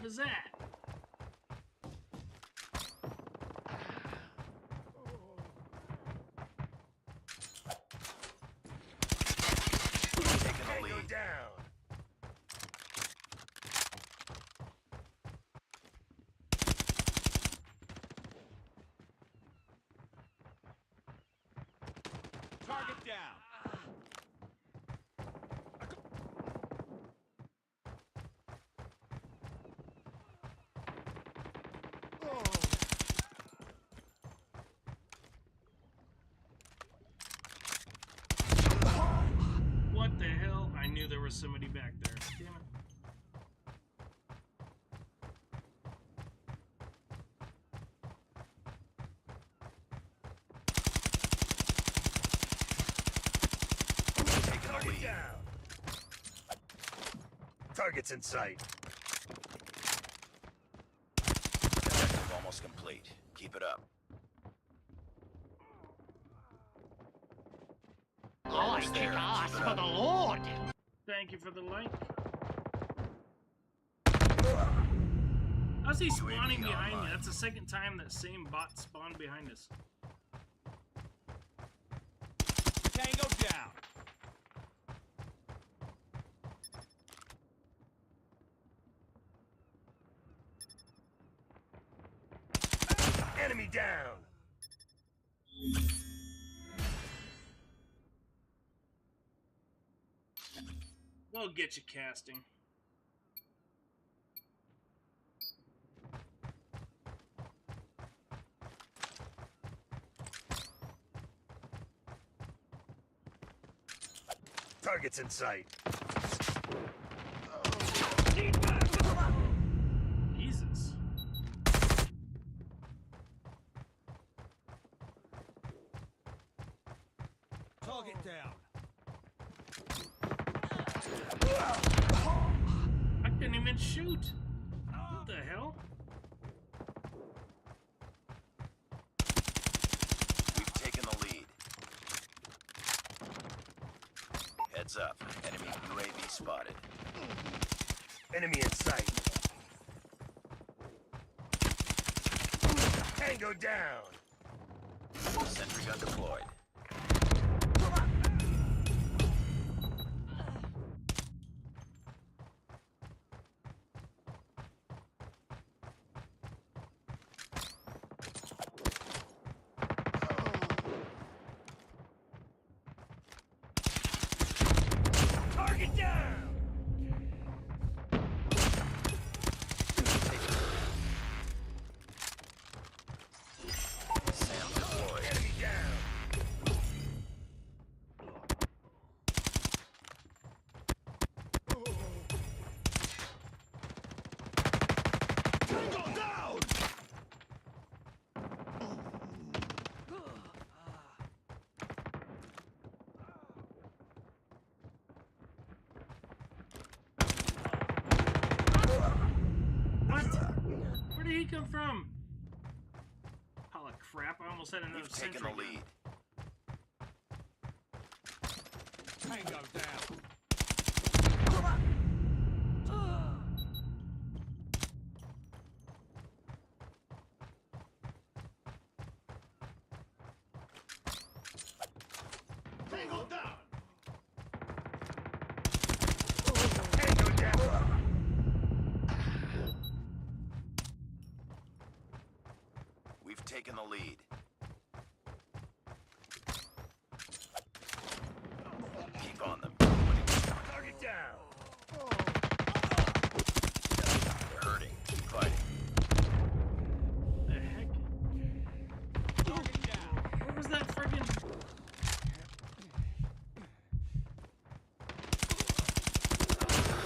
was that? Taking the lead. Down. Target down. What the hell? I knew there was somebody back there. Damn it. Taking the lead. Down. Target's in sight. Objective almost complete. Keep it up. I kick ass for the Lord. Thank you for the like. How's he spawning behind me? That's the second time that same bot spawned behind us. Tango down. Enemy down. We'll get you casting. Target's in sight. Jesus. Target down. I couldn't even shoot. What the hell? We've taken the lead. Heads up. Enemy UAV spotted. Enemy in sight. Tango down. Sentry gun deployed. Target down. Sam deployed. Enemy down. Tango down. What? Where did he come from? Holy crap, I almost had another We've taken sentry the gun. lead. Tango down. Tango down. Tango down. We've taken the lead. Keep on them. Target down. They're hurting. Keep fighting. The heck? Target down. What was that friggin'?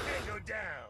Tango down.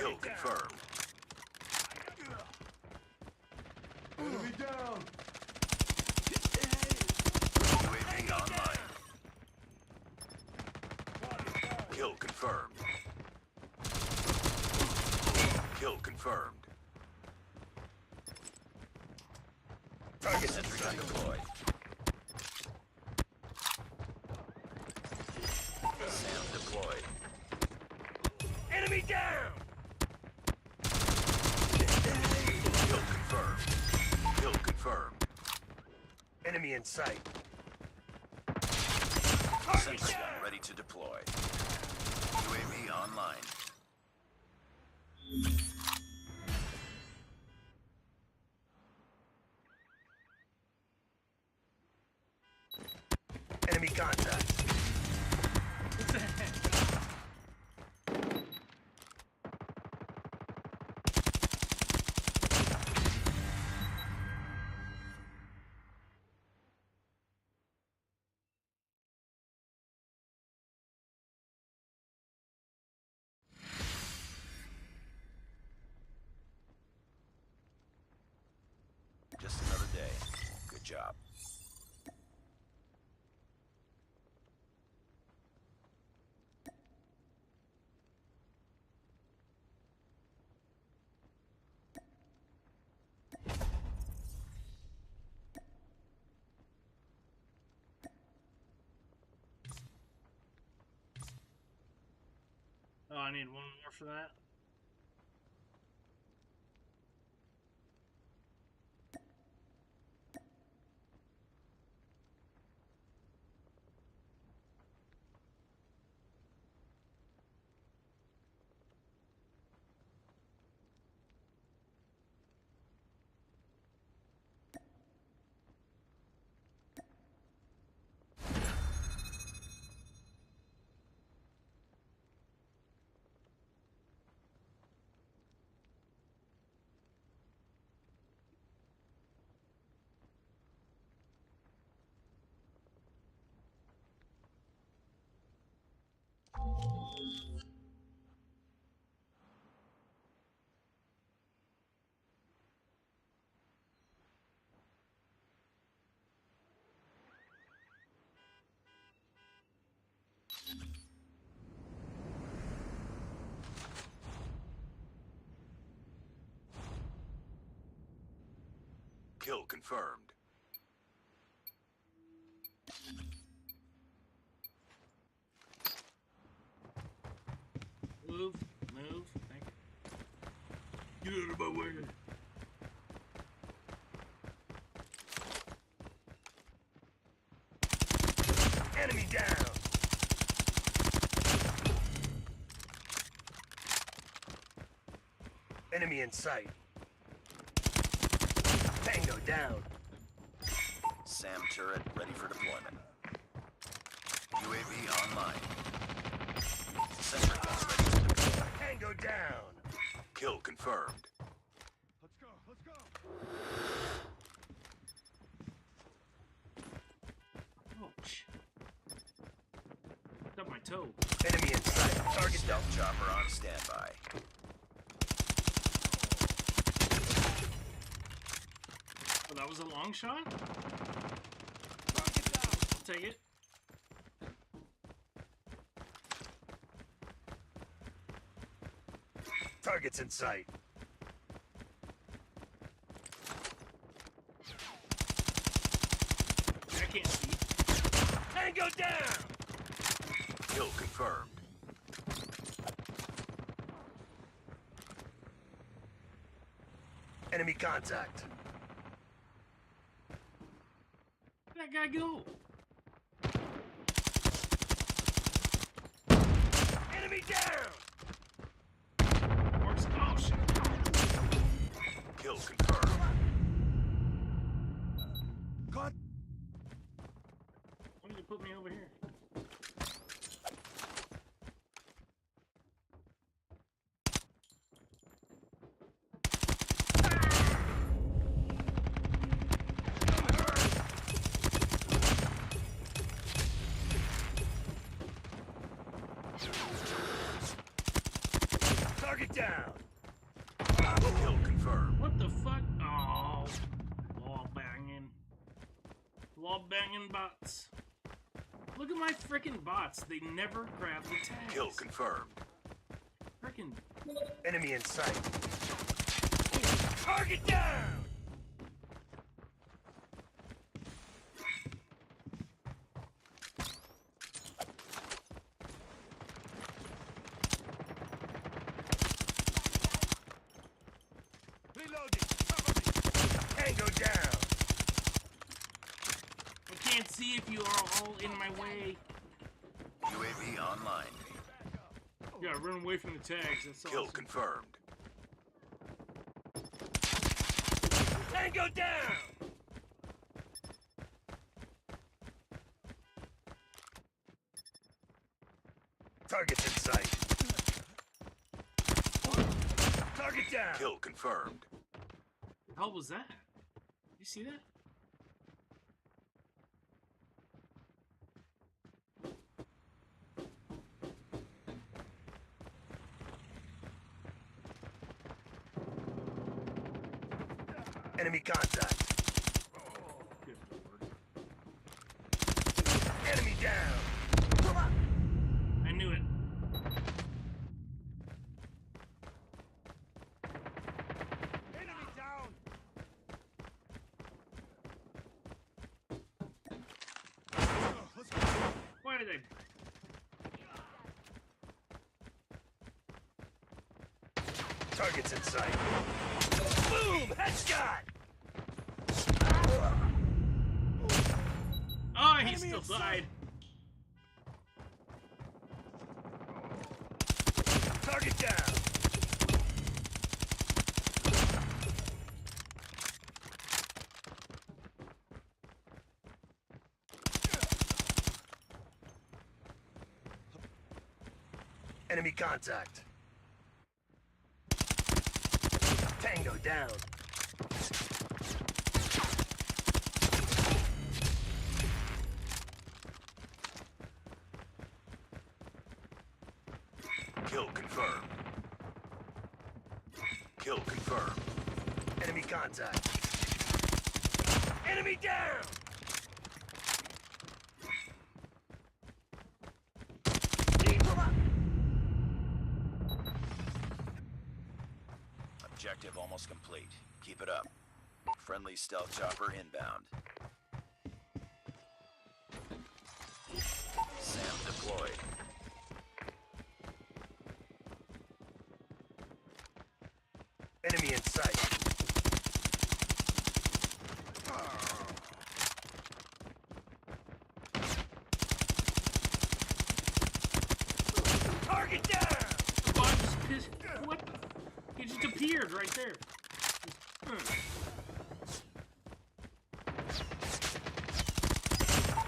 Kill confirmed. Enemy down. UAV online. Kill confirmed. Kill confirmed. Target sentry gun deployed. SAM deployed. Enemy down. Kill confirmed. Kill confirmed. Enemy in sight. Sentry gun ready to deploy. UAV online. Enemy contact. What the heck? Just another day. Good job. Oh, I need one more for that. Kill confirmed. Move, move. Thank you. Get out of my way. Enemy down. Enemy in sight. Tango down. SAM turret ready for deployment. UAV online. Sentry gun ready to deploy. Tango down. Kill confirmed. Let's go. Let's go. Ouch. Got my toe. Enemy in sight. Target down. Stealth chopper on standby. Oh, that was a long shot? Target down. I'll take it. Target's in sight. I can't see. Tango down. Kill confirmed. Enemy contact. Where'd that guy go? Enemy down. Works. Oh, shit. Kill confirmed. God. Why did you put me over here? down. Kill confirmed. What the fuck? Oh, wall banging. Wall banging bots. Look at my freaking bots. They never grab the tags. Kill confirmed. Freaking. Enemy in sight. Target down. Reloading. Cover me. Tango down. I can't see if you are all in my way. UAV online. Yeah, run away from the tags. That's Kill awesome. confirmed. Tango down. Target's in sight. Target down. Kill confirmed. The hell was that? You see that? Enemy contact. Good lord. Enemy down. I knew it. Enemy down. Why did I? Target's in sight. Boom! Headshot! Oh, he still died. Target down. Enemy contact. Tango down. Kill confirmed. Kill confirmed. Enemy contact. Enemy down! Objective almost complete. Keep it up. Friendly stealth chopper inbound. SAM deployed. Enemy in sight. Target down! Bot just pissed. What? He just appeared right there.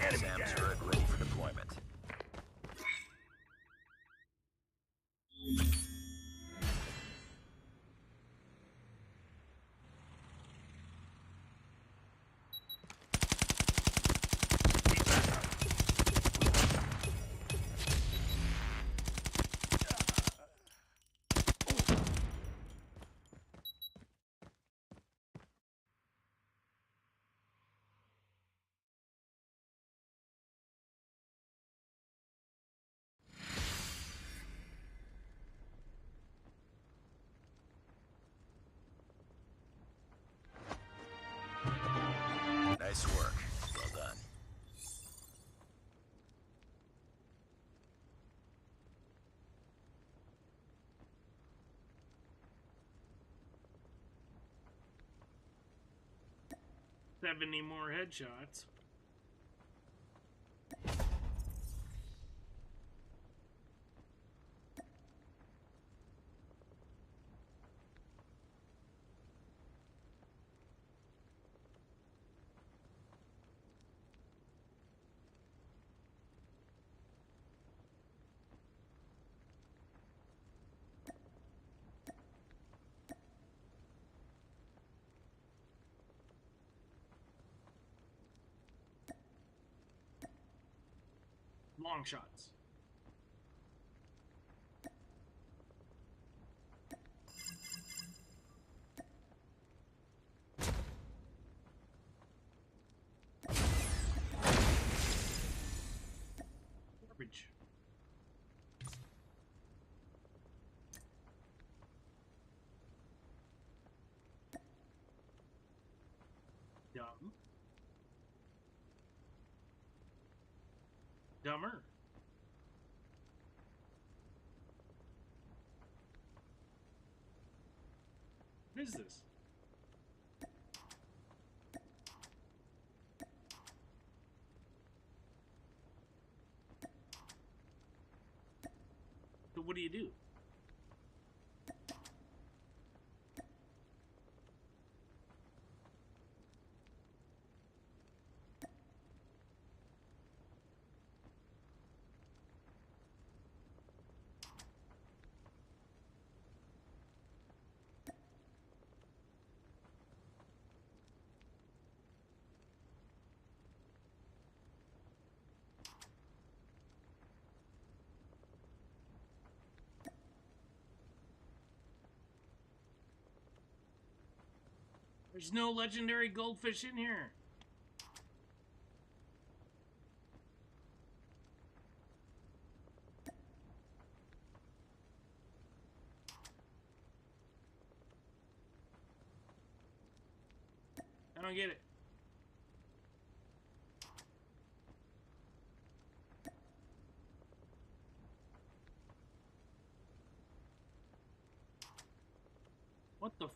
Enemy SAM down! turret ready for deployment. Need backup. Nice work. Well done. Seventy more headshots. Long shots. garbage. Dumb. Dumber. What is this? So what do you do? There's no legendary goldfish in here. I don't get it. What the f-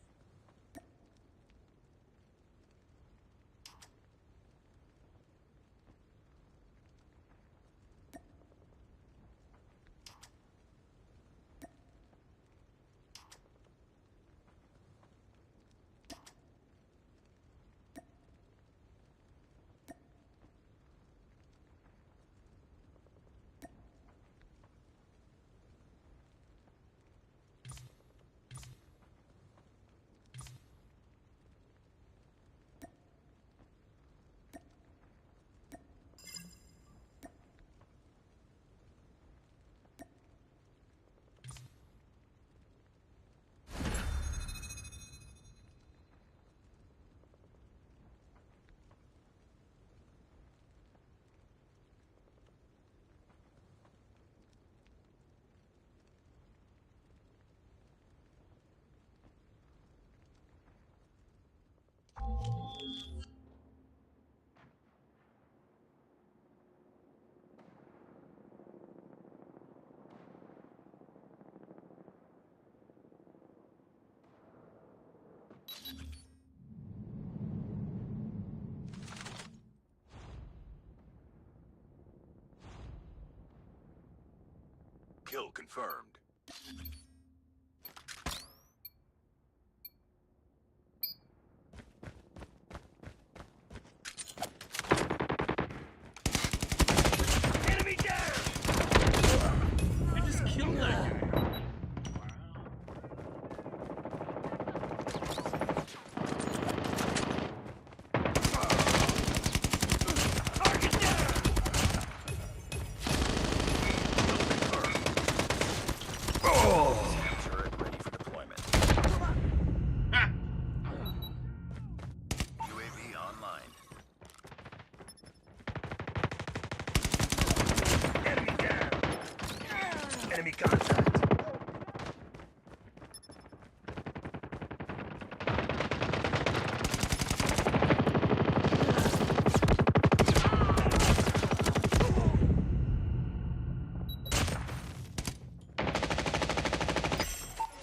Kill confirmed. Enemy down! I just killed that guy. Wow. Target down! Turret ready for deployment. Ha! UAV online. Enemy down! Enemy contact.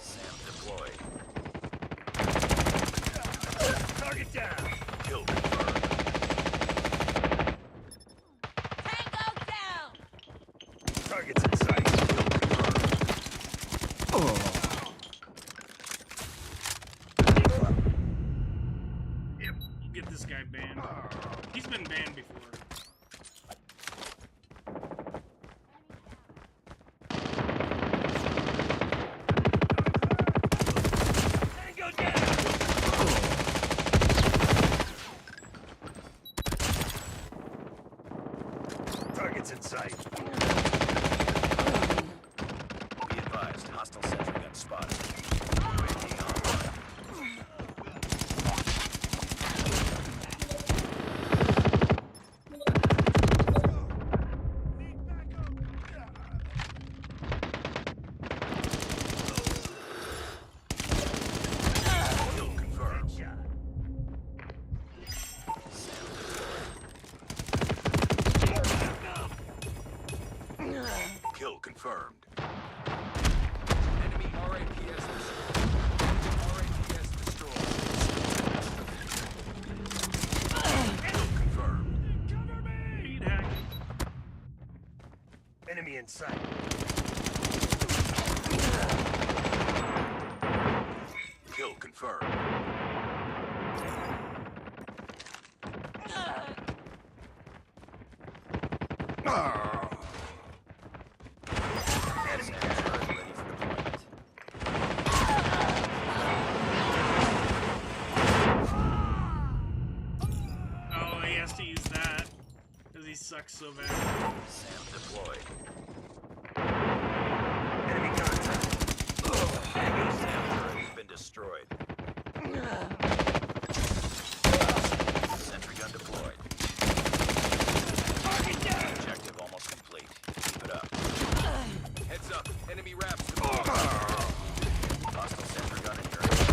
SAM deployed. Target down! Kill confirmed. Targets in sight. We'll get this guy banned. He's been banned before. Tango down! Targets in sight. Kill confirmed. Enemy RAPS destroyed. RAPS destroyed. Kill confirmed. Cover me! He'd hack. Enemy in sight. Kill confirmed. Enemy Sam turret ready for deployment. Oh, he has to use that. Because he sucks so bad. Sam deployed. enemy contact. Sam turret has been destroyed. Sentry gun deployed. Target down. Objective almost complete. Keep it up. Heads up. Enemy RAPS deployed. Hostile sentry gun in your area.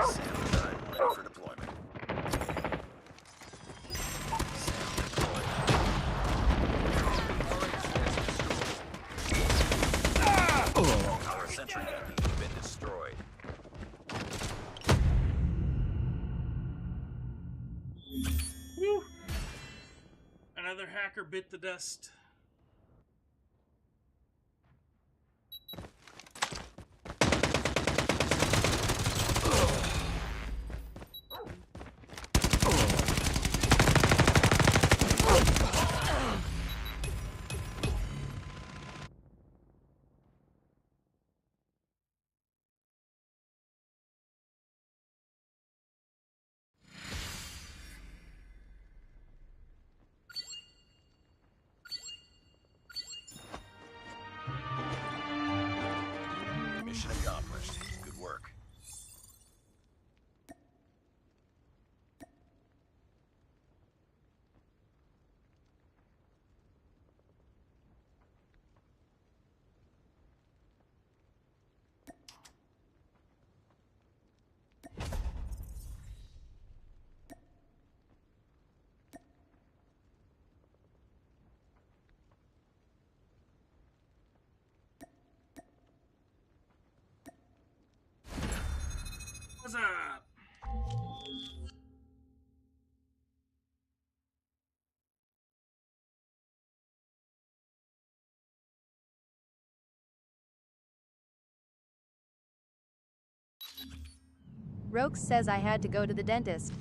Sam turret ready for deployment. Sam deployed. Our sentry gun has been destroyed. Woo! Another hacker bit the dust. Mission accomplished. Good work. What's up? Roke says I had to go to the dentist.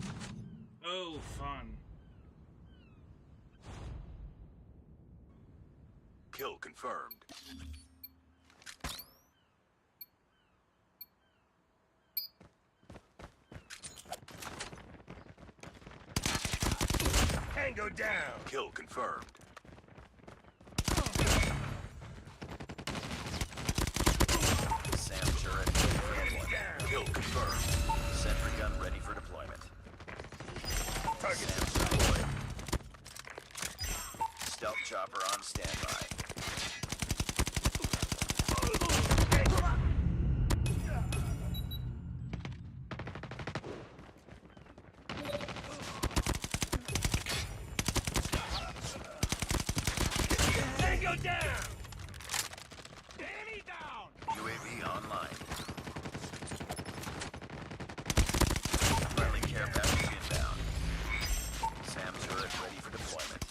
Oh, fun. Kill confirmed. Tango down. Kill confirmed. Sam turret ready for deployment. Kill confirmed. Sentry gun ready for deployment. Target Sam deployed. Stealth chopper on standby. Tango down. Enemy down. UAV online. Friendly care package inbound. Sam turret ready for deployment.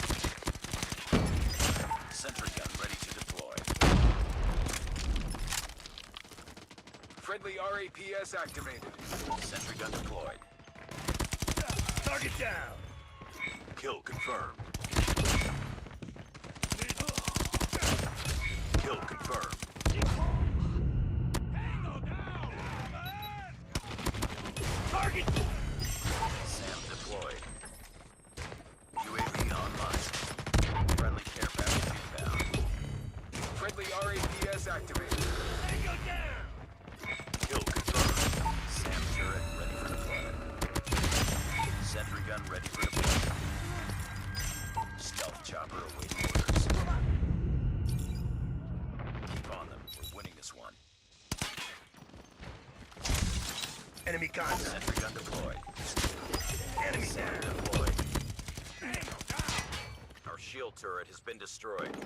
Sentry gun ready to deploy. Friendly RAPS activated. Sentry gun deployed. Target down. Kill confirmed. Kill confirmed. Tango down. Target. Sam deployed. UAV online. Friendly care package inbound. Friendly RAPS activated. Tango down. Kill confirmed. Sam turret ready for deployment. Sentry gun ready for deployment. Stealth chopper awaiting orders. Keep on them. We're winning this one. Enemy contact. Sentry gun deployed. Enemy Sam down. deployed. Tango down. Our shield turret has been destroyed.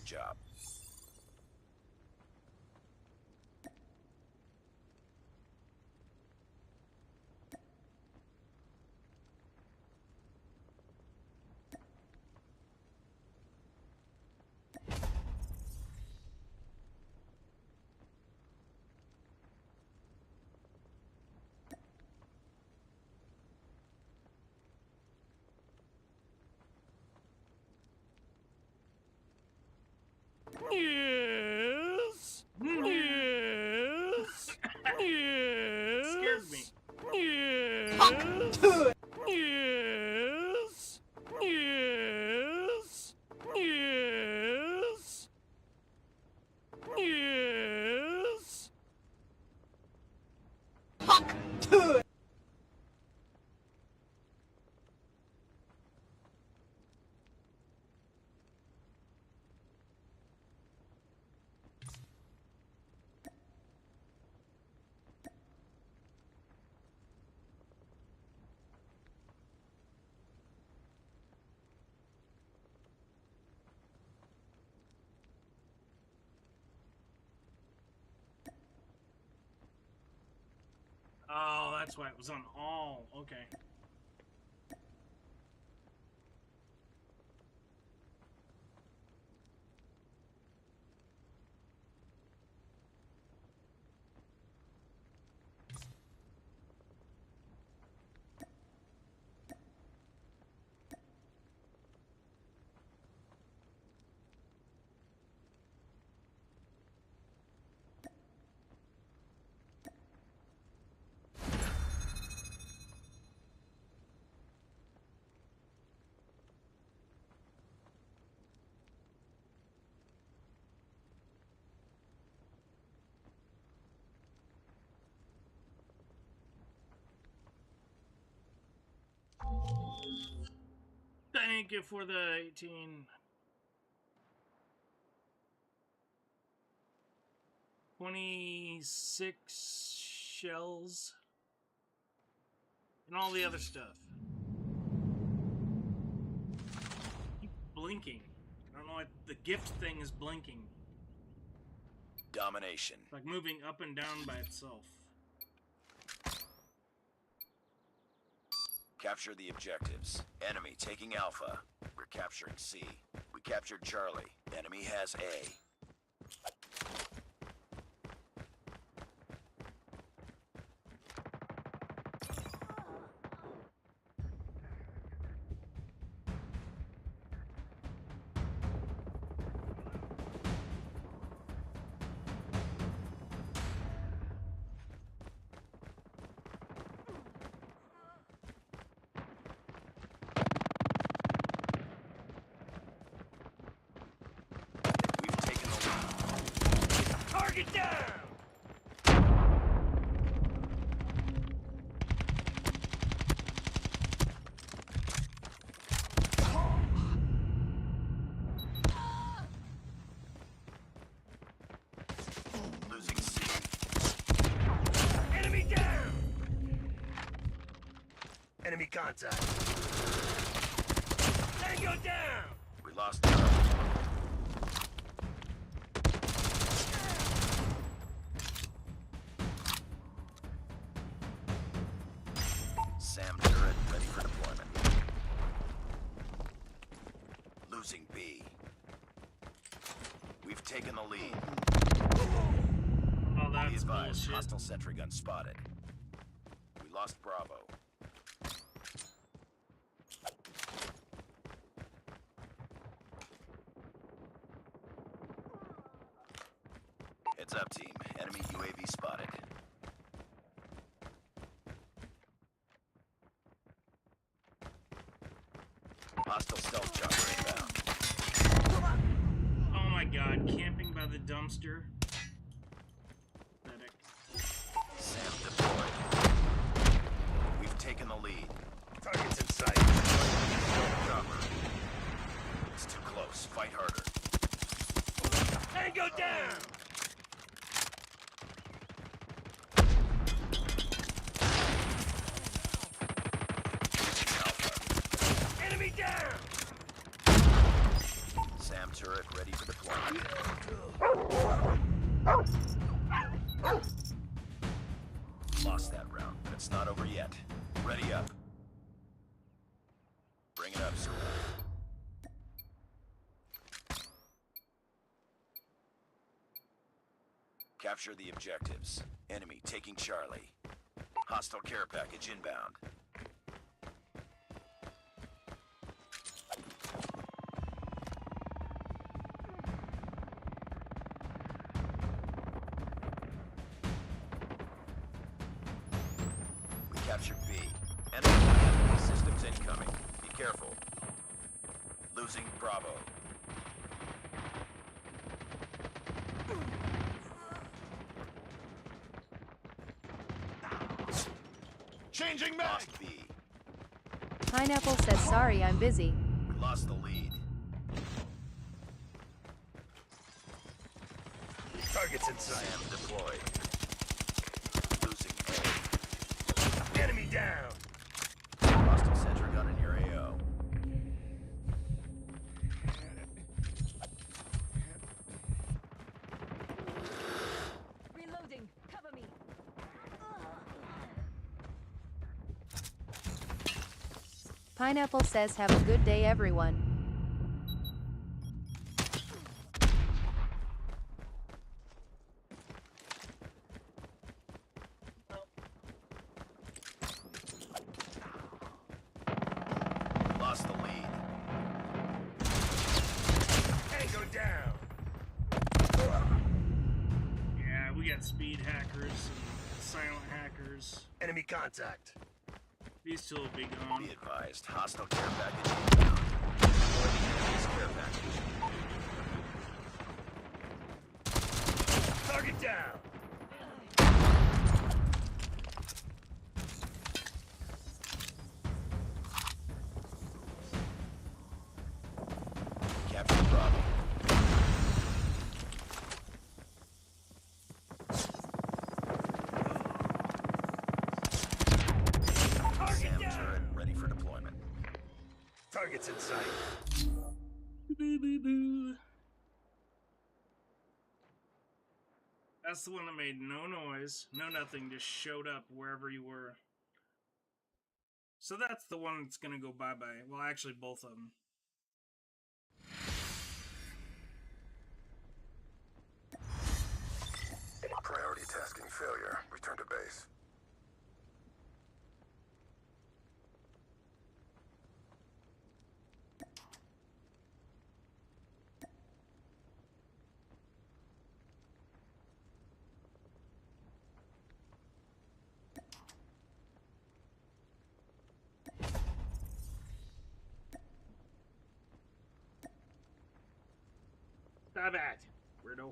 job. Yes. Yes. Yes. Scared me. Yes. Yes. Yes. Yes. Yes. Oh, that's why it was on all. Okay. Thank you for the 18. 26 shells. And all the other stuff. Keep blinking. I don't know what the gift thing is blinking. Domination. It's like moving up and down by itself. Capture the objectives. Enemy taking Alpha. We're capturing C. We captured Charlie. Enemy has A. We've taken the lead. Target down! Losing C. Enemy down! Enemy contact. Tango down! We lost Charlie. Sam turret ready for deployment. Losing B. We've taken the lead. Oh, Be that's advised, bullshit. hostile sentry gun spotted. We lost Bravo. Heads up, team. Enemy UAV spotted. Hostile stealth chopper inbound. Oh my god, camping by the dumpster. Pathetic. Sam deployed. We've taken the lead. Target's in sight. Chopper. It's too close. Fight harder. Tango down! Alpha. Enemy down! Sam turret ready for deployment. Lost that round, but it's not over yet. Ready up. Bring it up, sir. Capture the objectives. Enemy taking Charlie. Hostile care package inbound. We captured B. Enemy systems incoming. Be careful. Losing Bravo. Changing mag! Lost B. Pineapple says sorry, I'm busy. We lost the lead. Targets in sight. SAM deployed. Losing Enemy down. A. Hostile sentry gun in your AO. Reloading. Cover me. Pineapple says have a good day, everyone. Lost the lead. Tango down. Yeah, we got speed hackers and silent hackers. Enemy contact. These two will be gone. Be advised, hostile care package inbound. Deploy the enemy's care package. Target down. Capture Bravo. SAM turret ready for deployment. Targets in sight. Boo, boo, boo. That's the one that made no noise, no nothing, just showed up wherever you were. So that's the one that's gonna go bye-bye. Well, actually, both of them. Priority tasking failure. Return to base. Stop it, weirdo.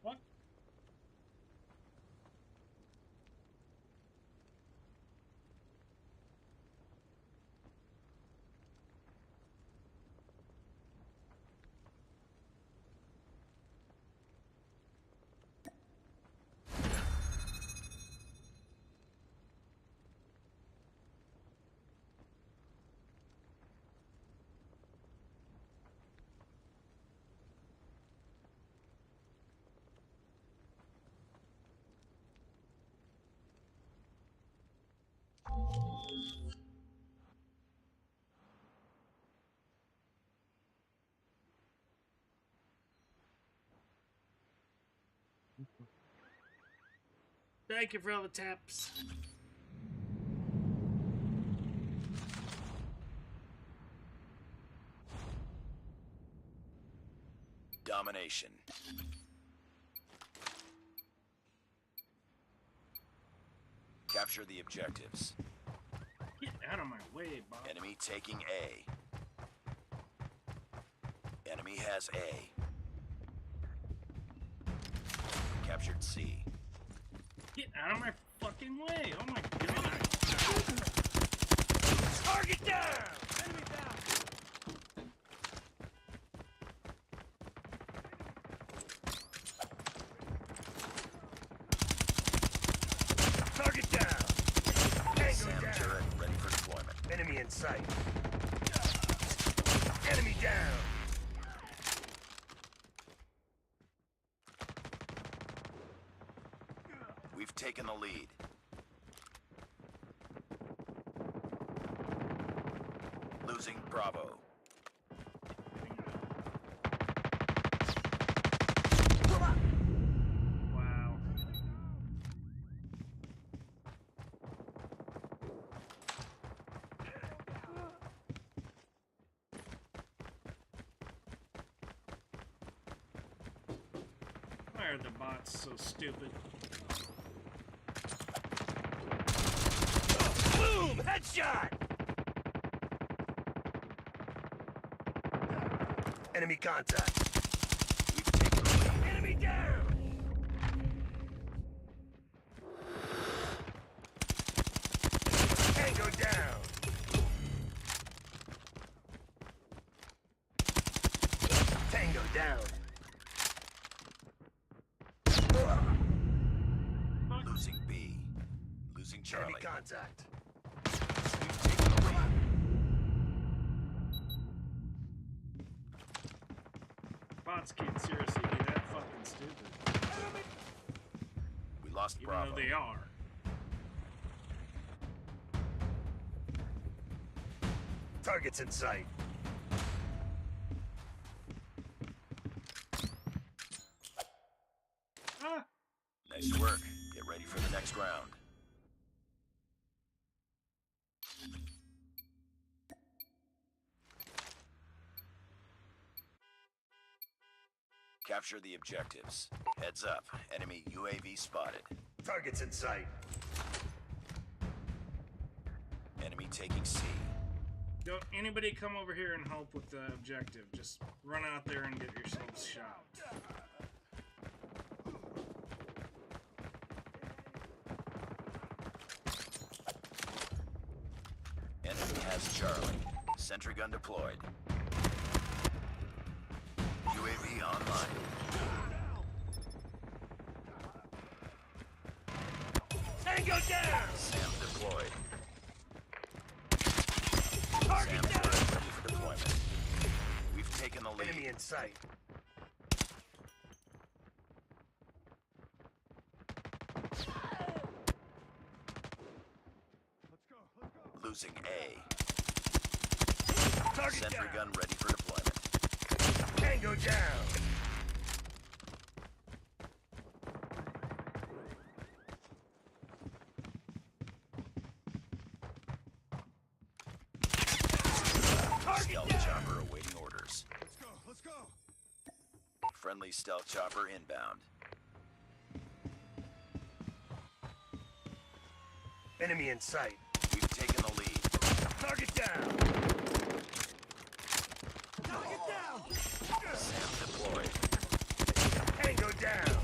What? Thank you for all the taps. determination. Capture the objectives. Get out of my way, Bob. Enemy taking A. Enemy has A. Captured C. Get out of my fucking way. Oh my god. Target down! Enemy down! Target down! Tango SAM down! turret ready for deployment. Enemy in sight. Enemy down! We've taken the lead. Losing Bravo. Wow. Why are the bots so stupid? Boom! Headshot! Enemy contact. We've taken the lead. Enemy down! Tango down! Tango down! Losing B. Losing Charlie. Enemy contact. We've taken the lead. Bots can't seriously be that fucking stupid. We lost Even Bravo. though they are. Targets in sight. Ah! Nice work. Get ready for the next round. Capture the objectives. Heads up. Enemy UAV spotted. Targets in sight. Enemy taking C. Don't anybody come over here and help with the objective. Just run out there and get yourselves shot. Enemy has Charlie. Sentry gun deployed. UAV online. Tango down! SAM deployed. Target SAM down! turret ready for deployment. We've taken the Enemy lead. in sight. Losing A. Target Sentry down! gun ready for deployment. Tango down! Target Stealth down! chopper awaiting orders. Let's go, let's go! Friendly stealth chopper inbound. Enemy in sight. We've taken the lead. Target down! Target down! SAM deployed. Tango down!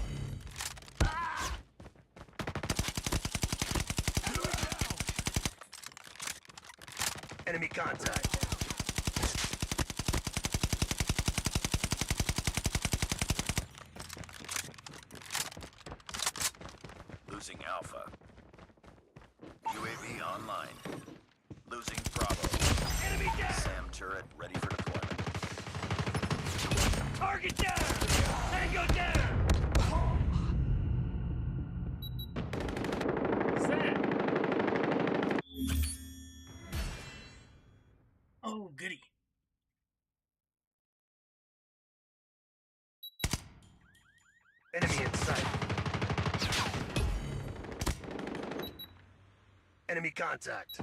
Enemy contact. Losing Alpha. UAV online. Losing Bravo. Enemy down! SAM turret ready for deployment. Target down! Tango down! What's that? Oh, goody. Enemy in sight. Enemy contact.